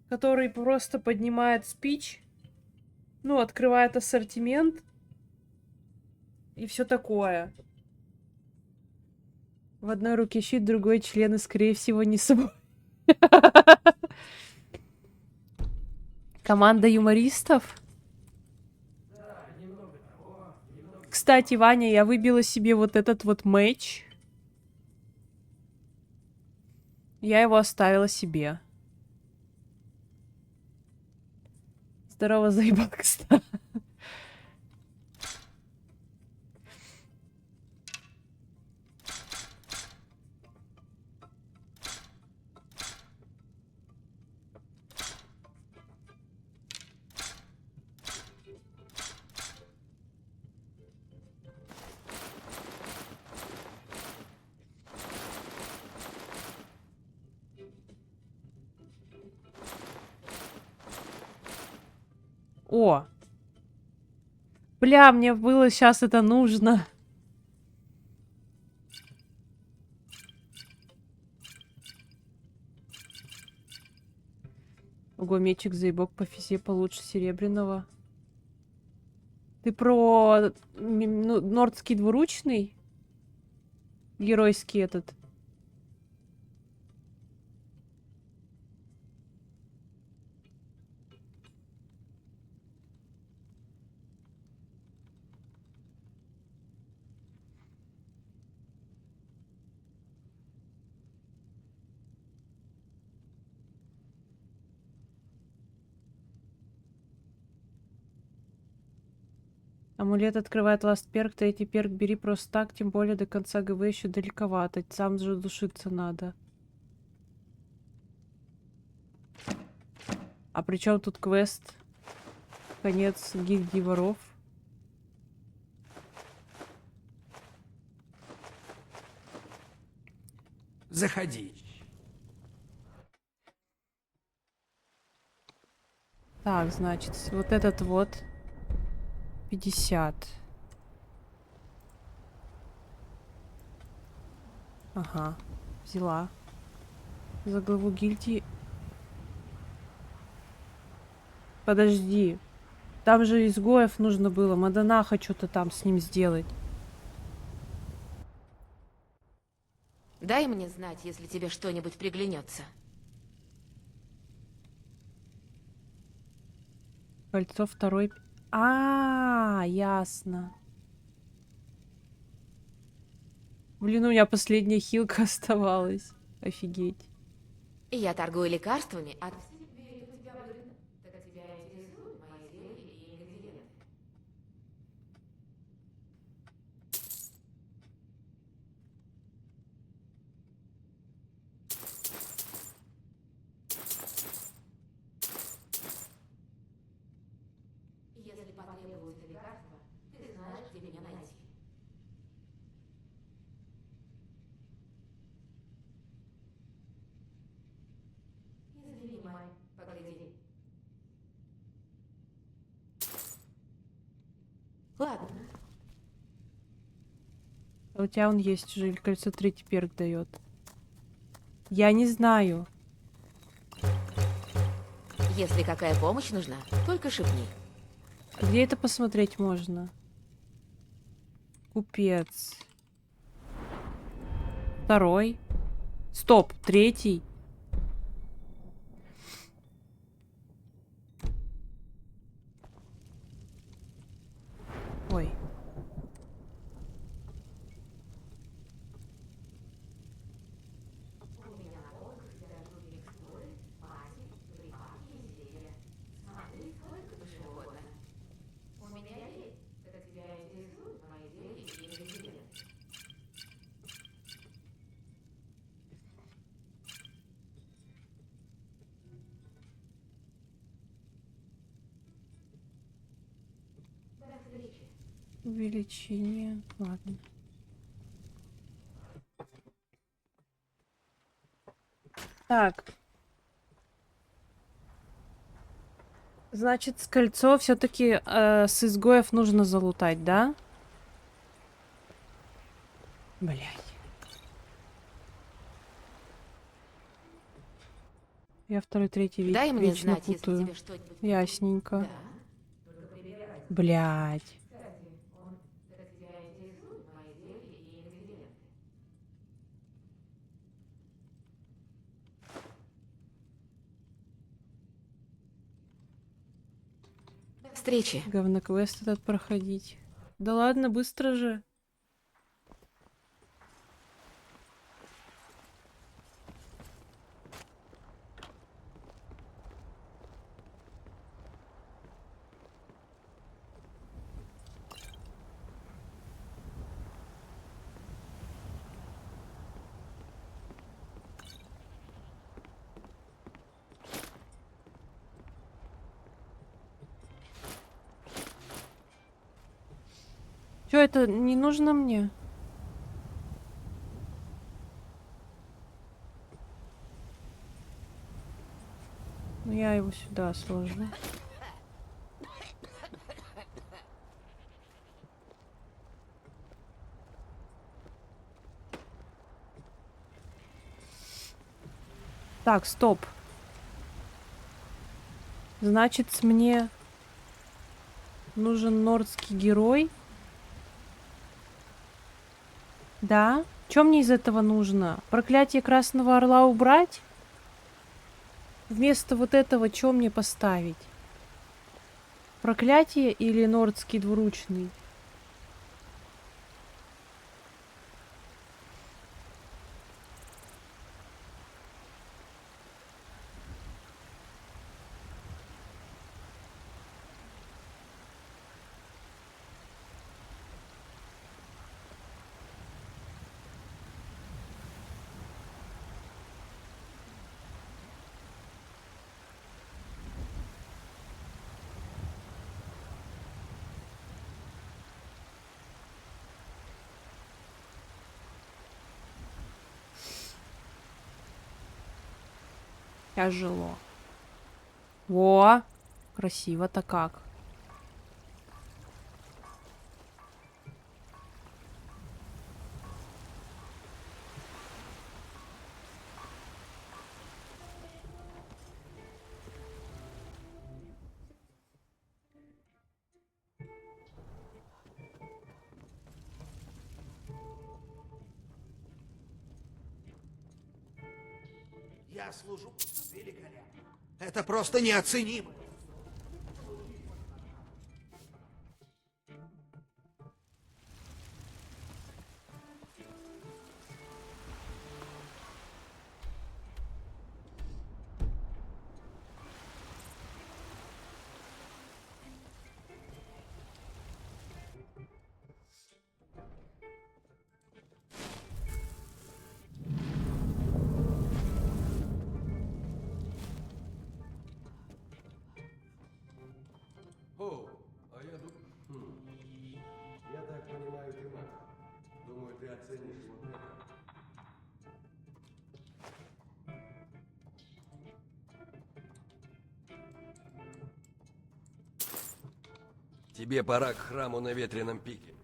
который просто поднимает спич. Ну, открывает ассортимент. И все такое. В одной руке щит, другой член, и, скорее всего, не собой. Команда юмористов? Кстати, Ваня, я выбила себе вот этот вот меч. Я его оставила себе. Здорово, заебал, кстати. О! Бля, мне было сейчас это нужно. Ого, мечик заебок по физе получше серебряного. Ты про нордский двуручный? Геройский этот. Амулет открывает ласт перк, третий перк бери просто так, тем более до конца ГВ еще далековато. Сам же душиться надо. А при чем тут квест? Конец гильдии воров. Заходи. Так, значит, вот этот вот 50. Ага, взяла. За главу гильдии. Подожди. Там же изгоев нужно было. Маданаха что-то там с ним сделать. Дай мне знать, если тебе что-нибудь приглянется. Кольцо второй. А, ясно. Блин, у меня последняя хилка оставалась. Офигеть. Я торгую лекарствами, а... Если потребуется лекарство, ты знаешь, где меня найти. Извини, май, погляди. Ладно. А у тебя он есть уже, или кольцо третий перк дает? Я не знаю. Если какая помощь нужна, только шепни. Где это посмотреть можно? Купец. Второй. Стоп, третий. Ой. Увеличение. Ладно. Так. Значит, с кольцо все-таки с изгоев нужно залутать, да? Блять. Я второй, третий Дай мне вечно знать, если путаю. тебе что-нибудь... Ясненько. Да. Блять. Встречи. Говноквест этот проходить. Да ладно, быстро же. Чё это не нужно мне? Ну, я его сюда сложу. Так, стоп. Значит, мне нужен нордский герой. Да? Что мне из этого нужно? Проклятие Красного Орла убрать? Вместо вот этого что мне поставить? Проклятие или нордский двуручный? Тяжело. Во! Красиво-то как. Я служу великолепно. Это просто неоценимо. О, а я думаю... Я так понимаю, ты маг. Думаю, ты оценишь вот это. Тебе пора к храму на Ветреном пике.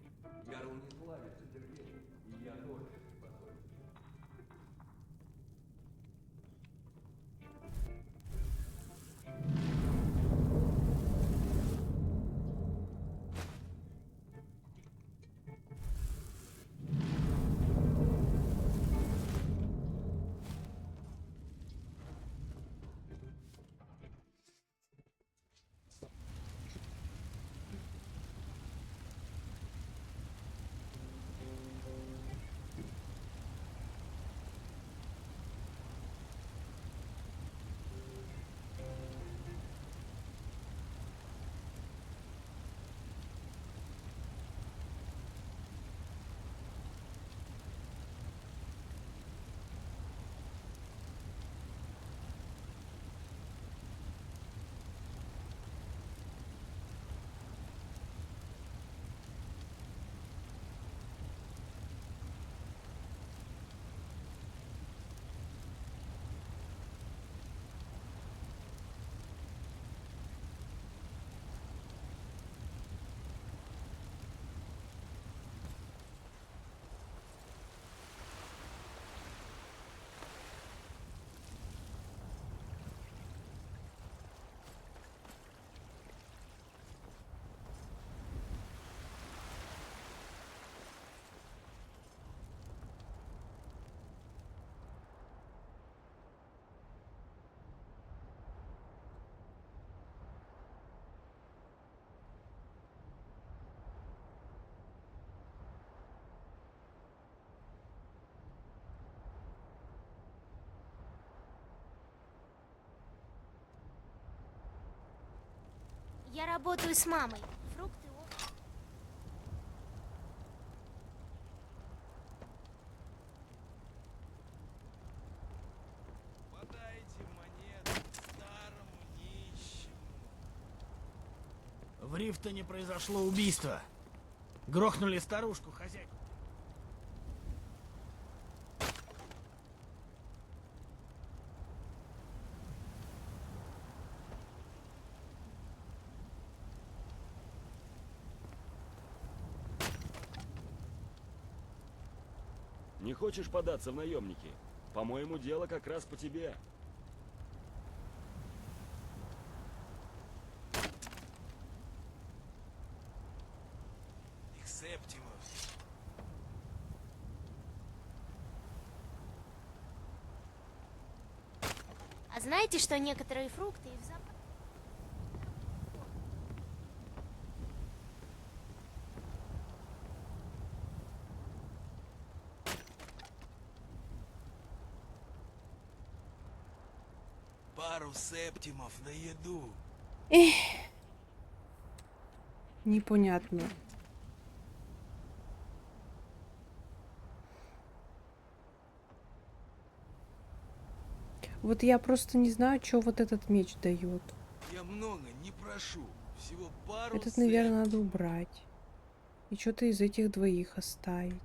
Гарл не славится терпением, и я тоже способен. Я работаю с мамой. Фрукты, овощи. Подайте монету старому нищему. В Рифтоне произошло убийство. Грохнули старушку, хозяйку. Не хочешь податься в наемники? По-моему, дело как раз по тебе. Их Септимус. А знаете, что некоторые фрукты и в запасе? Пару септимов на еду. Непонятно. Вот я просто не знаю, что вот этот меч дает. Я много не прошу. Всего пару Этот, наверное, надо убрать. И что-то из этих двоих оставить.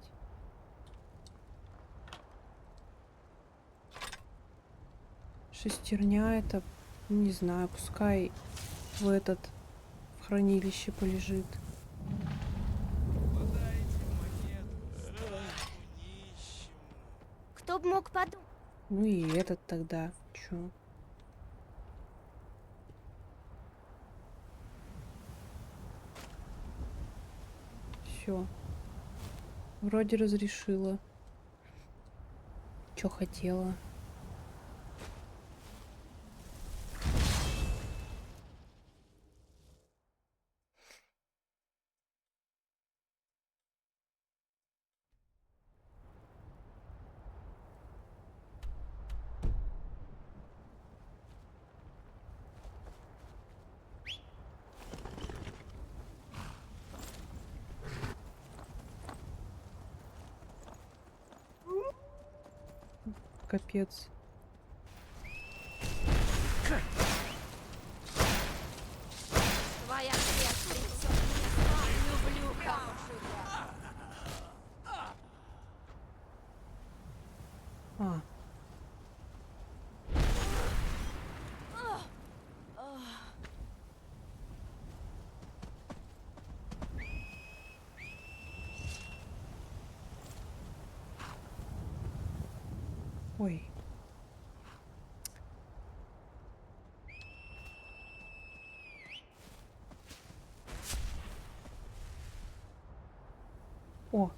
Шестерня это, не знаю, пускай в этот в хранилище полежит. Кто бы мог подумать? Ну и этот тогда. Чё? Все. Вроде разрешила. Чё хотела. Капец. Твоя смерть принесет мне славу, люблю хорошую драку. А. Ой. О.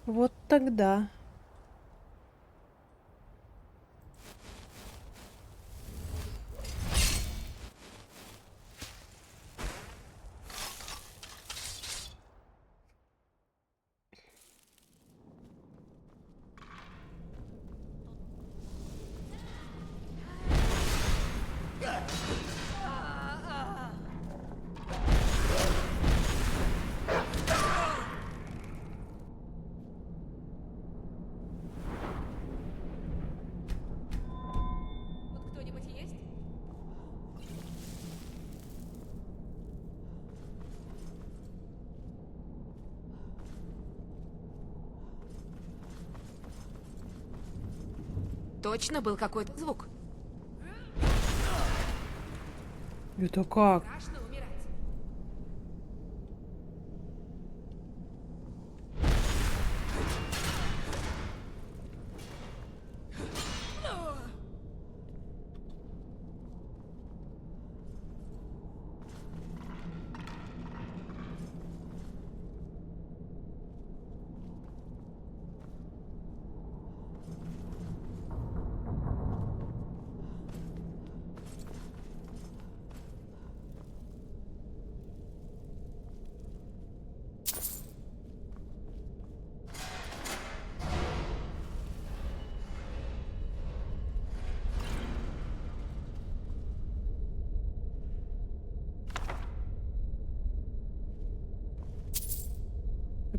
Вот тогда. Тут кто-нибудь есть? Точно был какой-то звук. Это как? Страшно умирать.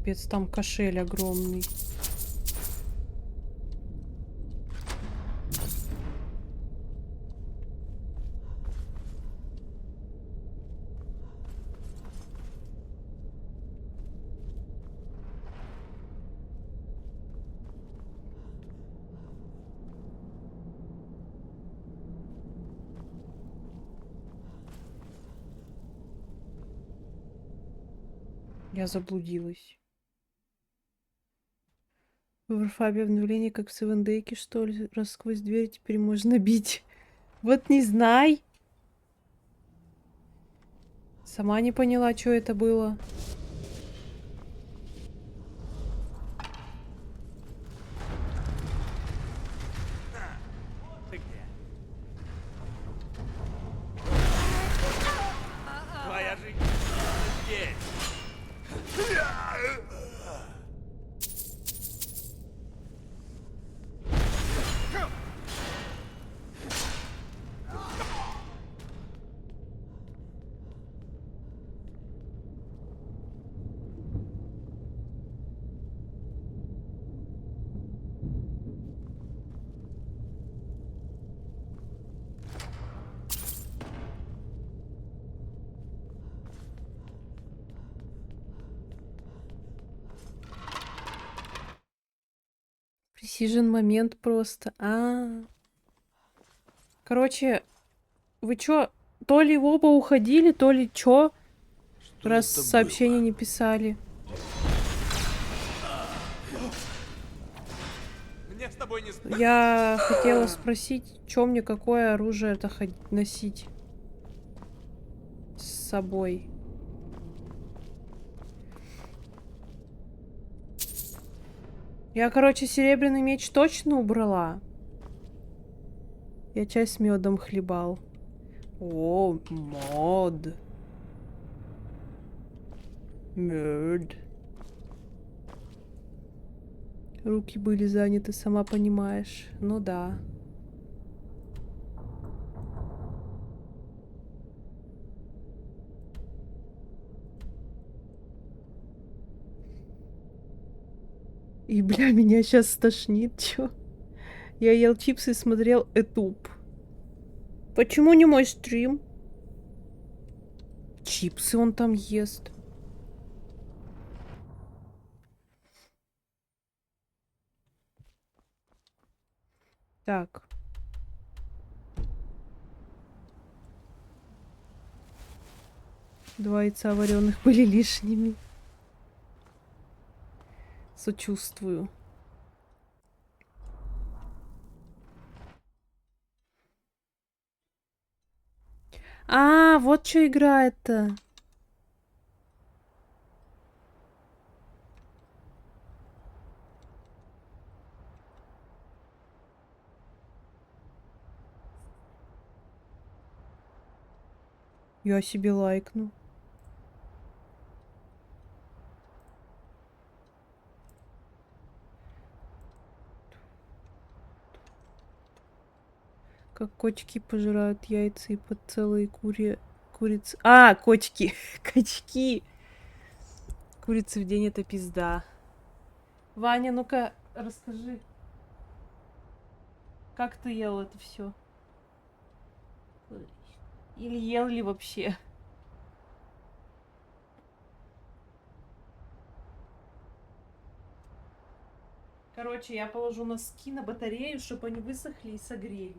Капец, там кошель огромный. Я заблудилась. В Варфабе обновление, как в Севендейке, что ли? Раз сквозь дверь теперь можно бить. Вот не знай. Сама не поняла, что это было. Ты где? Твоя жизнь здесь. Precision момент просто. Короче, вы чё, то ли оба уходили, то ли чё, раз это сообщения было? не писали. Мне с тобой не спать. Я хотела спросить, чё мне какое оружие это носить с собой. Я, короче, серебряный меч точно убрала. Я чай с медом хлебал. О, мод. Мед. Руки были заняты, сама понимаешь. Ну да. И, бля, меня сейчас стошнит, чё? Я ел чипсы и смотрел Ютуб. Почему не мой стрим? Чипсы он там ест. Так. Два яйца вареных были лишними. Сочувствую. Вот что играет-то. Я себе лайкну. Как котики пожирают яйца и под целые курицы. Котики. Качки. Курицы в день это пизда. Ваня, ну-ка, расскажи. Как ты ел это все? Или ел ли вообще? Короче, я положу носки на батарею, чтобы они высохли и согрелись.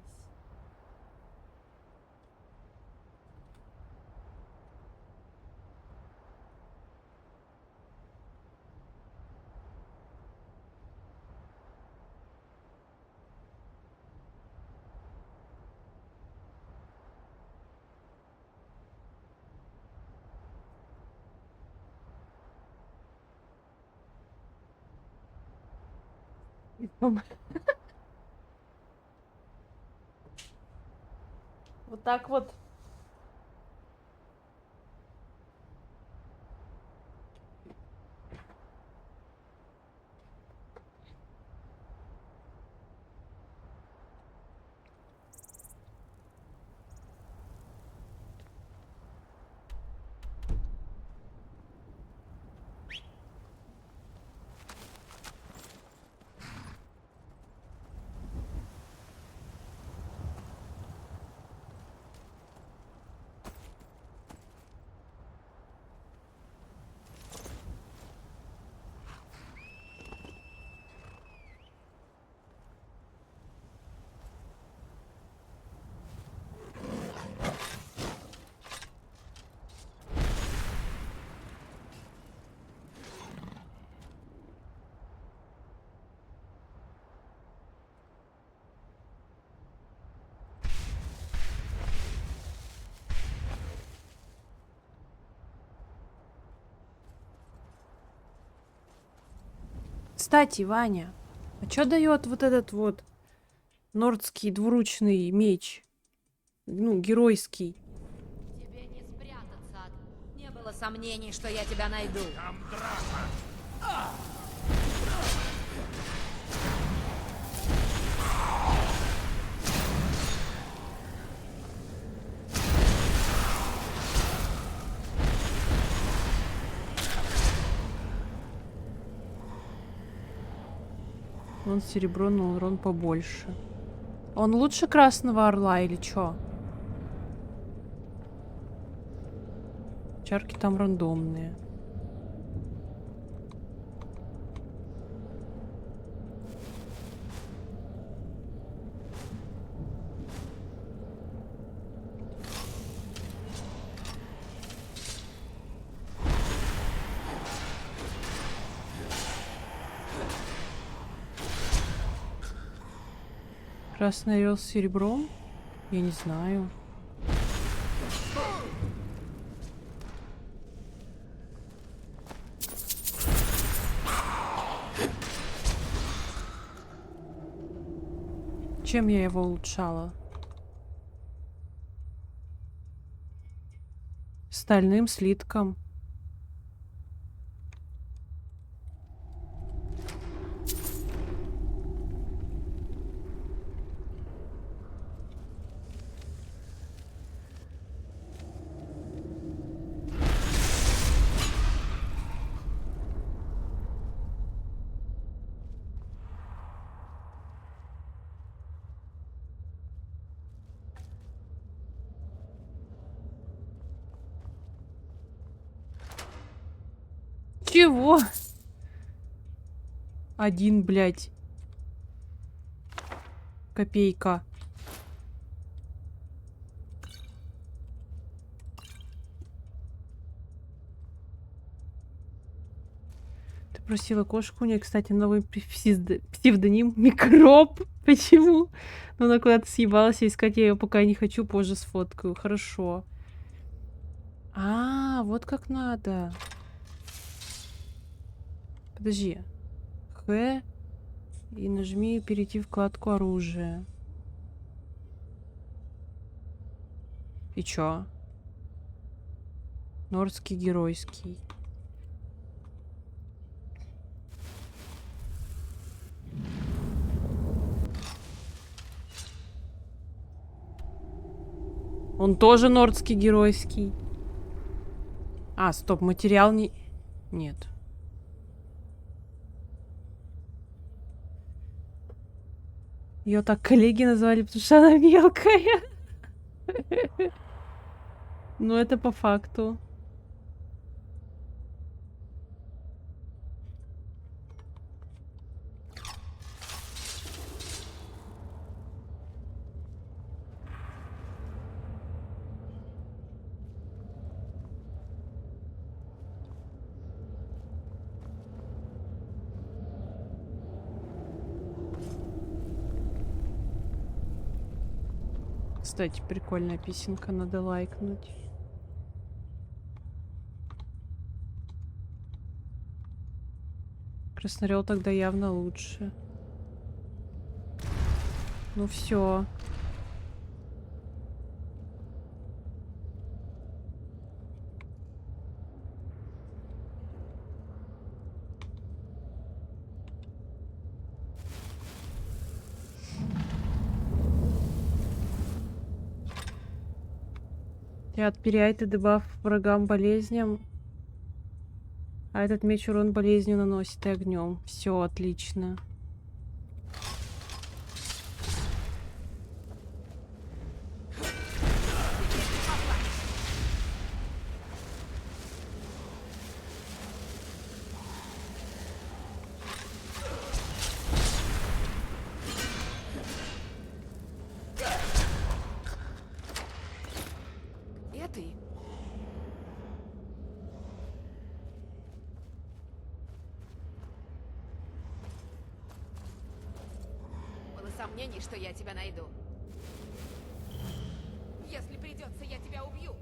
Вот так вот. Кстати, Ваня, а что дает вот этот вот нордский двуручный меч? Ну, геройский. Тебе не спрятаться. Не было сомнений, что я тебя найду. Он серебро, но урон побольше. Он лучше красного орла или чё? Чарки там рандомные. Красный орел с серебром? Я не знаю. Чем я его улучшала? Стальным слитком. Чего? Один, блядь. Копейка. Ты просила кошку, у нее, кстати, новый псевдоним Микроб. Почему? Но она куда-то съебалась, и искать я ее пока не хочу, позже сфоткаю. Хорошо. А, вот как надо. Подожди. Х. И нажми перейти в вкладку оружия. И чё? Нордский геройский. Он тоже нордский геройский. А, стоп, материал не... Нет. Ее так коллеги назвали, потому что она мелкая. Ну, это по факту. Кстати, прикольная песенка, надо лайкнуть. Краснорел тогда явно лучше. Ну все. И отперяет и дебаф врагам болезням. А этот меч урон болезнью наносит и огнем. Все отлично. Сомнений, что я тебя найду. Если придется, я тебя убью.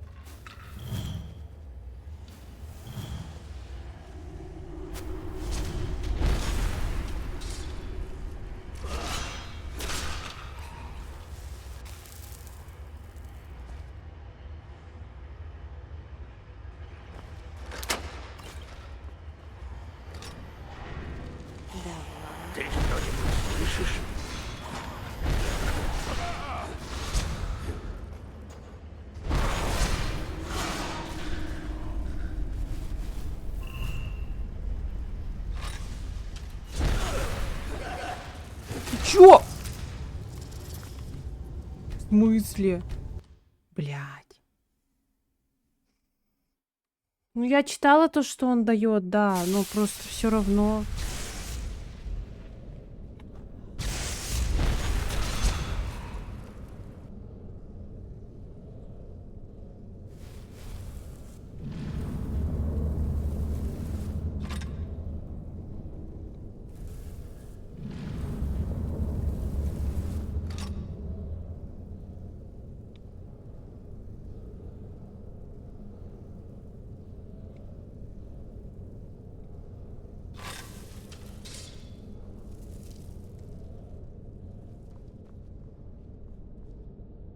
Чё? В смысле? Блядь. Ну, я читала то, что он дает, да, но просто все равно.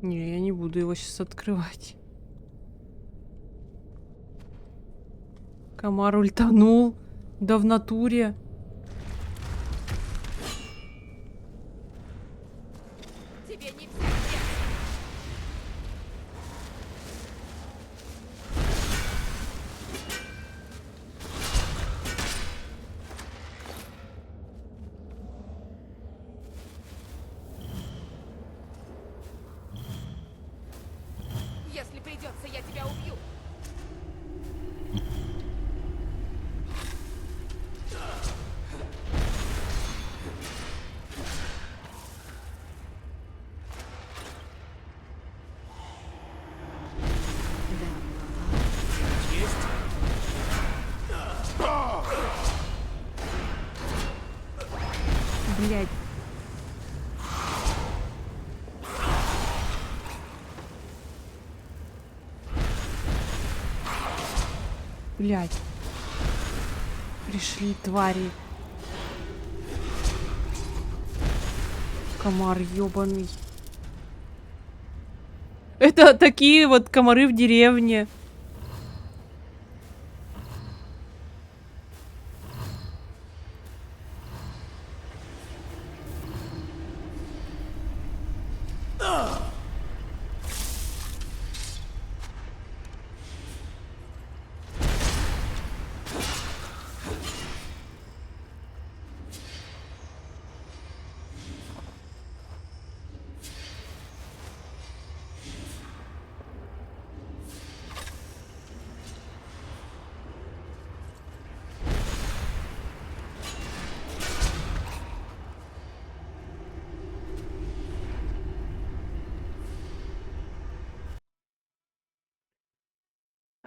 Не, я не буду его сейчас открывать. Комар ультанул. Да в натуре. Тебе не Если придется, я тебя убью. Блядь. Блядь. Пришли твари. Комар ёбаный. Это такие вот комары в деревне.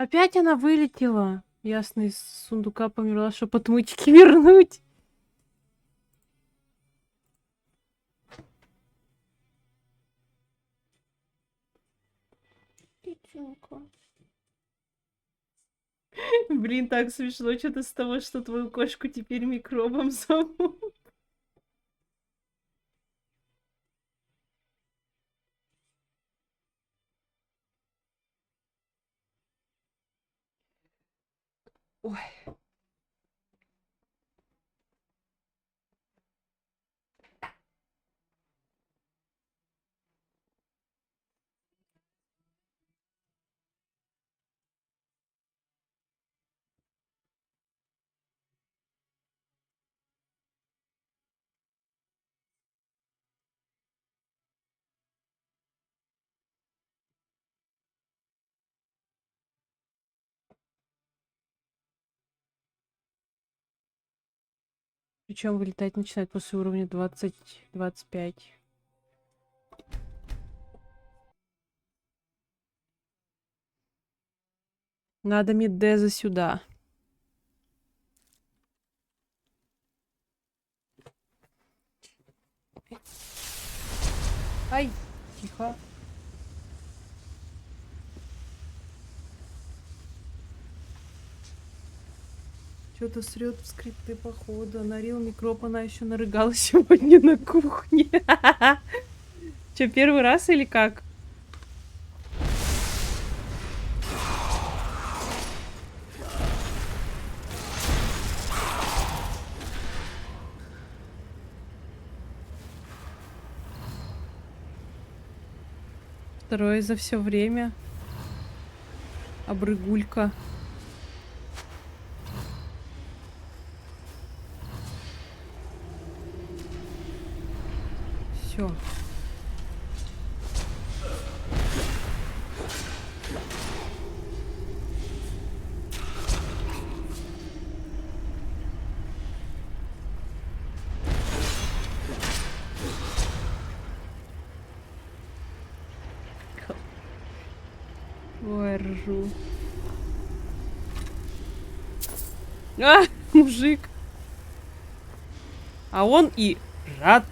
Опять она вылетела. Ясно, из сундука померла, чтобы отмычки вернуть. Блин, так смешно что-то с того, что твою кошку теперь микробом зовут. Ой. Причем вылетать начинает после уровня 20-25. Надо Миддеза сюда. Ай, тихо. Что-то срет в скрипты, походу. Нарил микроб, она еще нарыгала сегодня на кухне. Че, первый раз или как? Второе за все время. Обрыгулька. Все. Ой, ржу. А, мужик. А он и рад.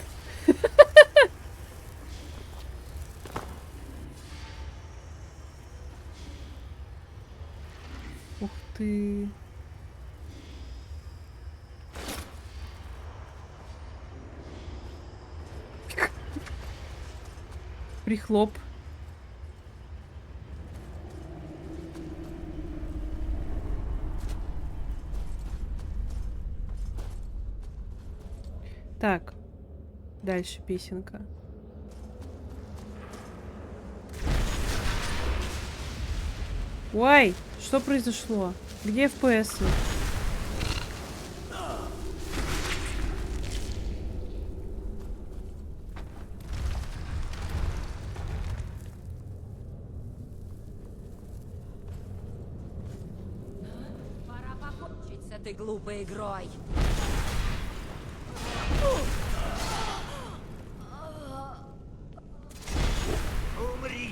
Ух ты. Прихлоп. Так, дальше песенка. Ой, что произошло? Где FPS? Пора покончить с этой глупой игрой. Умри!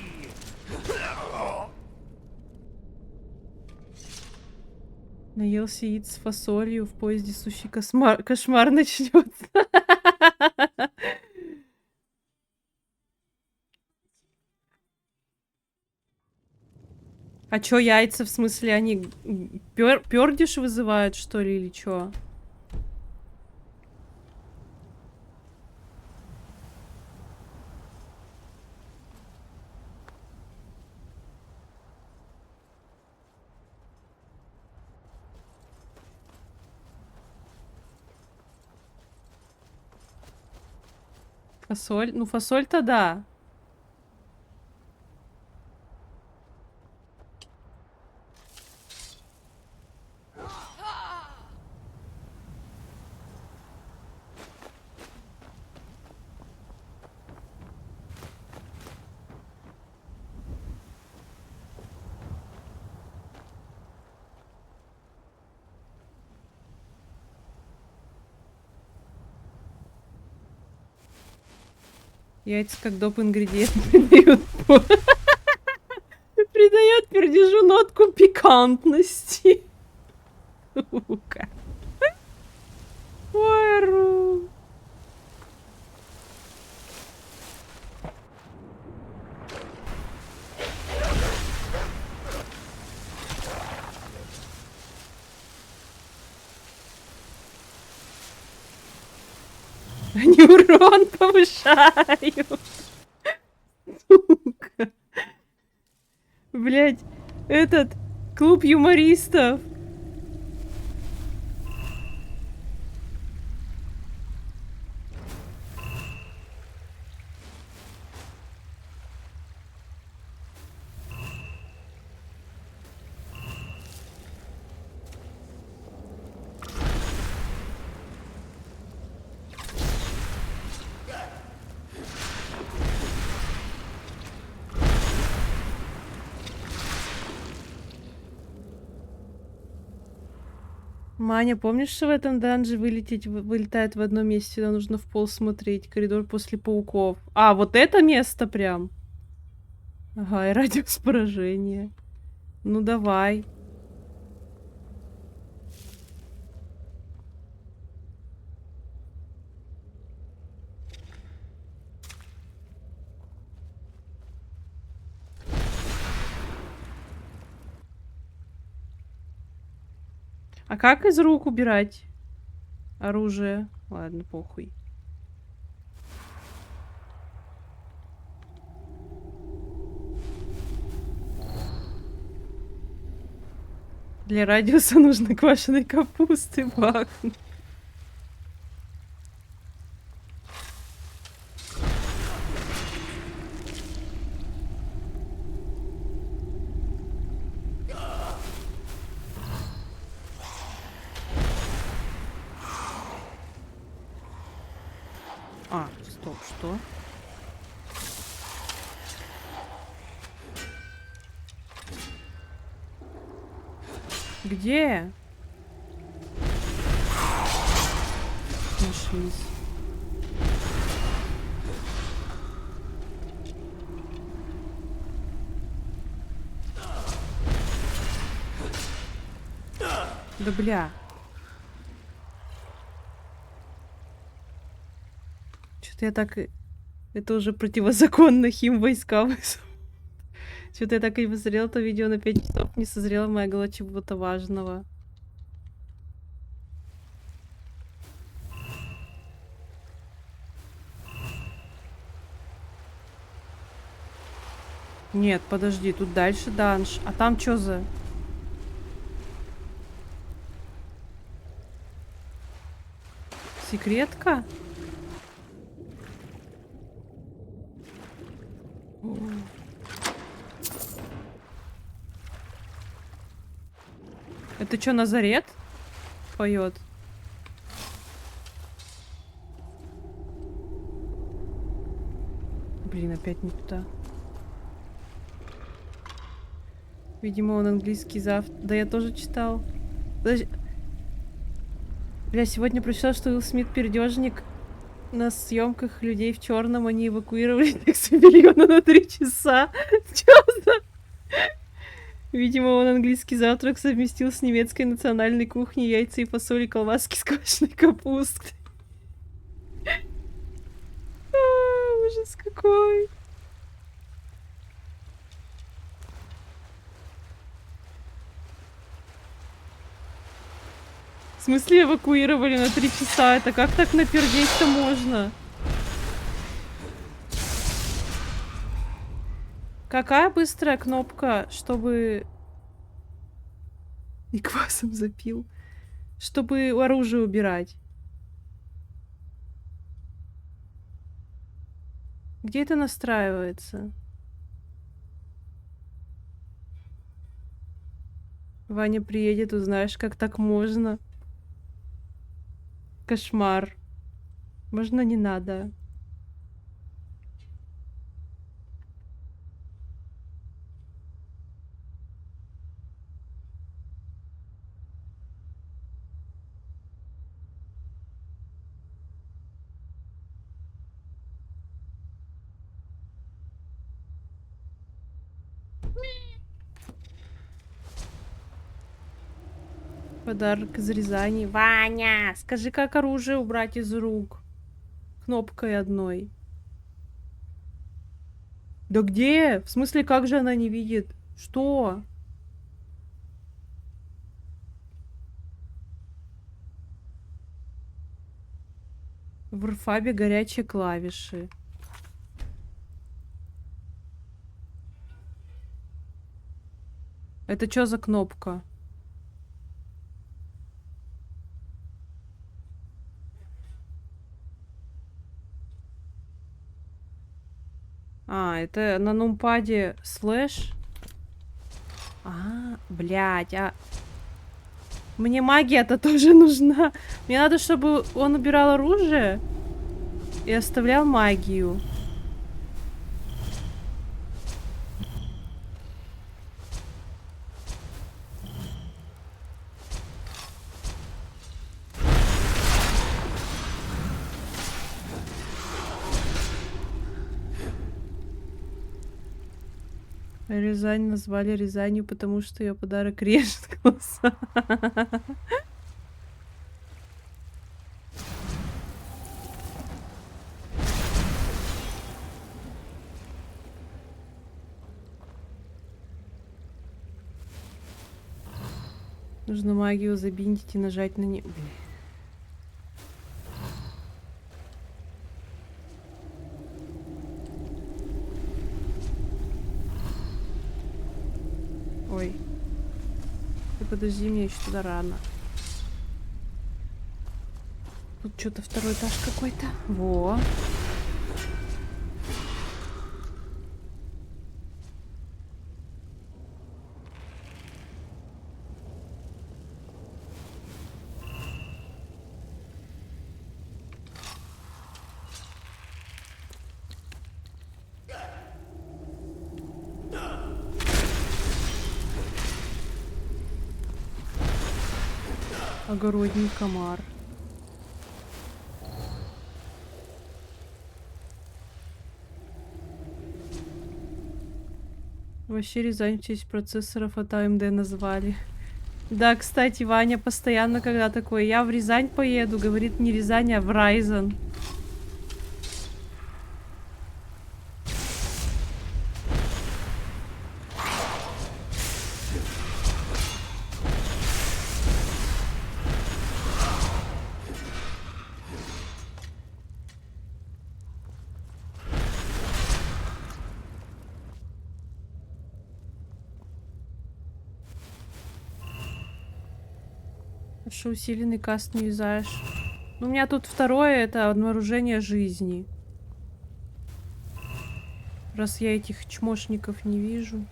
Наелся яиц с фасолью, в поезде сущий кошмар начнется. А чё, яйца, в смысле, они пердиш вызывают, что ли, или чё? Фасоль? Ну, фасоль-то да. Яйца как доп. Ингредиент придают придает пердежу нотку пикантности. Сука. Ой, ру. Они урон повышают. Сука. Блять, этот клуб юмористов. Маня, помнишь, что в этом данже вылетает в одном месте, нам нужно в пол смотреть, коридор после пауков. А, вот это место прям. Ага, и радиус поражения. Ну давай. А как из рук убирать оружие? Ладно, похуй. Для радиуса нужно квашеной капусты бахнуть. А, стоп, что? Где? Нашлись. Да бля. Что-то я так... Это уже противозаконно, хим войска вызов. Что-то я так и посмотрела это видео на 5 часов, не созрела моя голова чего-то важного. Нет, подожди, тут дальше данж. А там что за... Секретка? О. Это что, Назарет поет? Блин, опять не туда. Видимо, он английский завтра. Да, я тоже читал. Подожди. Бля, сегодня прочитала, что Уилл Смит пердежник. На съемках людей в черном они эвакуировали Тексабельона на 3 часа. Чё за... Видимо, он английский завтрак совместил с немецкой национальной кухней, яйца и фасоли, колбаски с квашеной капустой. Ужас какой. В смысле эвакуировали на 3 часа? Это как так напердеть-то можно? Какая быстрая кнопка, чтобы... И квасом запил. Чтобы оружие убирать. Где это настраивается? Ваня приедет, узнаешь, как так можно. Кошмар. Можно не надо. Подарок из Рязани. Ваня, скажи, как оружие убрать из рук? Кнопкой одной. Да где? В смысле, как же она не видит? Что? В Рфабе горячие клавиши. Это что за кнопка? А, это на нумпаде слэш. А, блядь, а... Мне магия-то тоже нужна. Мне надо, чтобы он убирал оружие и оставлял магию. Рязань назвали Рязанью, потому что ее подарок режет глаза. Нужно магию забиндить и нажать на нее. Ой. Ты подожди, мне еще туда рано. Тут что-то второй этаж какой-то. Во. Огородний комар. Вообще Рязань в честь процессоров от AMD назвали. Да, кстати, Ваня постоянно, когда такой, я в Рязань поеду, говорит не Рязань, а в Райзен. Что усиленный каст не юзаешь? Ну, у меня тут второе, это обнаружение жизни. Раз я этих чмошников не вижу.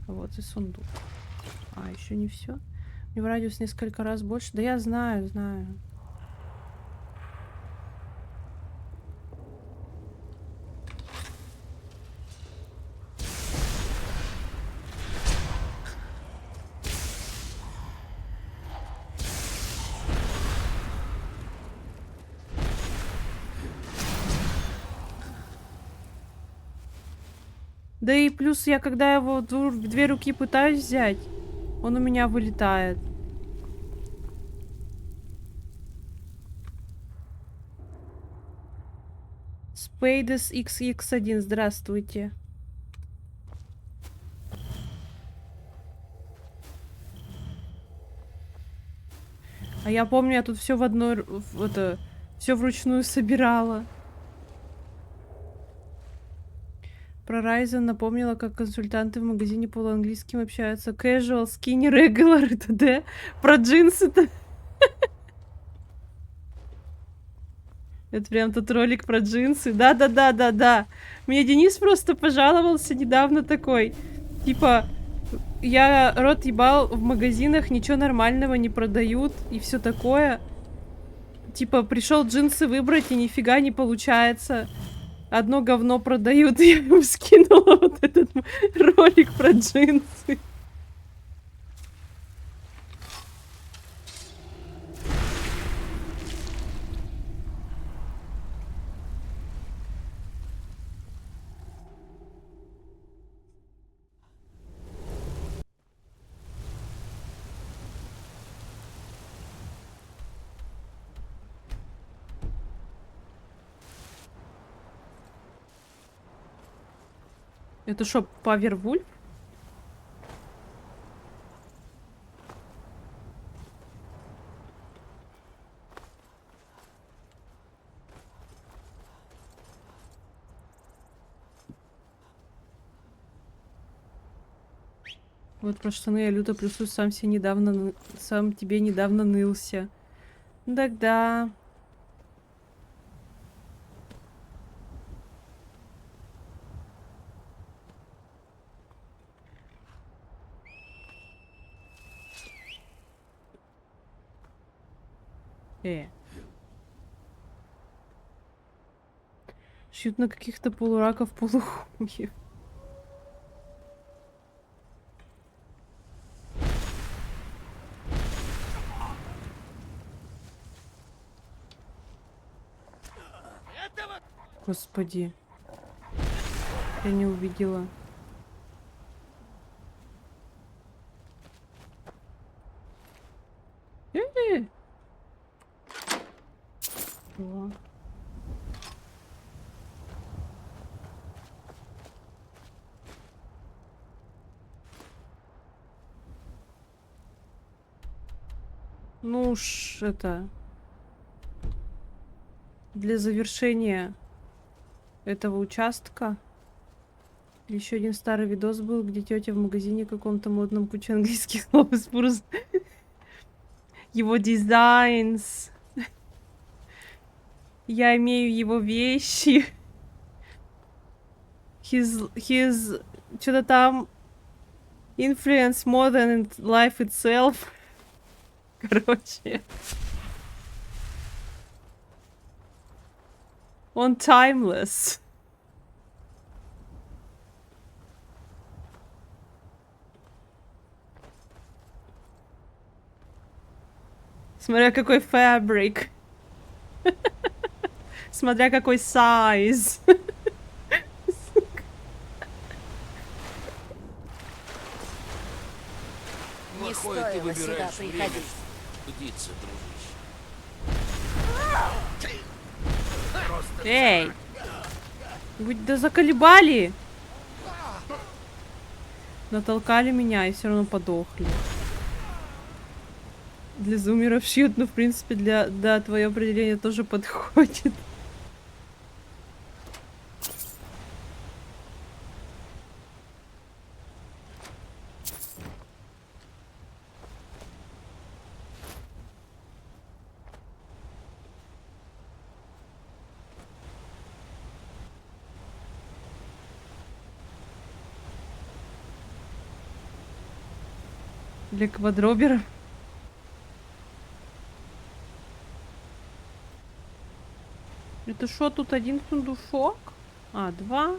Вот и сундук. А, еще не все. И в радиус несколько раз больше. Да я знаю, знаю. Да и плюс я, когда его в две руки пытаюсь взять, он у меня вылетает. Spades XX1, здравствуйте. А я помню, я тут все в одной... все вручную собирала. Про Ryzen напомнила, как консультанты в магазине полуанглийским общаются. Casual, skinny, regular и т.д. Про джинсы-то. Это прям тот ролик про джинсы. Да-да-да-да-да. Мне Денис просто пожаловался недавно такой. Типа, я рот ебал, в магазинах ничего нормального не продают и все такое. Типа, пришел джинсы выбрать и нифига не получается. Одно говно продают, я ему скинула вот этот ролик про джинсы. Это что, Павервульф? Вот про штаны я люто плюсую, сам тебе недавно нылся. Да-да. Шьют на каких-то полураков полухуев. Господи. Я не увидела. О. Ну уж это... Для завершения этого участка еще один старый видос был, где тетя в магазине каком-то модном куча английских слов из его дизайнс. Я имею его вещи. his что-то там influence more than life itself. Короче. Он timeless. Смотря какой фабрик. Смотря какой size. Не Плохое ты стоило сюда выбираешь время. приходить. Судиться, дружище. Эй! Вы да заколебали! Натолкали меня и все равно подохли. Для зумеров шьют, но в принципе да, твое определение тоже подходит. Для квадроберов. Это что, тут один сундушок? А, два.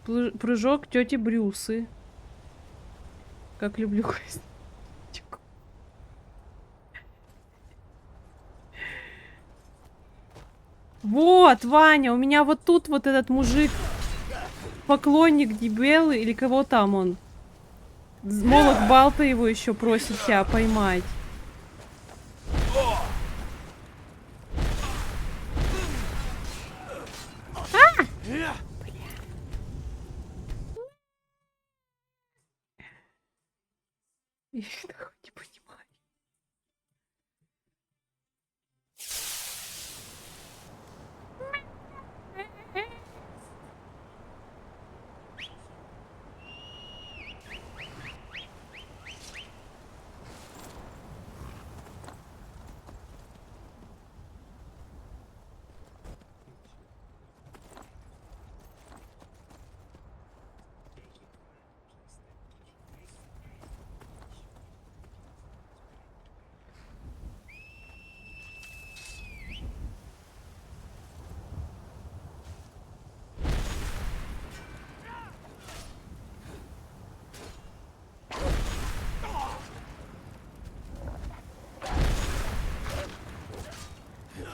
Прыжок тети Брюсы. Как люблю косточку. Вот, Ваня, у меня вот тут вот этот мужик, поклонник Дибеллы, или кого там он? Молот Балта его еще просит тебя поймать. Я этого не понимаю.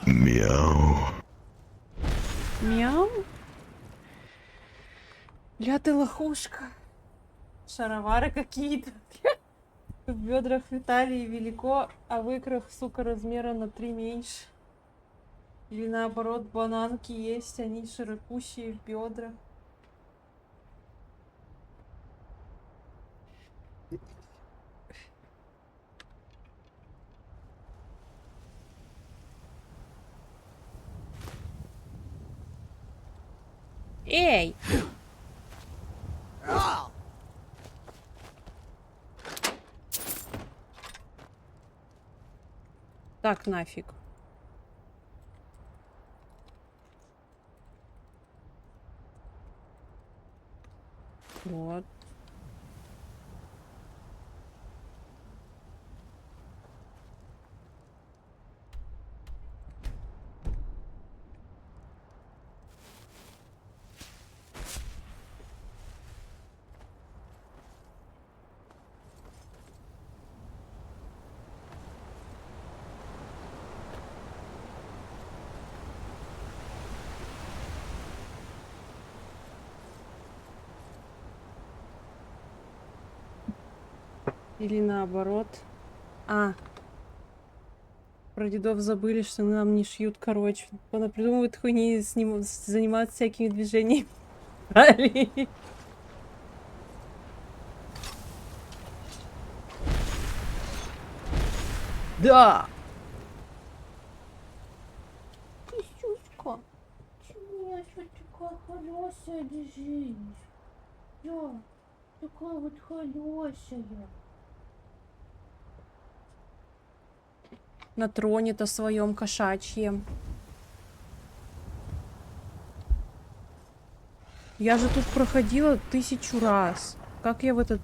Мяу. Мяу? Ля ты лохушка. Шаровары какие-то. В бедрах Виталии велико, а в икрах, сука, размера на 3 меньше. Или наоборот, бананки есть, они широкущие в бедрах. Эй! Так, нафиг. Вот. Или наоборот. А. Про дедов забыли, что нам не шьют, короче. Она придумывает хуйни, заниматься всякими движениями. Да! Кисюшка, чего я что такая хорошая лежишь? Я такая вот хорошая. На троне-то своем кошачьем. Я же тут проходила 1000 раз. Как я в этот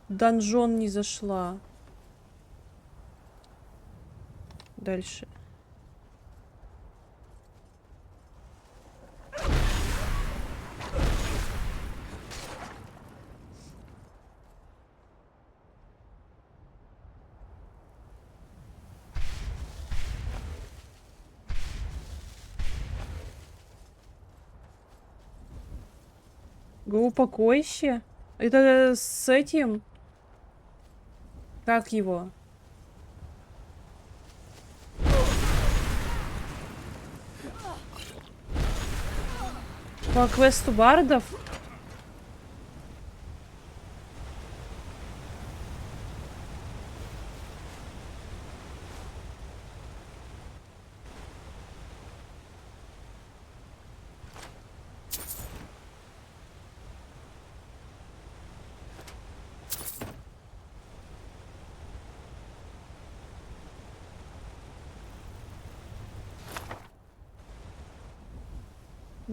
донжон не зашла? Дальше. Упокойще? Это с этим? Как его? По квесту бардов?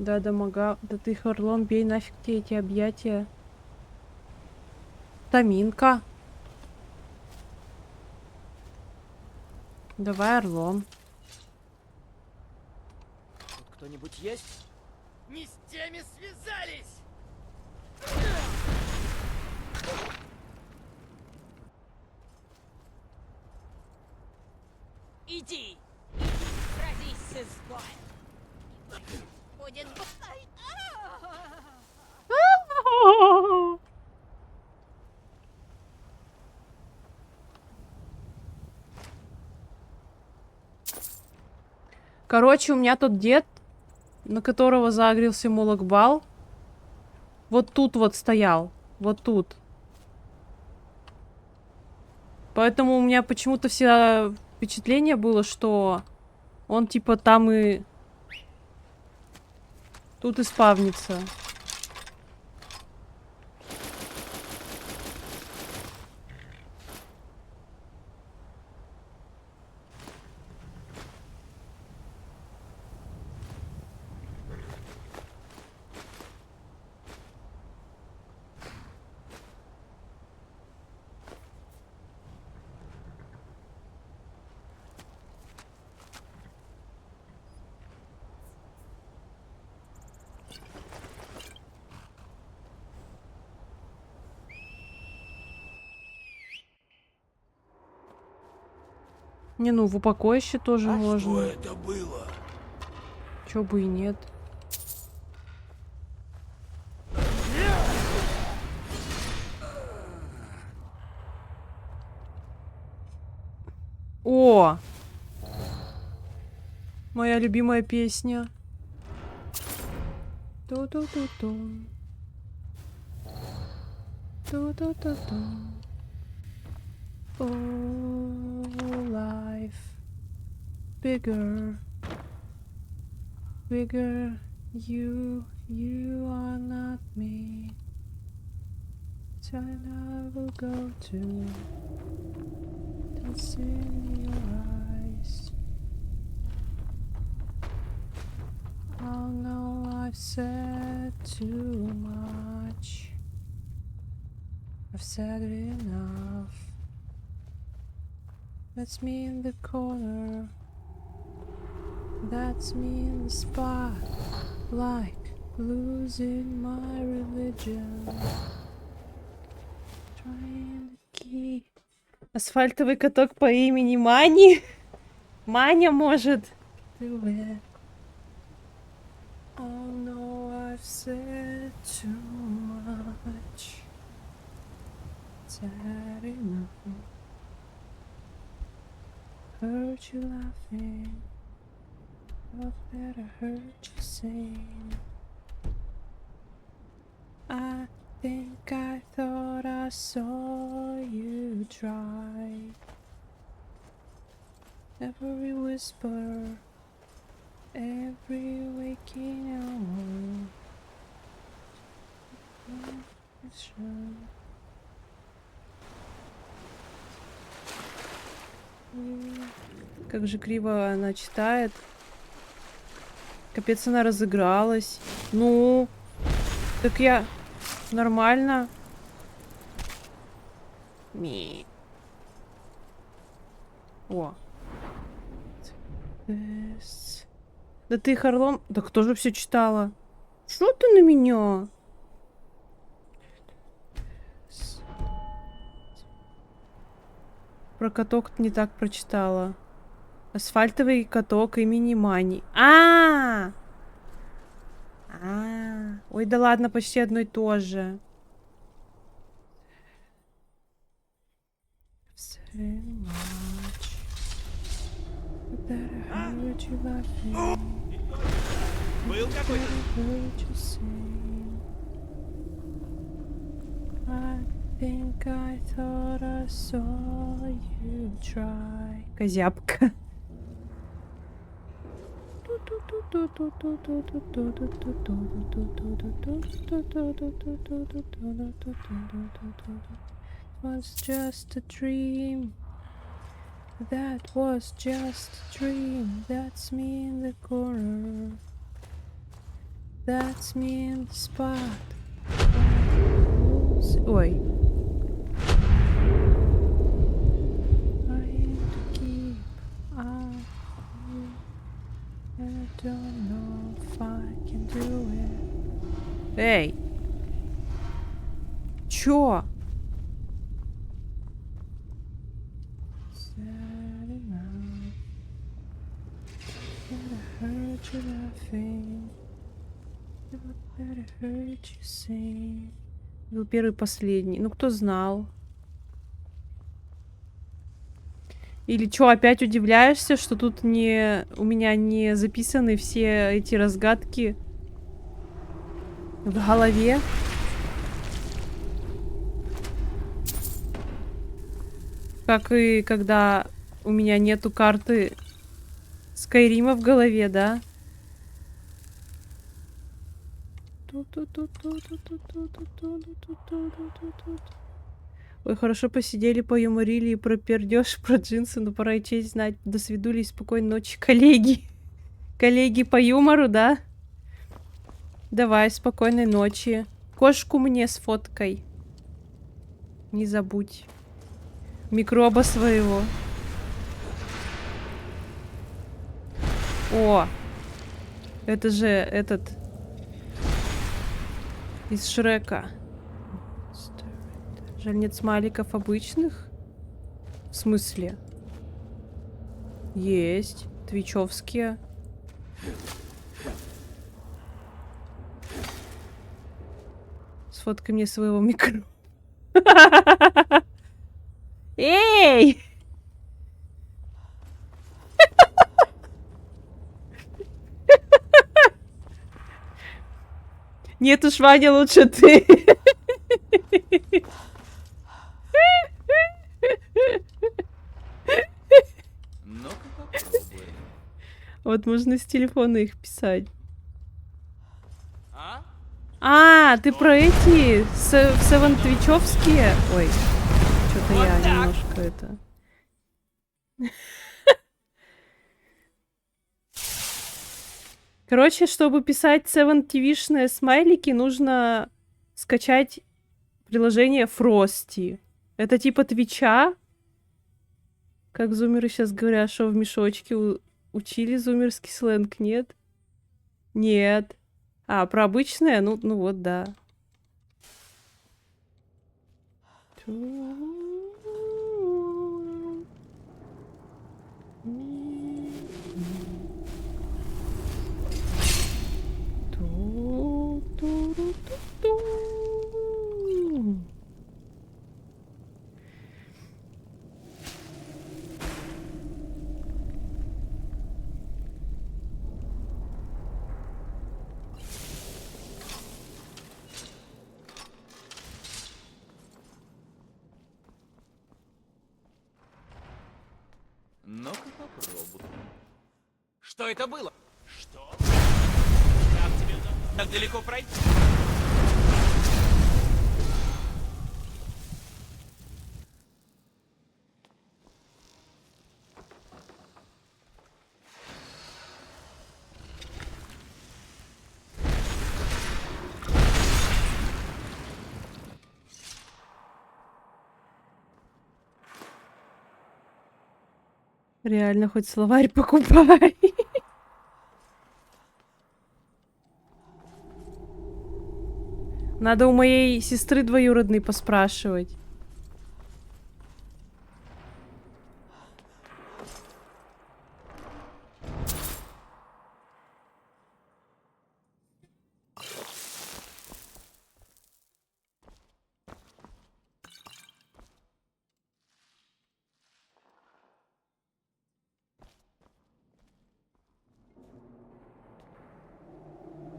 Да, дамага. Да ты их орлом бей, нафиг тебе эти объятия. Таминка. Давай орлом. Тут кто-нибудь есть? Не с теми связались! Иди! Сразись с изгоем! Будет... Ай, Короче, у меня тот дед, на которого загрелся Мулакбал, вот тут вот стоял. Вот тут. Поэтому у меня почему-то всегда впечатление было, что он типа там и... Тут и спавнится. Не, ну в упокоище тоже можно. Что это было? Чё бы и нет. О! Моя любимая песня. Ту-ту-ту-ту. Ту-ту-ту-ту. Oh, life bigger, bigger. You are not me. Time I will go to. That's in your eyes. Oh no, I've said too much. I've said enough. That's me in the corner. That's me in the spot. Like losing my religion. Trying to keep. Асфальтовый каток по имени Мани. Маня может. Do it. Oh no, I've said too much. Sad enough. Heard you laughing. Thought that I heard you sing. I think I thought I saw you try. Every whisper, every waking hour. Как же криво она читает. Капец, она разыгралась. Ну, Так я... Нормально. Ми. О. Да ты Харлом... Да кто же все читала? Что ты на меня? Про каток не так прочитала. Асфальтовый каток имени Мани. Ой, да ладно, почти одно и то же. Был какой-то... Козябка. Was just a dream. That was just a dream. That's me in the corner. That's me in the spot. Ой. I don't know if I can do it. Эй! Чё? Был первый, последний. Ну, кто знал? Или чё, опять удивляешься, что тут не... у меня не записаны все эти разгадки в голове? Как и когда у меня нету карты Скайрима в голове, да? Ой, хорошо посидели, поюморили и про пердёж, про джинсы, но пора и честь знать. До свидули, спокойной ночи, коллеги. Коллеги по юмору, да? Давай, спокойной ночи. Кошку мне сфоткай. Не забудь. Микроба своего. О! Это же этот... из Шрека. Жаль, нет смайликов обычных. В смысле? Есть. Твичевские. Сфоткай мне своего микро. Эй! Нет уж, Ваня, лучше ты. Ну-ка попробуй. Вот можно с телефона их писать. А? А, ты про эти Севен Твичевские? Ой, что-то Вот я так. немножко это... Короче, чтобы писать 7TV-шные смайлики, нужно скачать приложение Frosty. Это типа Твича. Как зумеры сейчас говорят, что в мешочке учили зумерский сленг, нет? Нет. А, про обычное? Ну вот, да. Ну-ка попробуй. Что это было? Что? Как тебе так далеко пройти? Реально, хоть словарь покупай. Надо у моей сестры двоюродной поспрашивать.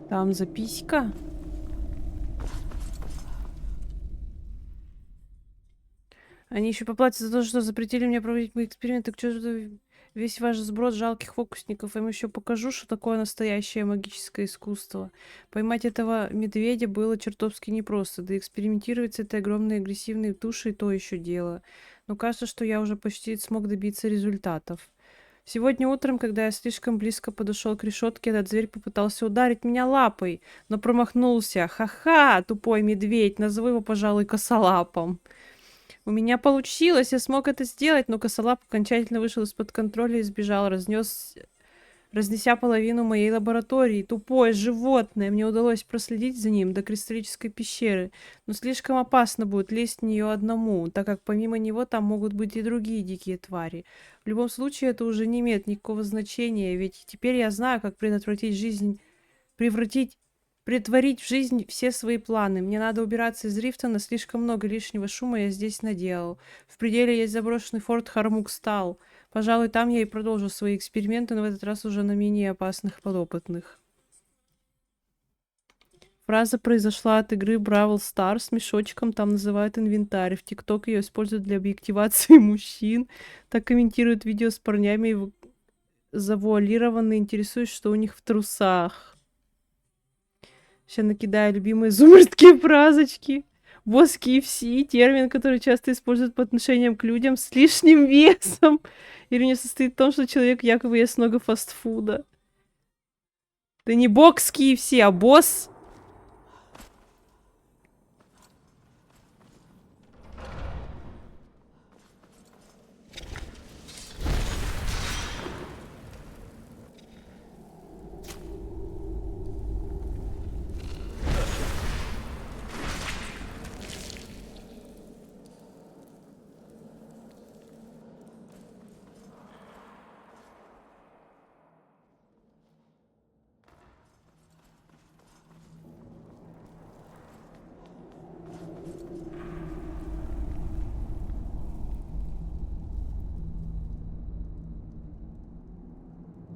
Там записка. Они еще поплатят за то, что запретили мне проводить мои эксперименты. К черту весь ваш сброд жалких фокусников. Я им еще покажу, что такое настоящее магическое искусство. Поймать этого медведя было чертовски непросто. Да и экспериментировать с этой огромной агрессивной тушей — то еще дело. Но кажется, что я уже почти смог добиться результатов. Сегодня утром, когда я слишком близко подошел к решетке, этот зверь попытался ударить меня лапой, но промахнулся. Ха-ха, тупой медведь, назову его, пожалуй, косолапом. У меня получилось, я смог это сделать, но косолап окончательно вышел из-под контроля и сбежал, разнеся половину моей лаборатории. Тупое животное. Мне удалось проследить за ним до кристаллической пещеры, но слишком опасно будет лезть в нее одному, так как помимо него там могут быть и другие дикие твари. В любом случае, это уже не имеет никакого значения, ведь теперь я знаю, как притворить в жизнь все свои планы. Мне надо убираться из Рифтона, слишком много лишнего шума я здесь наделал. В пределе есть заброшенный форт Хармукстал. Пожалуй, там я и продолжу свои эксперименты, но в этот раз уже на менее опасных подопытных. Фраза произошла от игры Бравл Старс с мешочком, там называют инвентарь. В ТикТок ее используют для объективации мужчин. Так комментируют видео с парнями завуалированно, интересуюсь, что у них в трусах. Сейчас накидаю любимые зумерские фразочки. Босс KFC — термин, который часто используют по отношениям к людям с лишним весом. Ирония состоит в том, что человек якобы ест много фастфуда. Это не бокс KFC, а босс.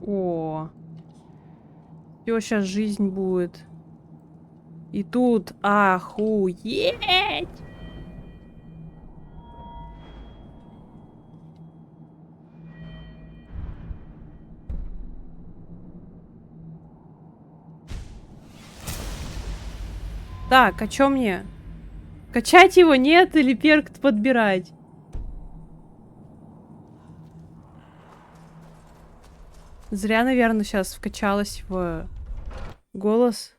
О, все, сейчас жизнь будет. И тут охуеть! Так, а чё мне? Качать его нет или перк подбирать? Зря, наверное, сейчас вкачалась в голос.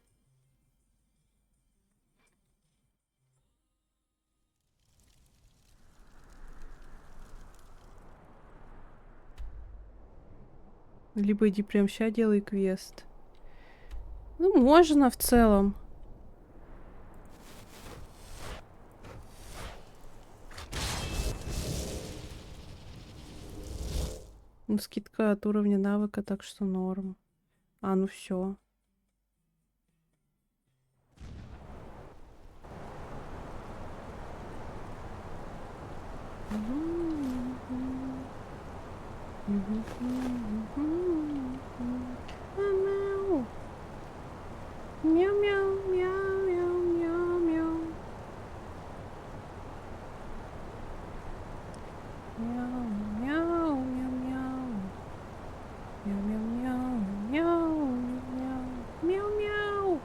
Либо иди прям ща делай квест. Ну, можно в целом. Ну, скидка от уровня навыка, так что норм. А, ну все. Мяу-мяу-мяу-мяу-мяу-мяу. Мяу-мяу-мяу-мяу. Мяу-мяу-мяу-мяу-мяу. Мяу-мяу.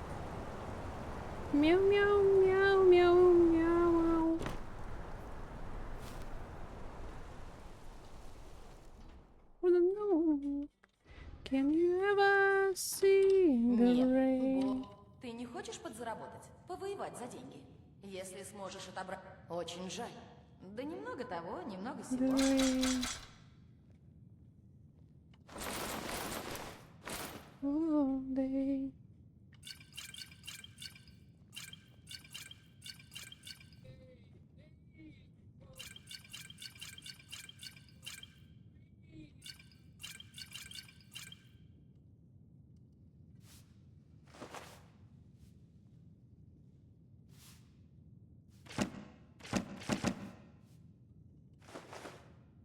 Мяу-мяу-мяу-мяу-мяу. Can you ever see the rain? Ты не хочешь подзаработать? Повоевать за деньги? Если сможешь отобрать... Очень жаль. Да немного того, немного сего.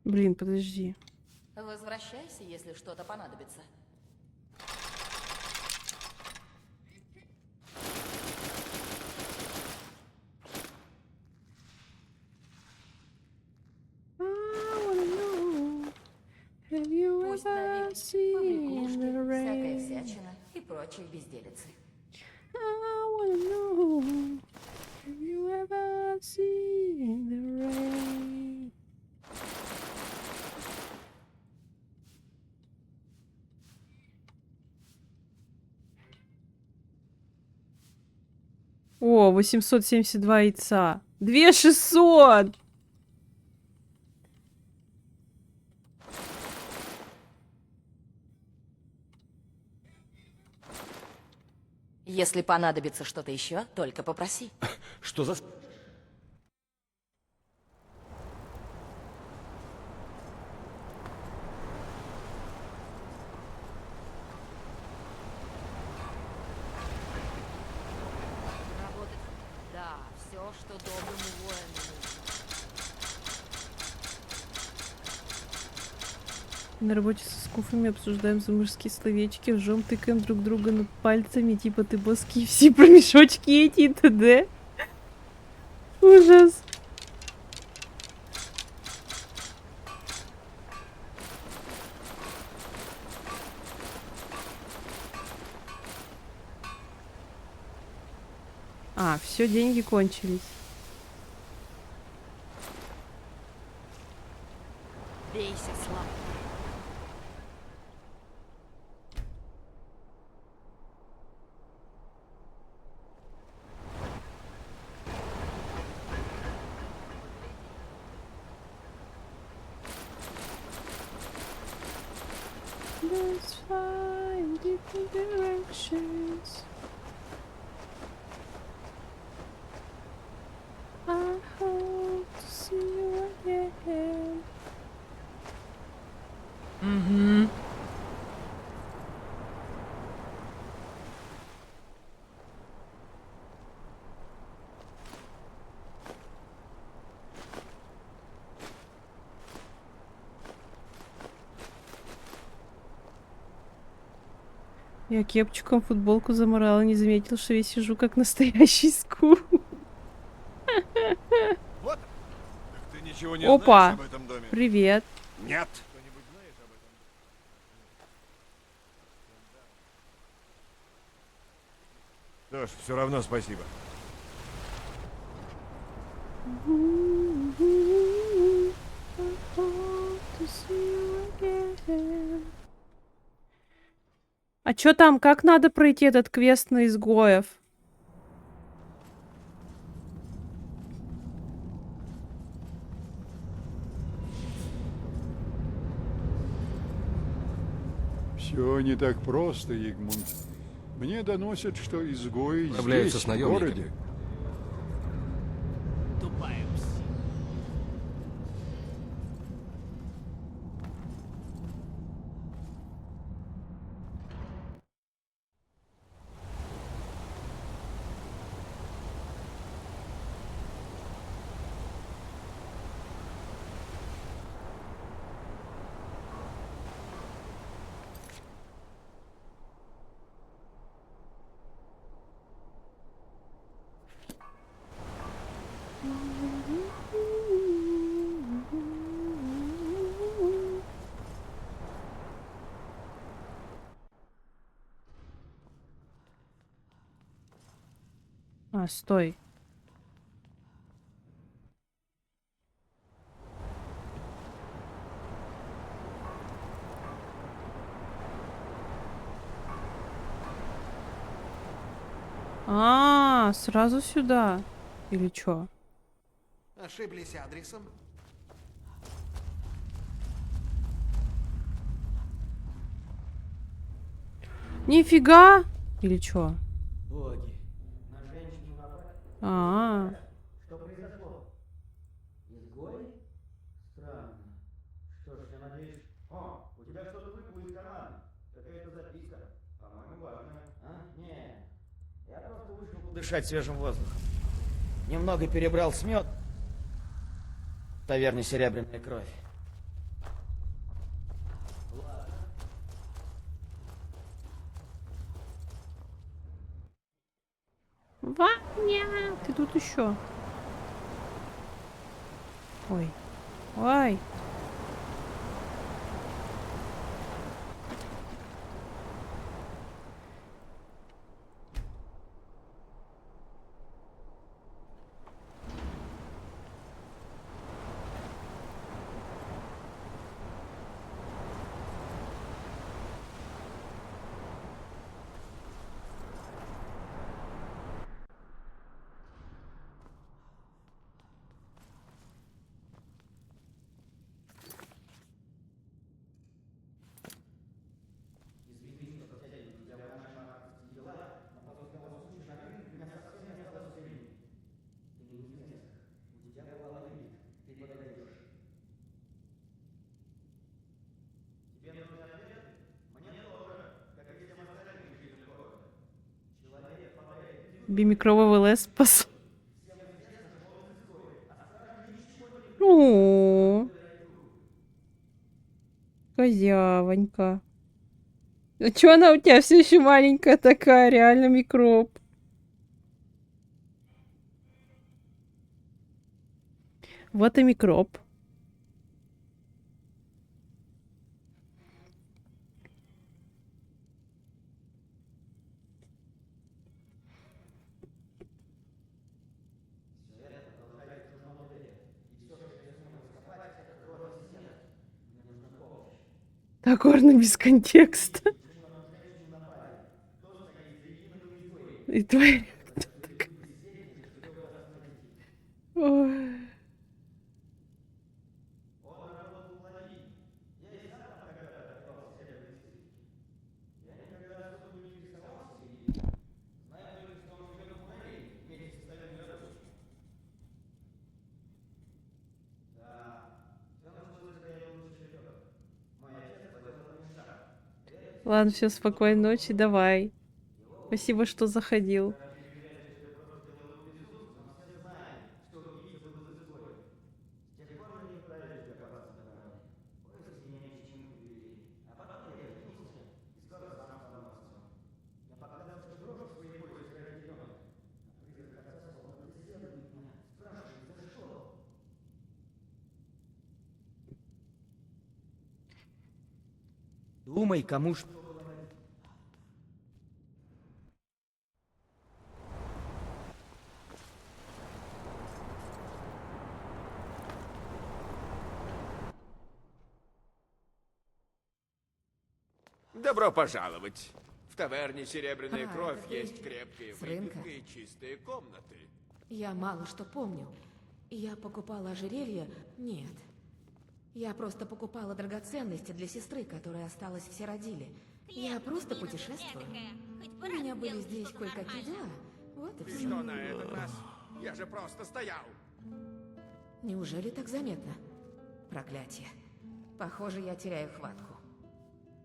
Блин, подожди. Возвращайся, если что-то понадобится. Have you Пусть ever на вид seen the всякая rain? всячина и прочие безделицы. I wanna know. Have you ever seen the rain? О, 872 яйца. 2600! Если понадобится что-то еще, только попроси. Что за... Работать. Да, все, что доброму воину нужно. На работе со скуфами обсуждаем замужские словечки, ржем, тыкаем друг друга над пальцами, типа ты боски, все про мешочки эти и т.д. Ужас. А, все, деньги кончились. Бейся, слабый. Let's fly in different directions. I hope to see you again. Угу. Я кепчиком футболку заморала, не заметил, что я сижу как настоящий скул. Вот. Так ты ничего не Опа. знаешь об этом доме? Привет. Нет. Кто-нибудь знаешь об этом? Что ж, все равно спасибо. А чё там, как надо пройти этот квест на изгоев? Все не так просто, Игмунд. Мне доносят, что изгои Управляются здесь, с в наемниками. городе. Тупая псина. А, стой. А, сразу сюда. Или чё? Ошиблись адресом? Нифига! Или чё? Боги. На женщину напали. А, Что произошло? Изгой? Странно. Что ж, я надеюсь... О, у тебя что-то выпало из кармана. Какая-то записка. По-моему, важная. А? Не. Я просто вышел подышать свежим воздухом. Немного перебрал смет. В таверне «Серебряная кровь». Ваня, ты тут еще? Ой. Ой. Бимикровый ЛС спас. О, козявонька. А чё она у тебя все еще маленькая такая, реально микроб? Вот и микроб. Так, горно без контекста. И твоя реакция такая. Ой. Ладно, все, спокойной ночи, давай. Спасибо, что заходил. Думай, кому ж... Добро пожаловать. В таверне «Серебряная А, кровь» это ты есть крепкая с рынка? выпивка и чистые комнаты. Я мало что помню. Я покупала ожерелье? Нет. Я просто покупала драгоценности для сестры, которая осталась в Сиродиле. Я просто путешествую. У меня были здесь кое-какие дела. Вот и Ты все. что на этот раз? Я же просто стоял. Неужели так заметно? Проклятие. Похоже, я теряю хватку.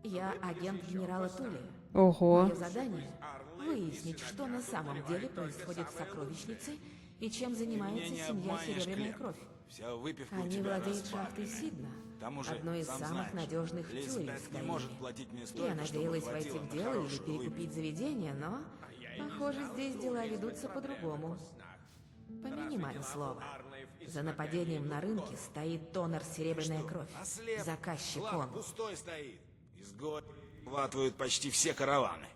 Я агент генерала Тулия. Ого. Мое задание — выяснить, что на самом деле происходит в сокровищнице и чем занимается семья Серебряная Кровь. Вся выпивка у Они тебя владеют распаренная. шахтой Сидна, Там уже, одной из сам самых знаешь, надежных Лиз тюрем Бет в не может Скайриме. платить мне Я столько, чтобы надеялась войти хватило в на дело или хорошую перекупить выпивку. заведение, но, похоже, здесь дела ведутся по-другому. Помяни мое слово. За нападением на рынке стоит донор Серебряная Кровь. Ослеп. Заказчик Склад он. пустой стоит. Изгой хватывают почти все караваны.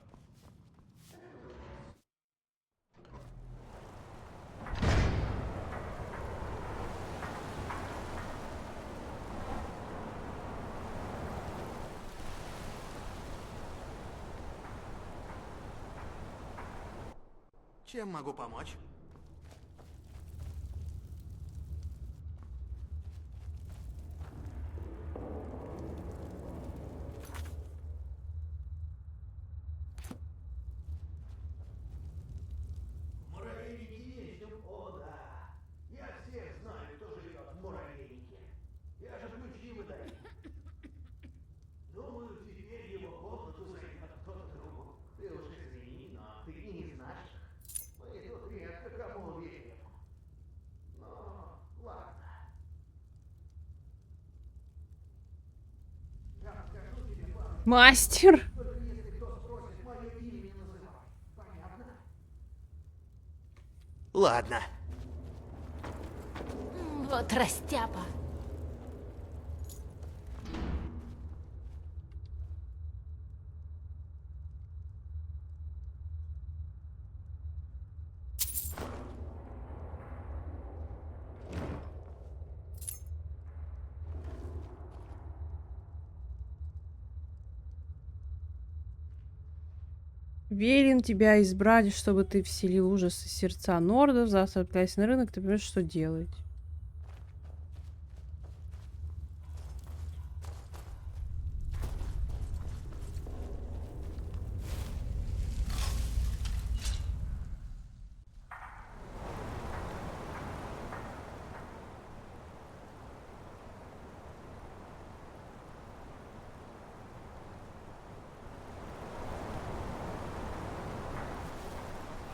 Чем могу помочь? Муравейники есть? О, да. Я всех знаю, кто живет в муравейнике. Я же ключи выдаю. Думаю, теперь его комнату займет кто-то другой. Ты уж извини, но ты не из наших. Мы тут редко кому верим. Но, ладно. Я скажу тебе пару. Мастер. Только если кто спросит, мое имя не называй. Понятно? ладно. Вот растяпа. Велен тебя избрать, чтобы ты вселил ужас в сердца нордов. Завтра отправляйся на рынок, ты понимаешь, что делать.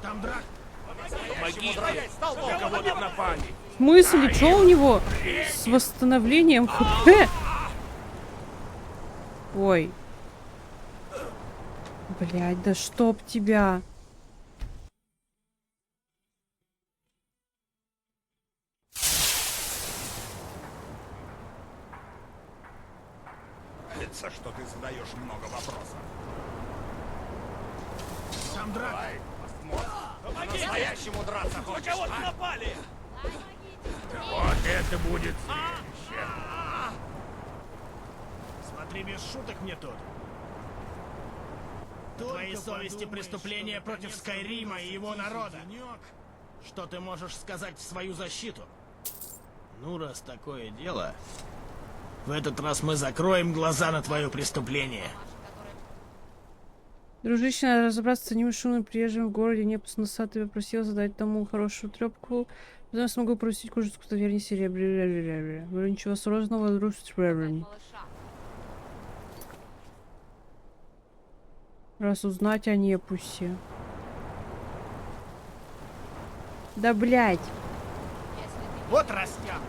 Там драк. Помоги, на кого тут напали? В смысле? Что у него с восстановлением хп? Ой. Блядь, да чтоб тебя. Нравится, что ты задаешь много вопросов. Там драк. По-настоящему драться хочешь, На кого тут а? напали? Вот это будет зрелище. Смотри, без шуток мне тут. Твоей совести преступления против Скайрима и его народа. Что ты можешь сказать в свою защиту? Ну, раз такое дело, в этот раз мы закроем глаза на твое преступление. Дружище, надо разобраться с одним шумным приезжим в городе. Непус носатый попросил задать тому хорошую трёпку. Потом я смогу просить кушать в таверне серебря. Говорю, ничего сложного, друг. Раз узнать о Непусе. Да блять. Вот растяпа.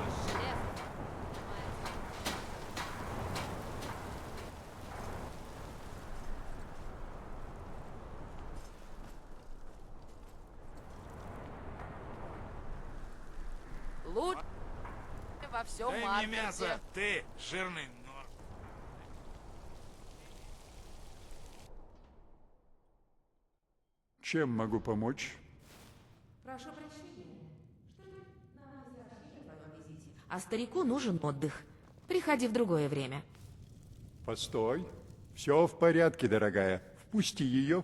Лучше во всем Дай мне маркете. мясо, ты, жирный нор. Чем могу помочь? Прошу прощения. Что нам не сообщили о твоем визите? А старику нужен отдых. Приходи в другое время. Постой. Все в порядке, дорогая. Впусти ее.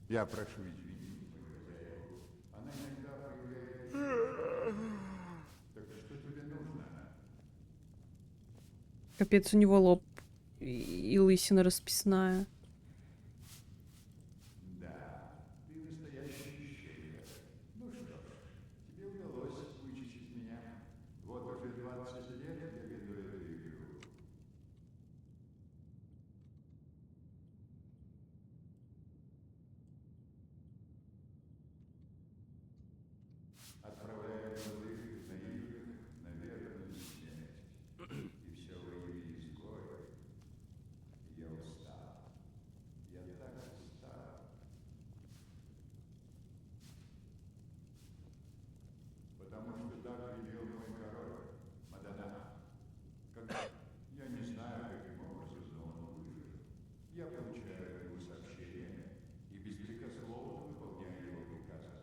Я прошу извинения. Она иногда проявляет... Так что тебе нужно? Капец, у него лоб и лысина расписная. Да, ты настоящий щеголь. Ну что ж, тебе удалось вычислить меня. Вот уже 20 лет я веду эту игру. Отправляю молодых наивных на верную смерть. И все во имя изгоя. Я устал. Я так устал. Потому что так велел мой король, Мадана. Когда я не знаю, каким образом, но он выжил. Я получаю его сообщения и беспрекословно выполняю его приказы.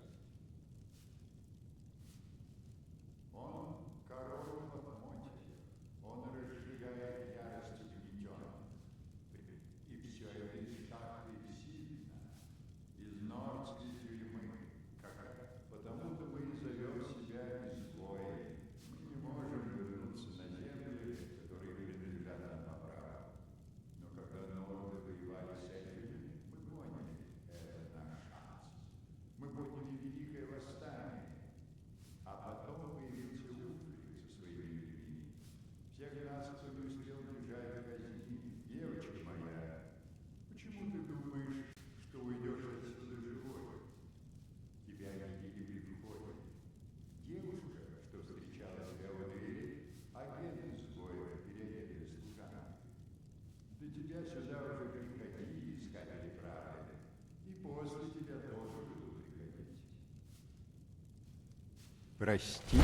Прости.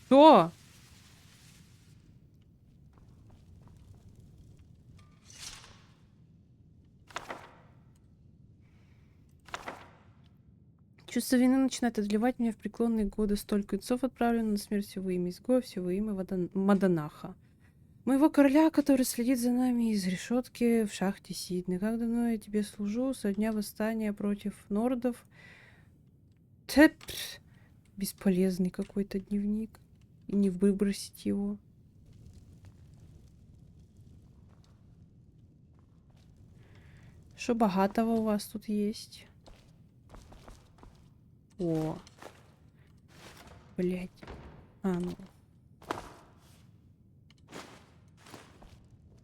Что? Чувство вины начинает одолевать меня в преклонные годы. Столько отцов отправлено на смерть, все во имя изгоя, все во имя Маданаха. Моего короля, который следит за нами из решетки в шахте Сидны. Как давно я тебе служу? Со дня восстания против нордов. Тэп. Бесполезный какой-то дневник. И не выбросить его. Что богатого у вас тут есть? О. Блять. А, ну.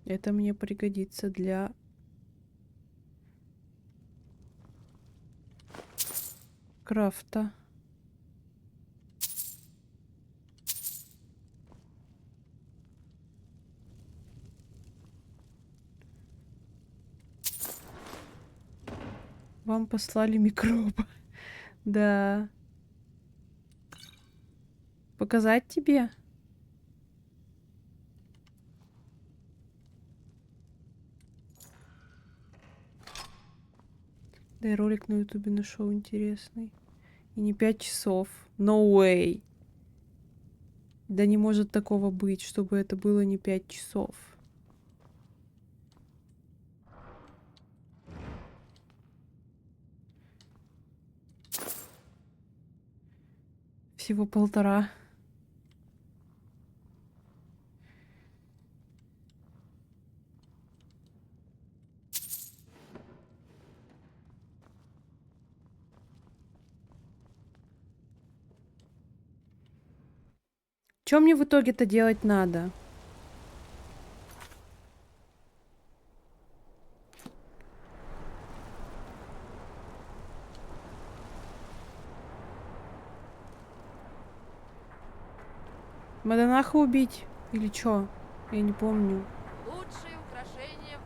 Это мне пригодится для... крафта. Вам послали микроба. Да. Показать тебе? Да и ролик на ютубе нашел интересный. И не 5 часов. No way. Да не может такого быть, чтобы это было не 5 часов. Всего 1,5. Что мне в итоге-то делать надо? Маданаха убить? Или чё? Я не помню. Лучшие украшения.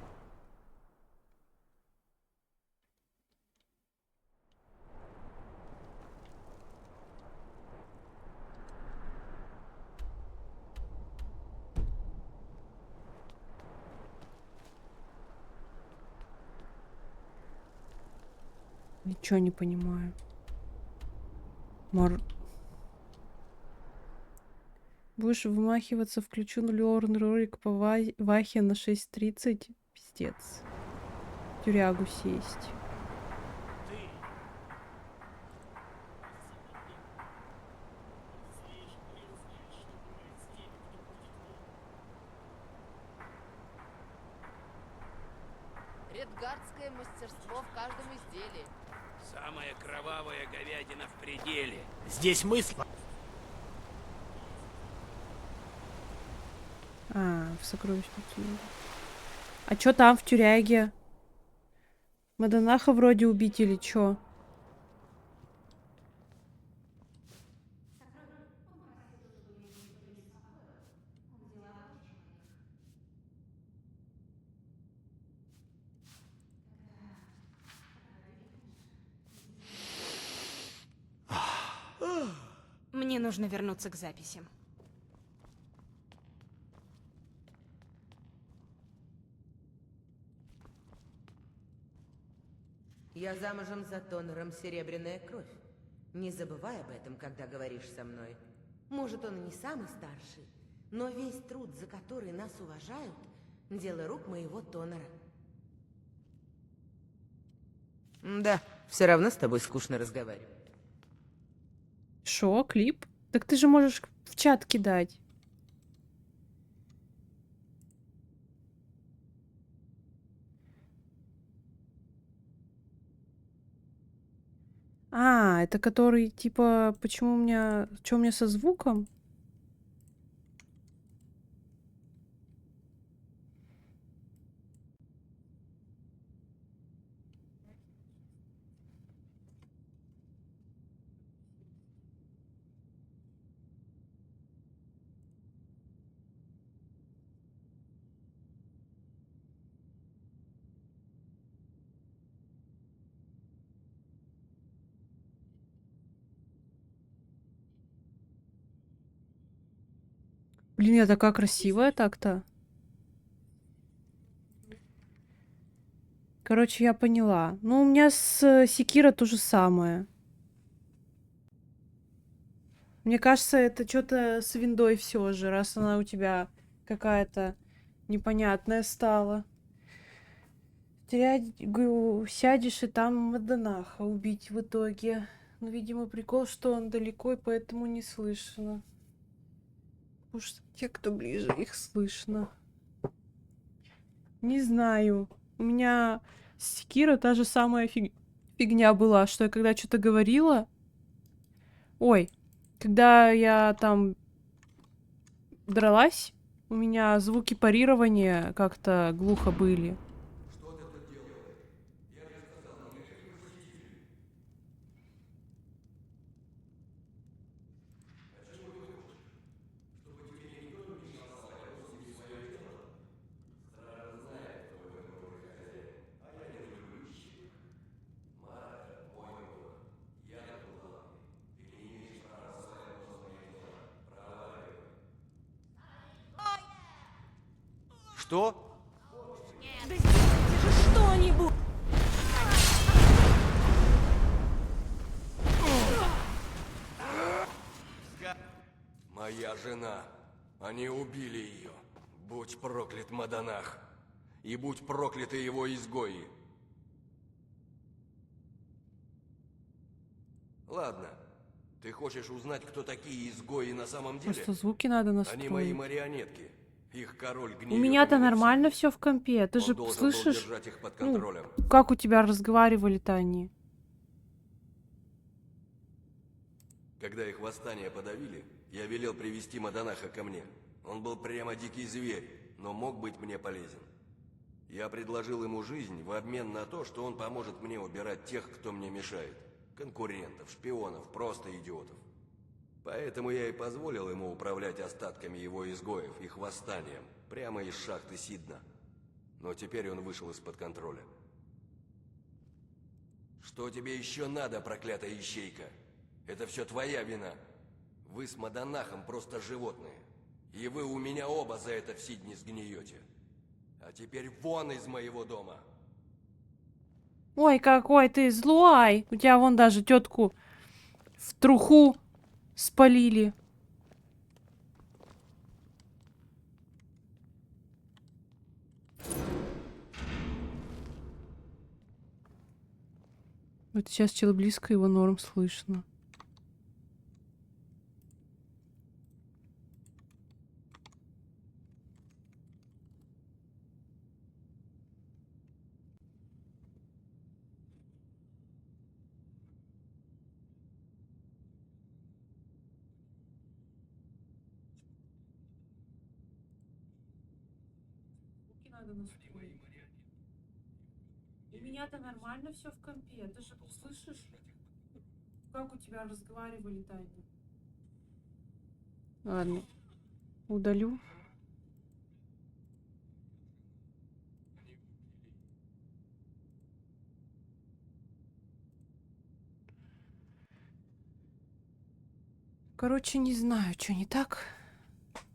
Ничего не понимаю. Будешь вымахиваться, включу нулевой ролик по Вахе на 6:30. Пиздец. В тюрягу сесть. Редгардское мастерство в каждом изделии. Самая кровавая говядина в пределе. Здесь мысль. А, в сокровищницу надо. А чё там в тюряге? Маданаха вроде убить или чё? Мне нужно вернуться к записям. Я замужем за Тонером Серебряная Кровь. Не забывай об этом, когда говоришь со мной. Может, он и не самый старший, но весь труд, за который нас уважают, дело рук моего Тонера. Да, все равно с тобой скучно разговаривать. Шо, клип? Так ты же можешь в чат кидать. А, это который, типа, почему у меня... Что у меня со звуком? Блин, я такая красивая так-то. Короче, я поняла. Ну, у меня с Секира то же самое. Мне кажется, это что-то с виндой все же, раз она у тебя какая-то непонятная стала. Сядешь и там Мадонаха убить в итоге. Ну, видимо, прикол, что он далеко, и поэтому не слышно. Потому что те, кто ближе, их слышно. Не знаю. У меня с Секиро та же самая фигня была, что я когда что-то говорила... Ой, когда я там дралась, у меня звуки парирования как-то глухо были. Что? Да сделайте же что-нибудь! Моя жена. Они убили ее. Будь проклят Мадонах. И будь прокляты его изгои. Ладно. Ты хочешь узнать, кто такие изгои на самом деле? Просто звуки надо Они мои настроить. марионетки. Их король У гниет меня-то меня нормально в все в компе. Ты Он же должен был слышишь, держать их под ну, контролем. как у тебя разговаривали-то они? Когда их восстание подавили, я велел привести Мадонаха ко мне. Он был прямо дикий зверь, но мог быть мне полезен. Я предложил ему жизнь в обмен на то, что он поможет мне убирать тех, кто мне мешает. Конкурентов, шпионов, просто идиотов. Поэтому я и позволил ему управлять остатками его изгоев, их восстанием, прямо из шахты Сидна. Но теперь он вышел из-под контроля. Что тебе еще надо, проклятая ищейка? Это все твоя вина. Вы с Мадонахом просто животные. И вы у меня оба за это в Сидне сгниете. А теперь вон из моего дома. Ой, какой ты злой! У тебя вон даже тетку в труху спалили. Вот сейчас чел близко, его норм слышно. Надо настроить. У меня-то нормально все в компе. Ты же слышишь, как у тебя разговаривали-то они? Ладно, удалю. Короче, не знаю, что не так.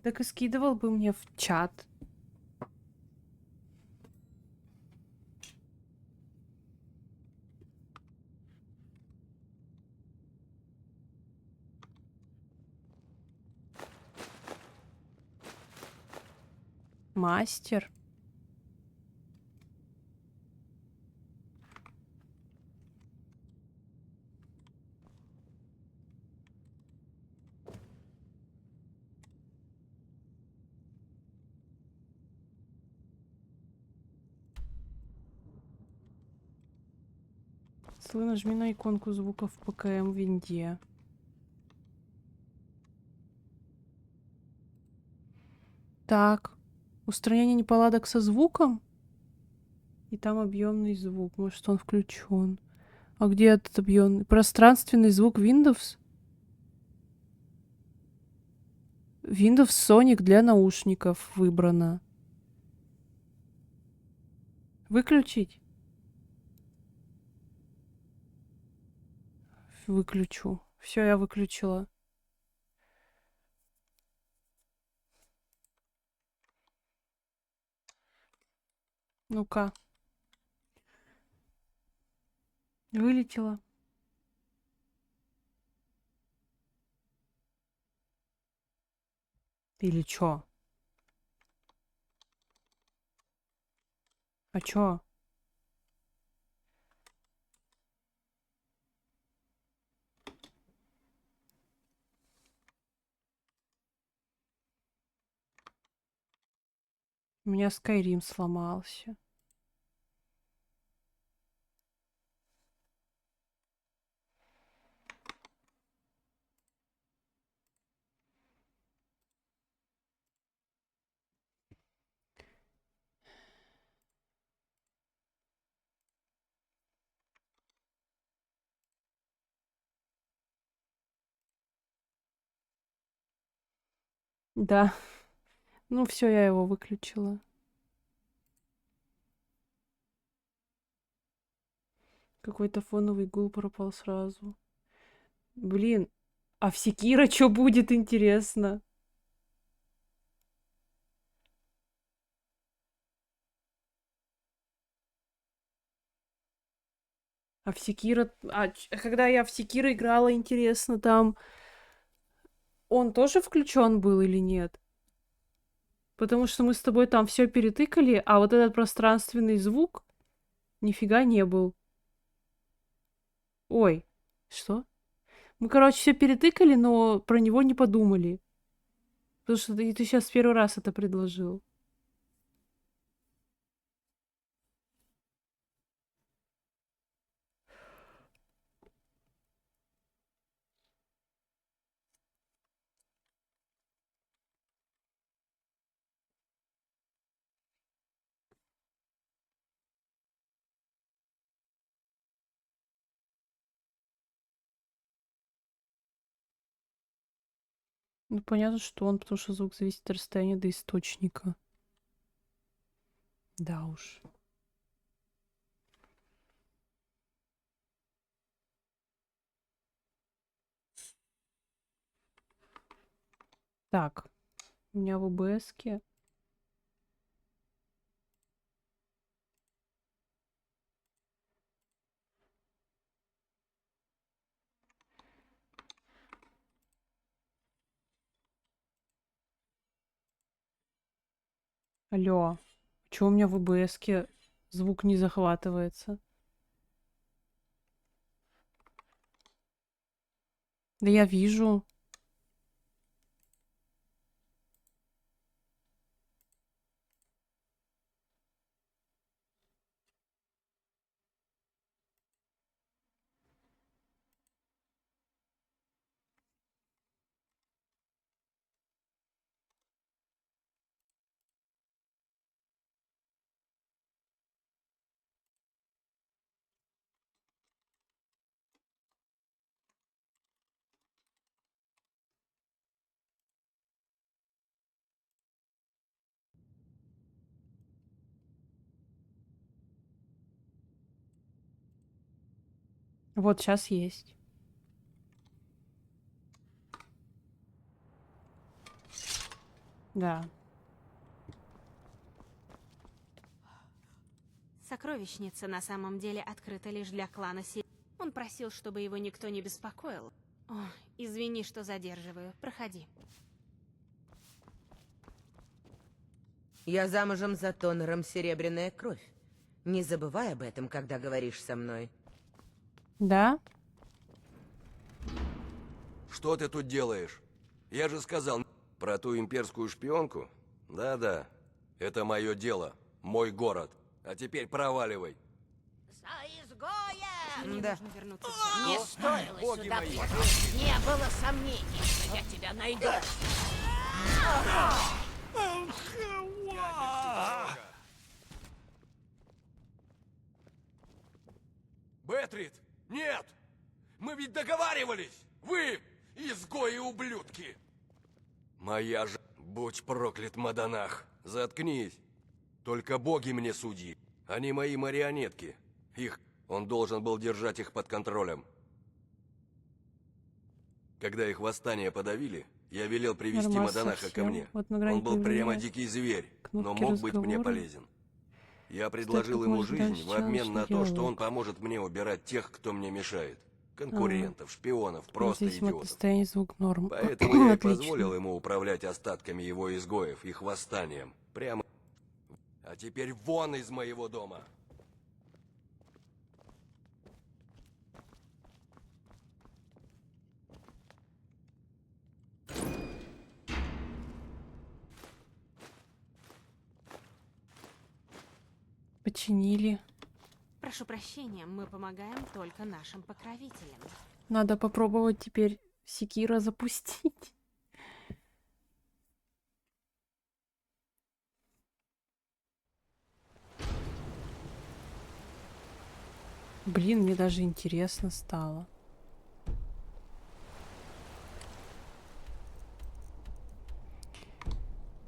Так и скидывал бы мне в чат. Мастер. Нажми на иконку звука в ПКМ винде. Так. Устранение неполадок со звуком. И там объемный звук. Может, он включен. А где этот объемный? Пространственный звук Windows? Windows Sonic для наушников выбрано. Выключить? Выключу. Все, я выключила. Ну-ка. Вылетела. Или чё? А чё? У меня Skyrim сломался. Да. Ну все, я его выключила. Какой-то фоновый гул пропал сразу. Блин, а в Секиро что будет, интересно? А в Секиро... когда я в Секиро играла, интересно, там он тоже включен был или нет? Потому что мы с тобой там все перетыкали, а вот этот пространственный звук нифига не был. Ой, что? Мы, короче, все перетыкали, но про него не подумали. Потому что ты сейчас первый раз это предложил. Ну, понятно, что он, потому что звук зависит от расстояния до источника. Да уж. Так, у меня в ОБС-ке. Алло, чё у меня в ОБС-ке звук не захватывается? Да я вижу. Вот сейчас есть. Да. Сокровищница на самом деле открыта лишь для клана Си. Он просил, чтобы его никто не беспокоил. О, извини, что задерживаю. Проходи. Я замужем за Тонером Серебряная Кровь. Не забывай об этом, когда говоришь со мной. Да? Что ты тут делаешь? Я же сказал про ту имперскую шпионку. Да-да, это мое дело, мой город. А теперь проваливай. За изгоя! Мне Да. нужно вернуться. Не стоило Боги сюда мои. приходить. Не было сомнений, что я тебя найду. Бэтрид, нет! Мы ведь договаривались! Вы, изгои-ублюдки! Моя же... Будь проклят, Маданах! Заткнись! Только боги мне судьи. Они мои марионетки. Их... Он должен был держать их под контролем. Когда их восстание подавили, я велел привести Нормас Маданаха ко совсем. мне. Вот на грани Он был прямо появления дикий зверь, но кнопки мог быть мне разговора. полезен. Я предложил как ему можно жизнь дальше в обмен чего, на что то, что диалог. он поможет мне убирать тех, кто мне мешает. Конкурентов, шпионов, В просто независимом идиотов. состоянии звук норм. Поэтому я и Отлично. позволил ему управлять остатками его изгоев, их восстанием. Прямо... А теперь вон из моего дома! Починили. Прошу прощения, мы помогаем только нашим покровителям. Надо попробовать теперь секира запустить. Блин, мне даже интересно стало.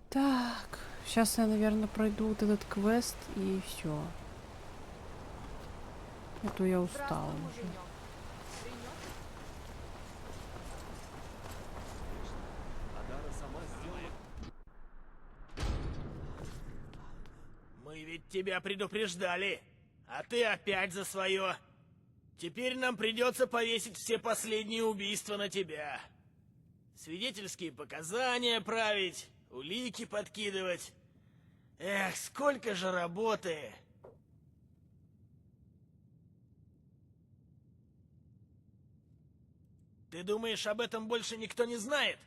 Так, сейчас я, наверное, пройду вот этот квест и все. А то я устала уже. Мы ведь тебя предупреждали, а ты опять за свое. Теперь нам придется повесить все последние убийства на тебя. Свидетельские показания править, улики подкидывать. Эх, сколько же работы! Ты думаешь, об этом больше никто не знает?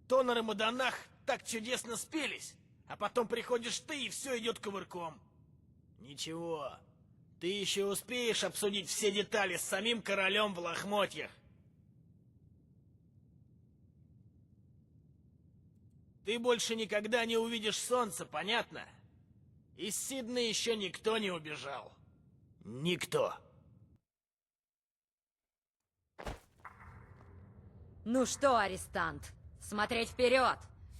Тонор и Маданах так чудесно спелись, а потом приходишь ты, и все идет кувырком. Ничего, ты еще успеешь обсудить все детали с самим королем в лохмотьях. Ты больше никогда не увидишь солнца, понятно? Из Сиднея еще никто не убежал. Никто. Ну что, арестант, смотреть вперед!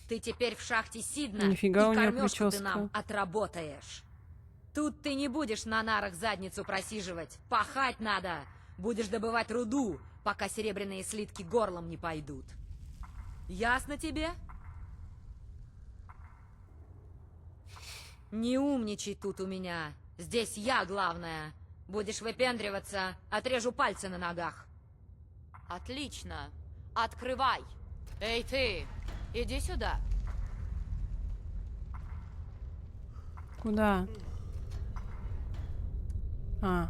Ты теперь в шахте Сидна, Нифига у и неё кормёжку ты прическа. нам отработаешь. Тут ты не будешь на нарах задницу просиживать, пахать надо. Будешь добывать руду, пока серебряные слитки горлом не пойдут. Ясно тебе? Не умничай тут у меня. Здесь я главная. Будешь выпендриваться, отрежу пальцы на ногах. Отлично. Открывай. Эй ты, иди сюда. Куда? А.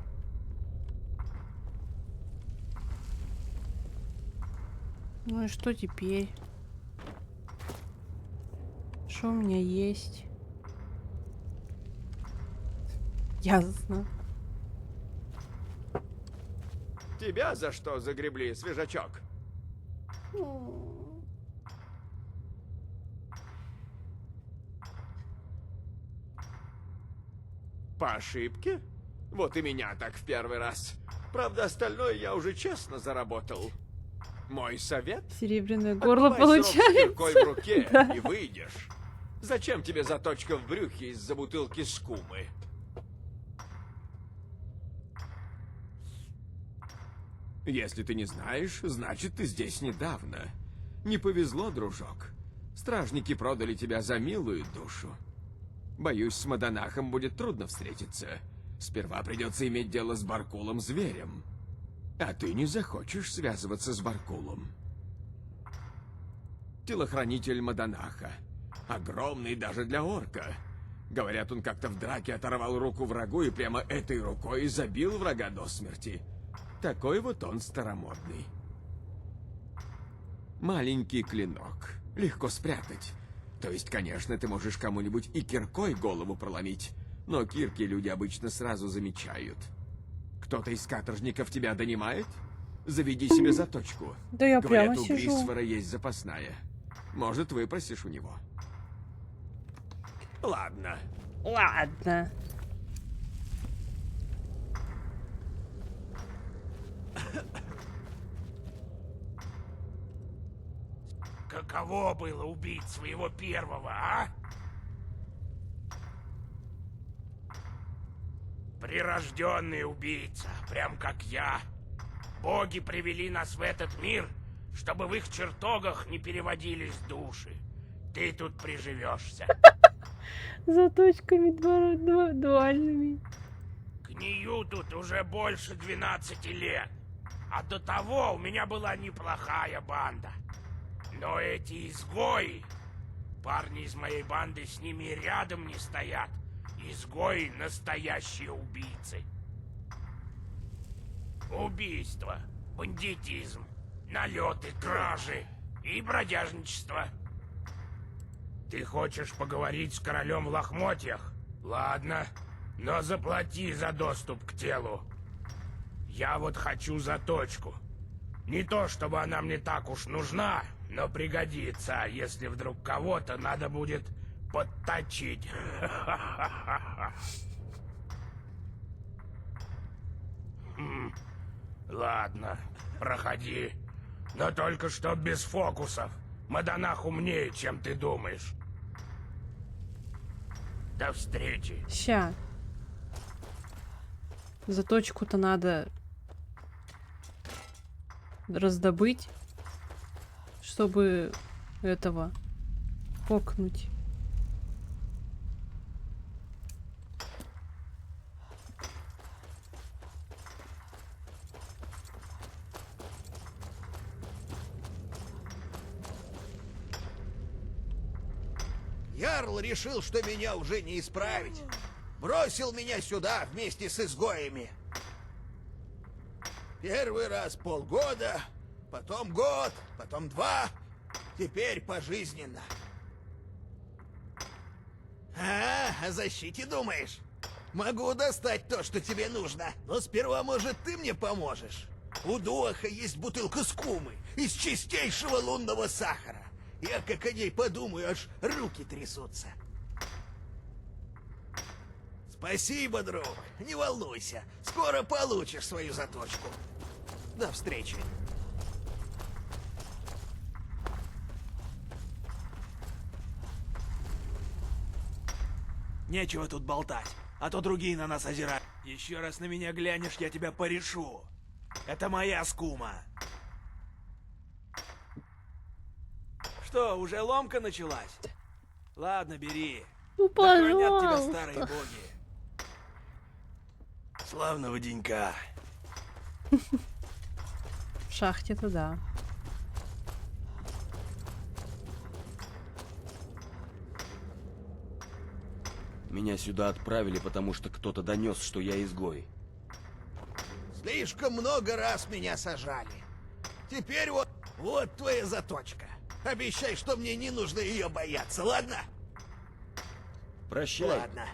Ну и что теперь? Что у меня есть? Ясно. Тебя за что загребли, свежачок? По ошибке? Вот и меня так в первый раз. Правда, остальное я уже честно заработал. Мой совет? Серебряное горло Отбывай срок с киркой в получается. руке Да. и выйдешь. Зачем тебе заточка в брюхе из-за бутылки скумы? Если ты не знаешь, значит, ты здесь недавно. Не повезло, дружок. Стражники продали тебя за милую душу. Боюсь, с Маданахом будет трудно встретиться. Сперва придется иметь дело с Баркулом-зверем. А ты не захочешь связываться с Баркулом. Телохранитель Маданаха. Огромный даже для орка. Говорят, он как-то в драке оторвал руку врагу и прямо этой рукой забил врага до смерти. Такой вот он старомодный. Маленький клинок. Легко спрятать. То есть, конечно, ты можешь кому-нибудь и киркой голову проломить, но кирки люди обычно сразу замечают. Кто-то из каторжников тебя донимает? Заведи себе заточку. Да я Говорят, прямо у сижу. Грисфора есть запасная. Может, выпросишь у него. Ладно. Ладно. Каково было убить своего первого, а? Прирожденный убийца, прям как я. Боги привели нас в этот мир, чтобы в их чертогах не переводились души. Ты тут приживешься. заточками дуальными. Гнию тут уже больше 12 лет. А до того у меня была неплохая банда. Но эти изгои... Парни из моей банды с ними рядом не стоят. Изгои — настоящие убийцы. Убийство, бандитизм, налеты, кражи и бродяжничество. Ты хочешь поговорить с королем в лохмотьях? Ладно, но заплати за доступ к телу. Я вот хочу заточку. Не то, чтобы она мне так уж нужна, но пригодится, если вдруг кого-то надо будет подточить. Ладно, проходи. Но только что без фокусов. Маданах умнее, чем ты думаешь. До встречи. Ща. Заточку-то надо раздобыть, чтобы этого фокнуть. Ярл решил, что меня уже не исправить. Бросил меня сюда вместе с изгоями. Первый раз полгода, потом год, потом 2, теперь пожизненно. О защите думаешь? Могу достать то, что тебе нужно, но сперва, может, ты мне поможешь? У Дуаха есть бутылка скумы из чистейшего лунного сахара. Я как о ней подумаю, аж руки трясутся. Спасибо, друг. Не волнуйся. Скоро получишь свою заточку. До встречи. Нечего тут болтать, а то другие на нас озирают. Еще раз на меня глянешь, я тебя порешу. Это моя скума. Что, уже ломка началась? Ладно, бери. Ну, Да хранят тебя пожалуйста. старые боги. Славного денька. В шахте-то да. Меня сюда отправили, потому что кто-то донес, что я изгой. Слишком много раз меня сажали. Теперь вот твоя заточка. Обещай, что мне не нужно ее бояться, ладно? Прощай. Ладно.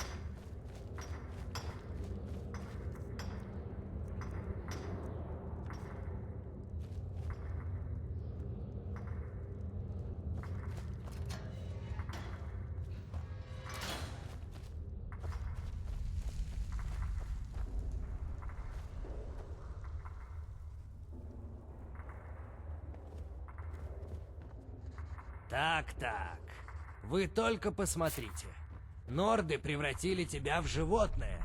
Так. Вы только посмотрите. Норды превратили тебя в животное.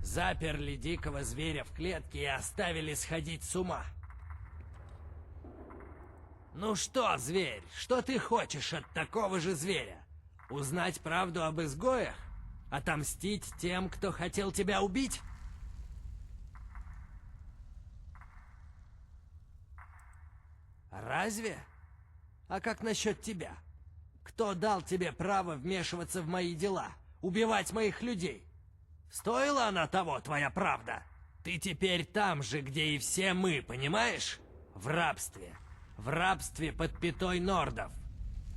Заперли дикого зверя в клетке и оставили сходить с ума. Ну что, зверь, что ты хочешь от такого же зверя? Узнать правду об изгоях? Отомстить тем, кто хотел тебя убить? Разве? А как насчет тебя? Кто дал тебе право вмешиваться в мои дела, убивать моих людей? Стоила она того, твоя правда? Ты теперь там же, где и все мы, понимаешь? В рабстве. В рабстве под пятой нордов.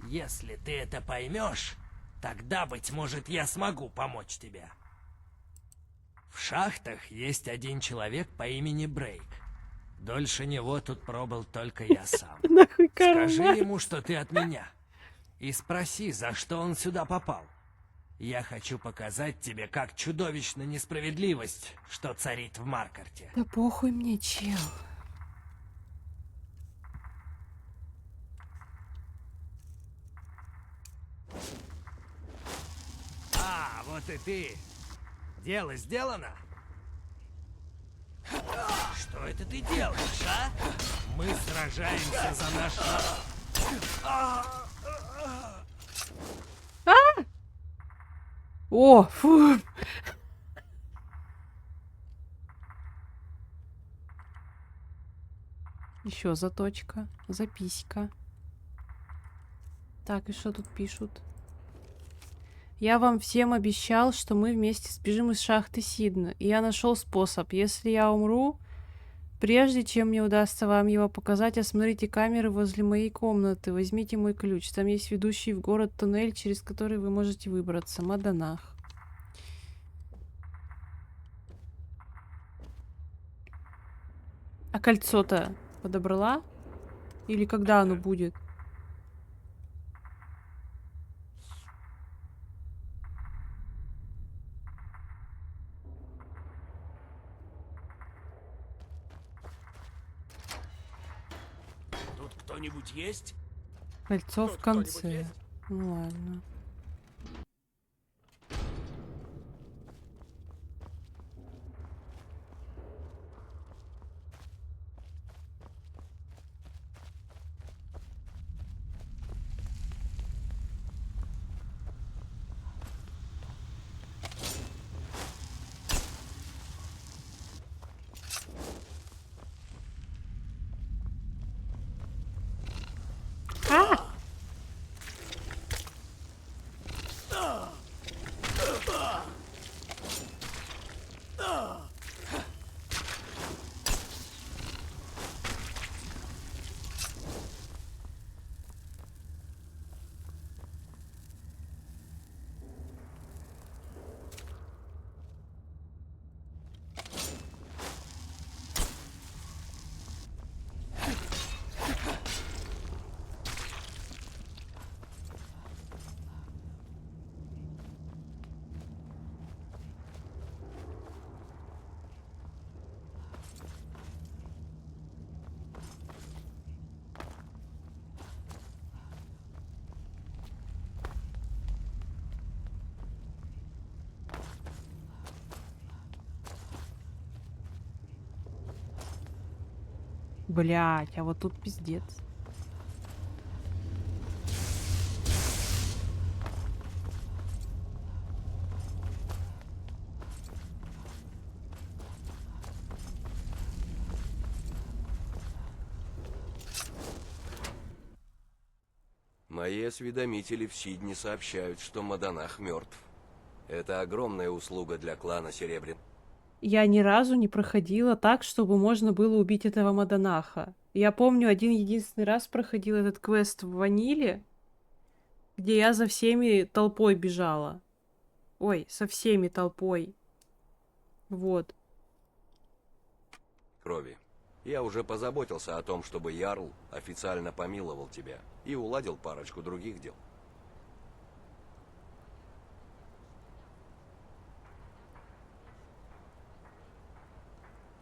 Если ты это поймешь, тогда, быть может, я смогу помочь тебе. В шахтах есть один человек по имени Брейк. Дольше него тут пробыл только я сам. Скажи ему, что ты от меня. И спроси, за что он сюда попал. Я хочу показать тебе, как чудовищна несправедливость, что царит в Маркарте. Да похуй мне, чел. А, вот и ты. Дело сделано? Что это ты делаешь, а? Мы сражаемся за наш... О, фу. Еще заточка, записка. Так, и что тут пишут? Я вам всем обещал, что мы вместе сбежим из шахты Сидна. И я нашел способ. Если я умру, прежде чем мне удастся вам его показать, осмотрите камеры возле моей комнаты. Возьмите мой ключ. Там есть ведущий в город туннель, через который вы можете выбраться. Маданах. А кольцо-то подобрала? Или когда оно будет? Тут кто-нибудь есть? Кольцо в Тут кто-нибудь конце. есть? Ну ладно. Блять, а вот тут пиздец. Мои осведомители в Сидне сообщают, что Маданах мертв. Это огромная услуга для клана Серебрян. Я ни разу не проходила так, чтобы можно было убить этого Маданаха. Я помню, один единственный раз проходил этот квест в Ваниле, где я за всеми толпой бежала. Ой, со всеми толпой. Вот. Крови. Я уже позаботился о том, чтобы Ярл официально помиловал тебя и уладил парочку других дел.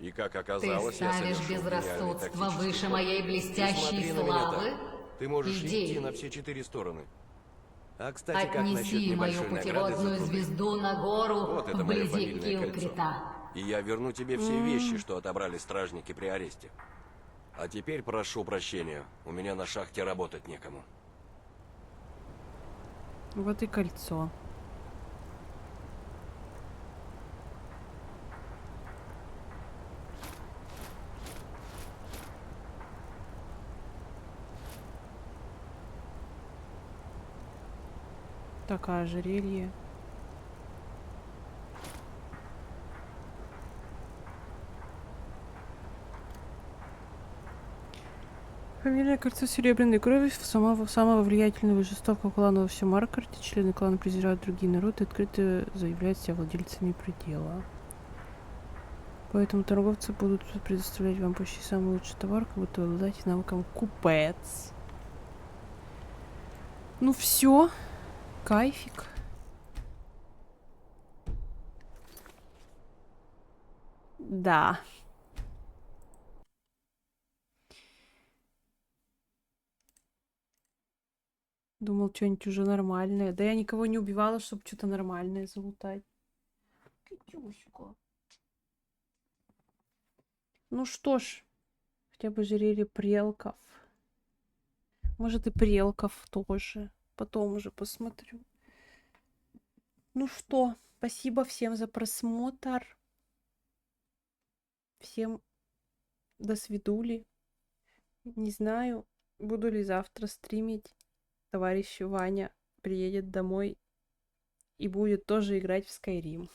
И как Ты оказалось, я ставишь совершил гениальный безрассудство тактический выше ход. моей Не блестящей смотри на меня славы? так. Ты можешь Иди. идти на все 4 стороны. А, кстати, как насчет Отнеси мою небольшой награды за путеводную труды? звезду на гору Вот это мое вблизи фамильное кольцо. Килкрита. И я верну тебе все вещи, что отобрали стражники при аресте. А теперь прошу прощения, у меня на шахте работать некому. Вот и кольцо. Такое ожерелье. Фамильное кольцо серебряной крови самого влиятельного и жестокого клана во всем Маркарте. Члены клана презирают другие народы и открыто заявляют себя владельцами предела. Поэтому торговцы будут предоставлять вам почти самый лучший товар, как будто вы обладаете навыком купец. Ну все, кайфик. Да. Думал, что-нибудь уже нормальное. Да я никого не убивала, чтобы что-то нормальное залутать. Катюшка. Ну что ж, хотя бы ожерелье прелков. Может и прелков тоже. Потом уже посмотрю. Ну что, спасибо всем за просмотр. Всем до свидули. Не знаю, буду ли завтра стримить. Товарищ Ваня приедет домой и будет тоже играть в Skyrim.